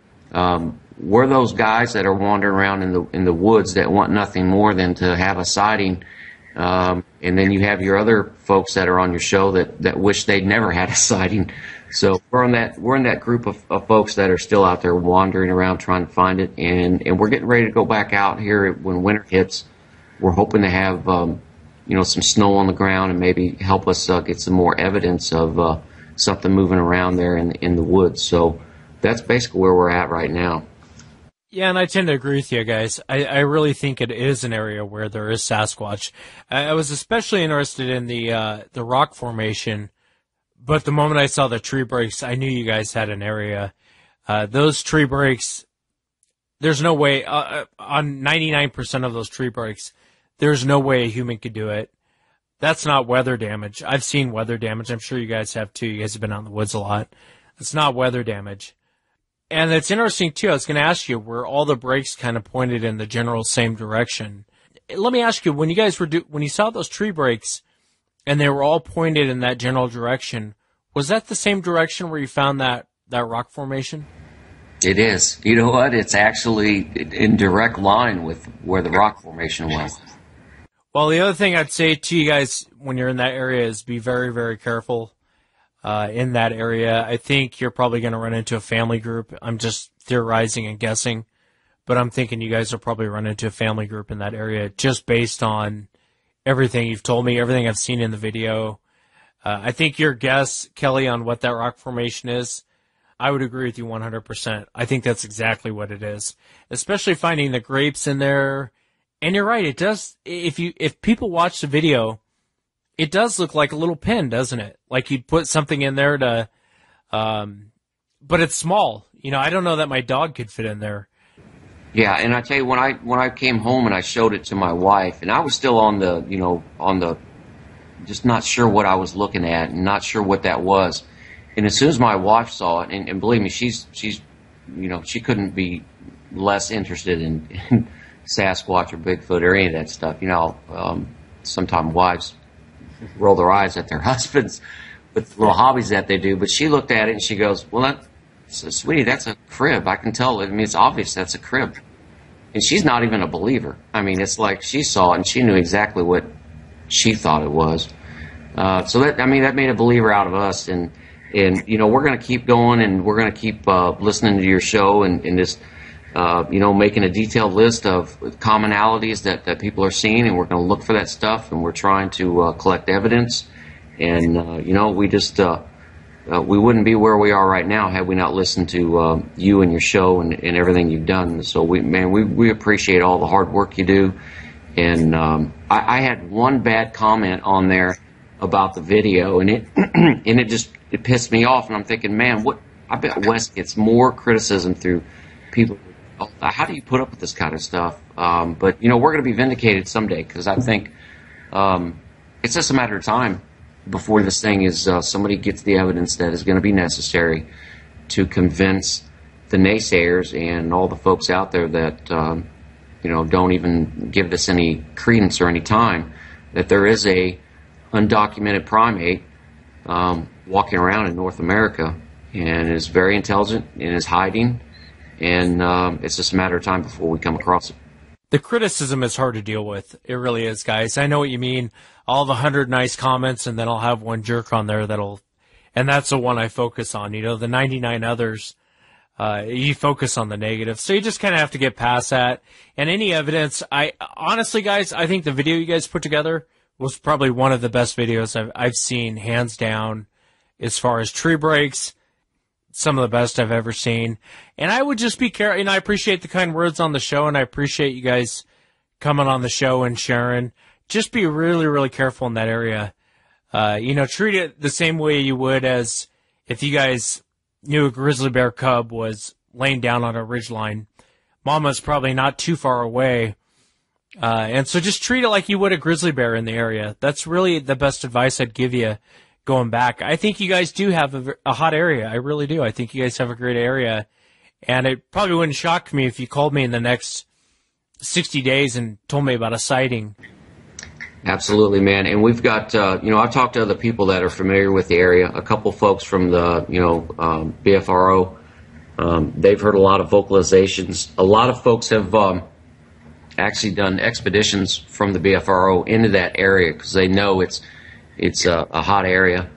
We're those guys that are wandering around in the woods that want nothing more than to have a sighting. And then you have your other folks that are on your show that wish they'd never had a sighting. So we're in that group of folks that are still out there wandering around trying to find it, and we're getting ready to go back out here when winter hits. We're hoping to have some snow on the ground and maybe help us get some more evidence of something moving around there in the woods. So that's basically where we're at right now. Yeah, and I tend to agree with you guys. I really think it is an area where there is Sasquatch. I was especially interested in the rock formation, but the moment I saw the tree breaks, I knew you guys had an area. Those tree breaks, there's no way, on 99% of those tree breaks, there's no way a human could do it. That's not weather damage. I've seen weather damage. I'm sure you guys have too. You guys have been out in the woods a lot. It's not weather damage. And it's interesting, too. I was going to ask you, were all the breaks kind of pointed in the general same direction? Let me ask you, when you guys when you saw those tree breaks and they were all pointed in that general direction, was that the same direction where you found that rock formation? It is. You know what? It's actually in direct line with where the rock formation was. Well, the other thing I'd say to you guys when you're in that area is be very, very careful. In that area, I think you're probably going to run into a family group. I'm just theorizing and guessing, but I'm thinking you guys will probably run into a family group in that area just based on everything you've told me, everything I've seen in the video. I think your guess, Kelly, on what that rock formation is, I would agree with you 100%. I think that's exactly what it is, especially finding the grapes in there. And you're right, it does. If people watch the video, it does look like a little pin, doesn't it? Like you'd put something in there to, but it's small. I don't know that my dog could fit in there. Yeah, and I tell you, when I came home and I showed it to my wife, and I was still on the, just not sure what I was looking at and not sure what that was. And as soon as my wife saw it, and believe me, she's she couldn't be less interested in Sasquatch or Bigfoot or any of that stuff. Sometimes wives roll their eyes at their husbands with little hobbies that they do. But she looked at it and she goes, well, sweetie, that's a crib. I can tell. I mean, it's obvious that's a crib. And she's not even a believer. I mean, it's like she saw it and she knew exactly what she thought it was. So that made a believer out of us. And we're going to keep going, and we're going to keep listening to your show and just, making a detailed list of commonalities that people are seeing, and we're going to look for that stuff, and we're trying to collect evidence. And, we just, we wouldn't be where we are right now had we not listened to you and your show and everything you've done. So, we appreciate all the hard work you do. And I had one bad comment on there about the video, and it pissed me off. And I'm thinking, man, I bet Wes gets more criticism through people. How do you put up with this kind of stuff? But we're going to be vindicated someday, because I think it's just a matter of time before this thing is somebody gets the evidence that is going to be necessary to convince the naysayers and all the folks out there that don't even give this any credence or any time, that there is a undocumented primate walking around in North America and is very intelligent and is hiding, and it's just a matter of time before we come across it. The criticism is hard to deal with. It really is, guys. I know what you mean. All the 100 nice comments, and then I'll have one jerk on there and that's the one I focus on. The 99 others, you focus on the negative. So you just kind of have to get past that. And any evidence, honestly, guys, I think the video you guys put together was probably one of the best videos I've seen, hands down, as far as tree breaks. Some of the best I've ever seen. And I would just be careful, and I appreciate the kind words on the show, and I appreciate you guys coming on the show and sharing. Just be really, really careful in that area. Treat it the same way you would as if you guys knew a grizzly bear cub was laying down on a ridgeline. Mama's probably not too far away. And so just treat it like you would a grizzly bear in the area. That's really the best advice I'd give you going back. I think you guys do have a hot area. I really do. I think you guys have a great area. And it probably wouldn't shock me if you called me in the next 60 days and told me about a sighting. Absolutely, man. And we've got, I've talked to other people that are familiar with the area. A couple folks from the, BFRO. They've heard a lot of vocalizations. A lot of folks have actually done expeditions from the BFRO into that area because they know it's a hot area.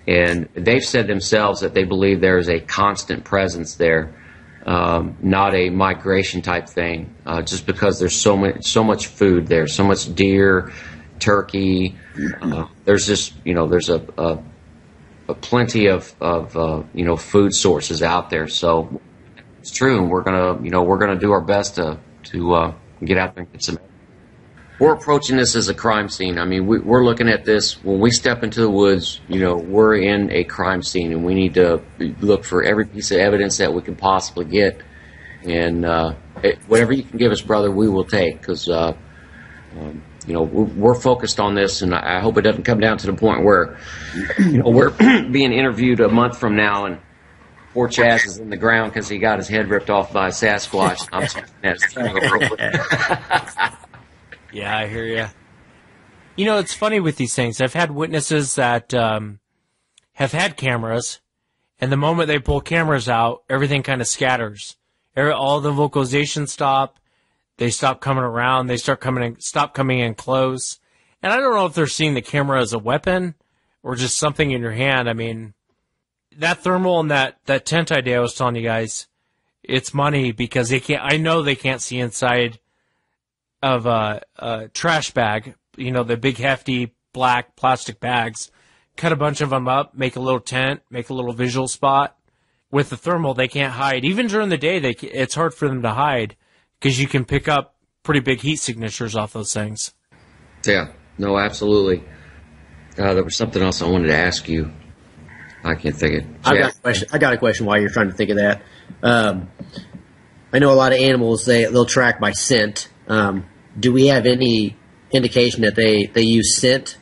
And they've said themselves that they believe there is a constant presence there, not a migration type thing, just because there's so much food there, so much deer, turkey. There's just, there's a plenty of food sources out there. So it's true, and we're gonna do our best to get out there and get some. We're approaching this as a crime scene. I mean, we're looking at this when we step into the woods. We're in a crime scene, and we need to look for every piece of evidence that we can possibly get. And whatever you can give us, brother, we will take, because we're focused on this, and I hope it doesn't come down to the point where we're being interviewed a month from now, and poor Chaz is in the ground because he got his head ripped off by a Sasquatch. I'm Yeah, I hear you. It's funny with these things. I've had witnesses that have had cameras, and the moment they pull cameras out, everything kind of scatters. All the vocalizations stop. They stop coming around. They stop coming in close. And I don't know if they're seeing the camera as a weapon or just something in your hand. I mean, that thermal and that tent idea I was telling you guys, it's money, because I know they can't see inside of a trash bag, the big hefty black plastic bags. Cut a bunch of them up, make a little tent, make a little visual spot. With the thermal, they can't hide. Even during the day, it's hard for them to hide, because you can pick up pretty big heat signatures off those things. Yeah, no, absolutely. There was something else I wanted to ask you. I can't think of it. I got a question while you're trying to think of that. I know a lot of animals, they'll track by scent. Do we have any indication that they use scent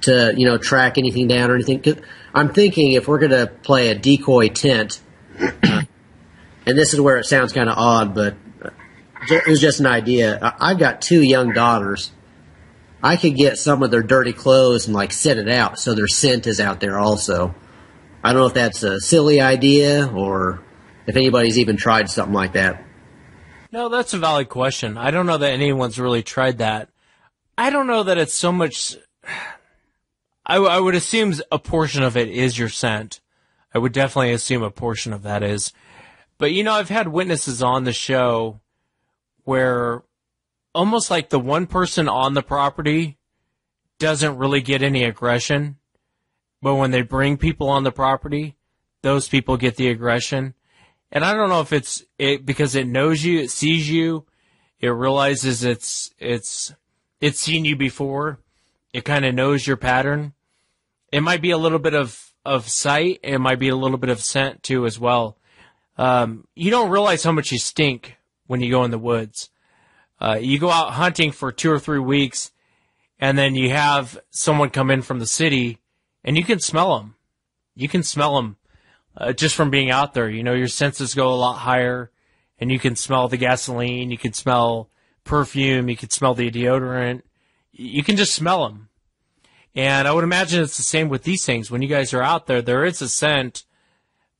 to, track anything down or anything? 'Cause I'm thinking if we're going to play a decoy tent, and this is where it sounds kind of odd, but it was just an idea. I've got 2 young daughters. I could get some of their dirty clothes and like set it out so their scent is out there also. I don't know if that's a silly idea or if anybody's even tried something like that. No, that's a valid question. I don't know that anyone's really tried that. I don't know that it's so much. I would assume a portion of it is your scent. I would definitely assume a portion of that is. But, I've had witnesses on the show where almost like the one person on the property doesn't really get any aggression. But when they bring people on the property, those people get the aggression. And I don't know if it's because it knows you, it sees you, it realizes it's seen you before. It kind of knows your pattern. It might be a little bit of sight. It might be a little bit of scent too as well. You don't realize how much you stink when you go in the woods. You go out hunting for 2 or 3 weeks, and then you have someone come in from the city, and you can smell them. You can smell them just from being out there. Your senses go a lot higher, and you can smell the gasoline. You can smell perfume. You can smell the deodorant. You can just smell them. And I would imagine it's the same with these things. When you guys are out there, there is a scent,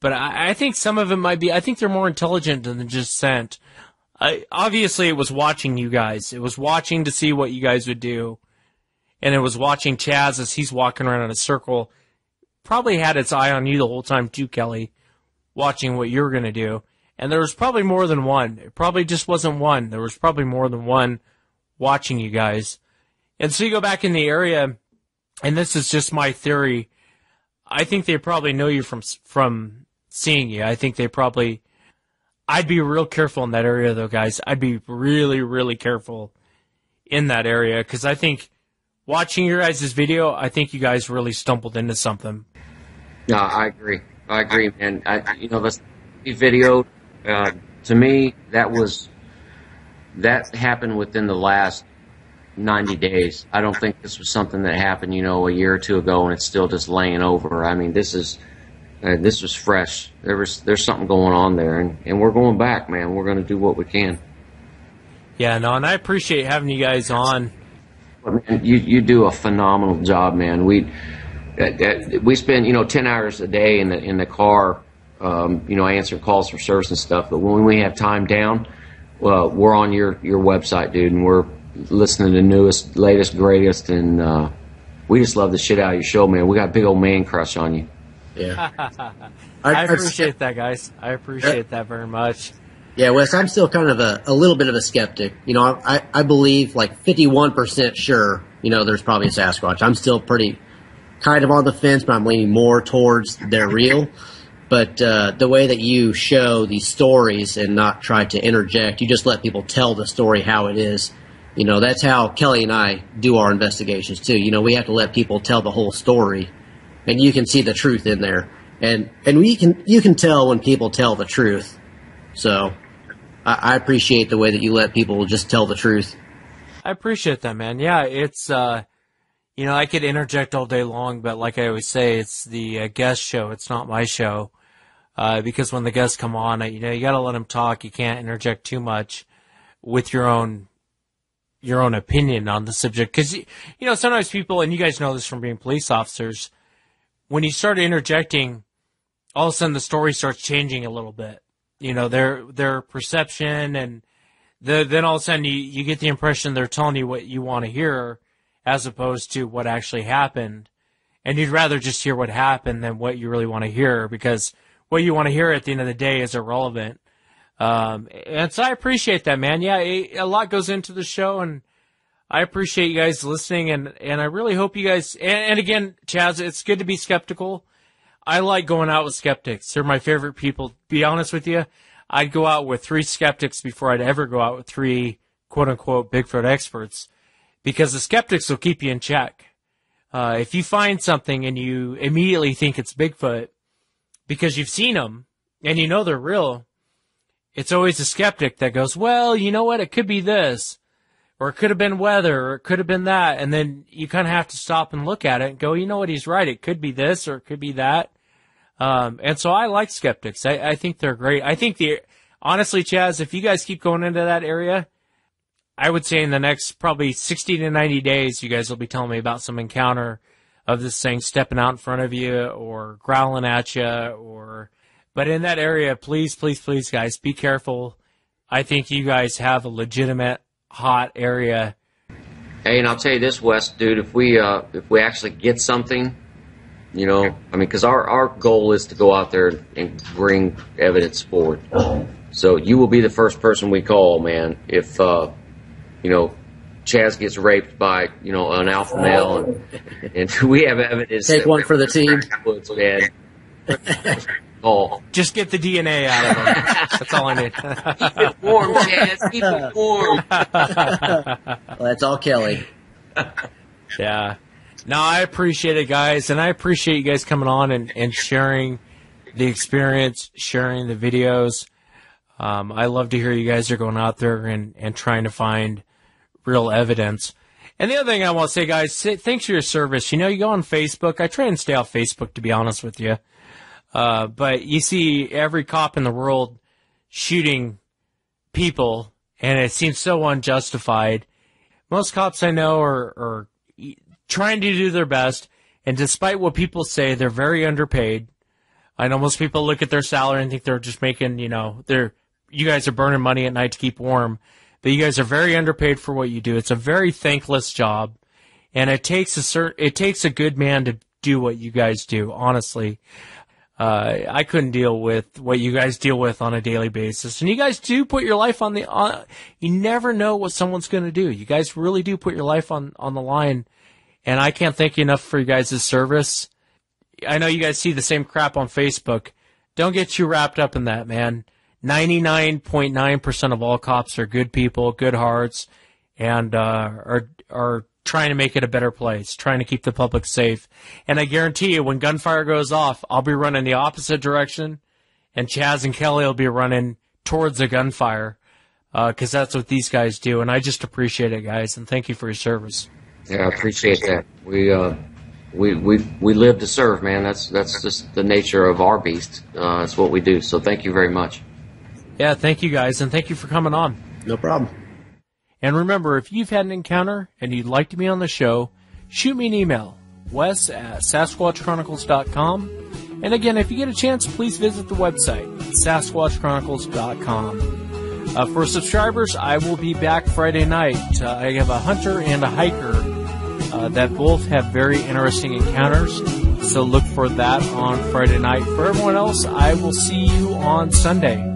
but I think some of it might be, I think they're more intelligent than just scent. Obviously, it was watching you guys. It was watching to see what you guys would do. And it was watching Chaz as he's walking around in a circle. Probably had its eye on you the whole time too, Kelly, watching what you were going to do. And there was probably more than one. It probably just wasn't one. There was probably more than one watching you guys. And so you go back in the area, and this is just my theory. I think they probably know you from seeing you. I think they probably... I'd be real careful in that area, though, guys. I'd be really, really careful in that area, because I think watching your guys' video, I think you guys really stumbled into something. No, I agree. And this video, to me, that happened within the last 90 days. I don't think this was something that happened, a year or two ago, and it's still just laying over. I mean, this was fresh. There's something going on there, and we're going back, man. We're going to do what we can. Yeah, no, and I appreciate having you guys on. Man, you do a phenomenal job, man. We spend 10 hours a day in the car, answering calls for service and stuff. But when we have time down, we're on your website, dude, and we're listening to the newest, latest, greatest, and we just love the shit out of your show, man. We got a big old man crush on you. Yeah. I appreciate that, guys. I appreciate that very much. Yeah, Wes, I'm still kind of a little bit of a skeptic. I believe like 51% sure, there's probably a Sasquatch. I'm still pretty kind of on the fence, but I'm leaning more towards they're real. But the way that you show these stories and not try to interject, you just let people tell the story how it is. That's how Kelly and I do our investigations too. We have to let people tell the whole story, and you can see the truth in there. And you can tell when people tell the truth. So I appreciate the way that you let people just tell the truth. I appreciate that, man. Yeah, it's, I could interject all day long, but like I always say, it's the guest show. It's not my show. Because when the guests come on, you got to let them talk. You can't interject too much with your own opinion on the subject. Because, sometimes people, and you guys know this from being police officers, when you start interjecting, all of a sudden the story starts changing a little bit. Their perception, and then all of a sudden you get the impression they're telling you what you want to hear as opposed to what actually happened. And you'd rather just hear what happened than what you really want to hear, because what you want to hear at the end of the day is irrelevant. And so I appreciate that, man. Yeah, a lot goes into the show, and I appreciate you guys listening, and I really hope you guys, and again, Chaz, it's good to be skeptical. I like going out with skeptics. They're my favorite people. To be honest with you, I'd go out with 3 skeptics before I'd ever go out with 3 quote-unquote Bigfoot experts, because the skeptics will keep you in check. If you find something and you immediately think it's Bigfoot because you've seen them and you know they're real, it's always a skeptic that goes, well, you know what, it could be this, or it could have been weather, or it could have been that, and then you kind of have to stop and look at it and go, you know what, he's right, it could be this or it could be that. And so I like skeptics. I think they're great. I honestly, Chaz, if you guys keep going into that area, I would say in the next probably 60 to 90 days, you guys will be telling me about some encounter of this thing stepping out in front of you or growling at you. But in that area, please, please, please, guys, be careful. I think you guys have a legitimate hot area. Hey, and I'll tell you this, Wes, dude, if we actually get something, you know, I mean, because our goal is to go out there and bring evidence forward. So you will be the first person we call, man, if, you know, Chaz gets raped by, you know, an alpha male and we have evidence. Take one for the team. Oh. Just get the DNA out of them. That's all I need. Keep it warm, Chaz. Keep it warm. Well, that's all Kelly. Yeah. No, I appreciate it, guys, and I appreciate you guys coming on and sharing the experience, sharing the videos. I love to hear you guys are going out there and trying to find real evidence. And the other thing I want to say, guys, thanks for your service. You know, you go on Facebook. I try and stay off Facebook, to be honest with you. But you see every cop in the world shooting people, and it seems so unjustified. Most cops I know are trying to do their best, and despite what people say, they're very underpaid. I know most people look at their salary and think they're just making, you know, you guys are burning money at night to keep warm, but you guys are very underpaid for what you do. It's a very thankless job, and it takes a good man to do what you guys do, honestly. I couldn't deal with what you guys deal with on a daily basis. And you guys do put your life on you never know what someone's going to do. You guys really do put your life on the line. And I can't thank you enough for you guys' service. I know you guys see the same crap on Facebook. Don't get too wrapped up in that, man. 99.9% of all cops are good people, good hearts, and are trying to make it a better place, trying to keep the public safe. And I guarantee you, when gunfire goes off, I'll be running the opposite direction, and Chaz and Kelly will be running towards the gunfire, because that's what these guys do. And I just appreciate it, guys, and thank you for your service. Yeah, I appreciate that. We live to serve, man. That's just the nature of our beast. It's what we do. So thank you very much. Yeah, thank you, guys, and thank you for coming on. No problem. And remember, if you've had an encounter and you'd like to be on the show, shoot me an email, wes@sasquatchchronicles.com. And again, if you get a chance, please visit the website, sasquatchchronicles.com. For subscribers, I will be back Friday night. I have a hunter and a hiker that both have very interesting encounters, so look for that on Friday night. For everyone else, I will see you on Sunday.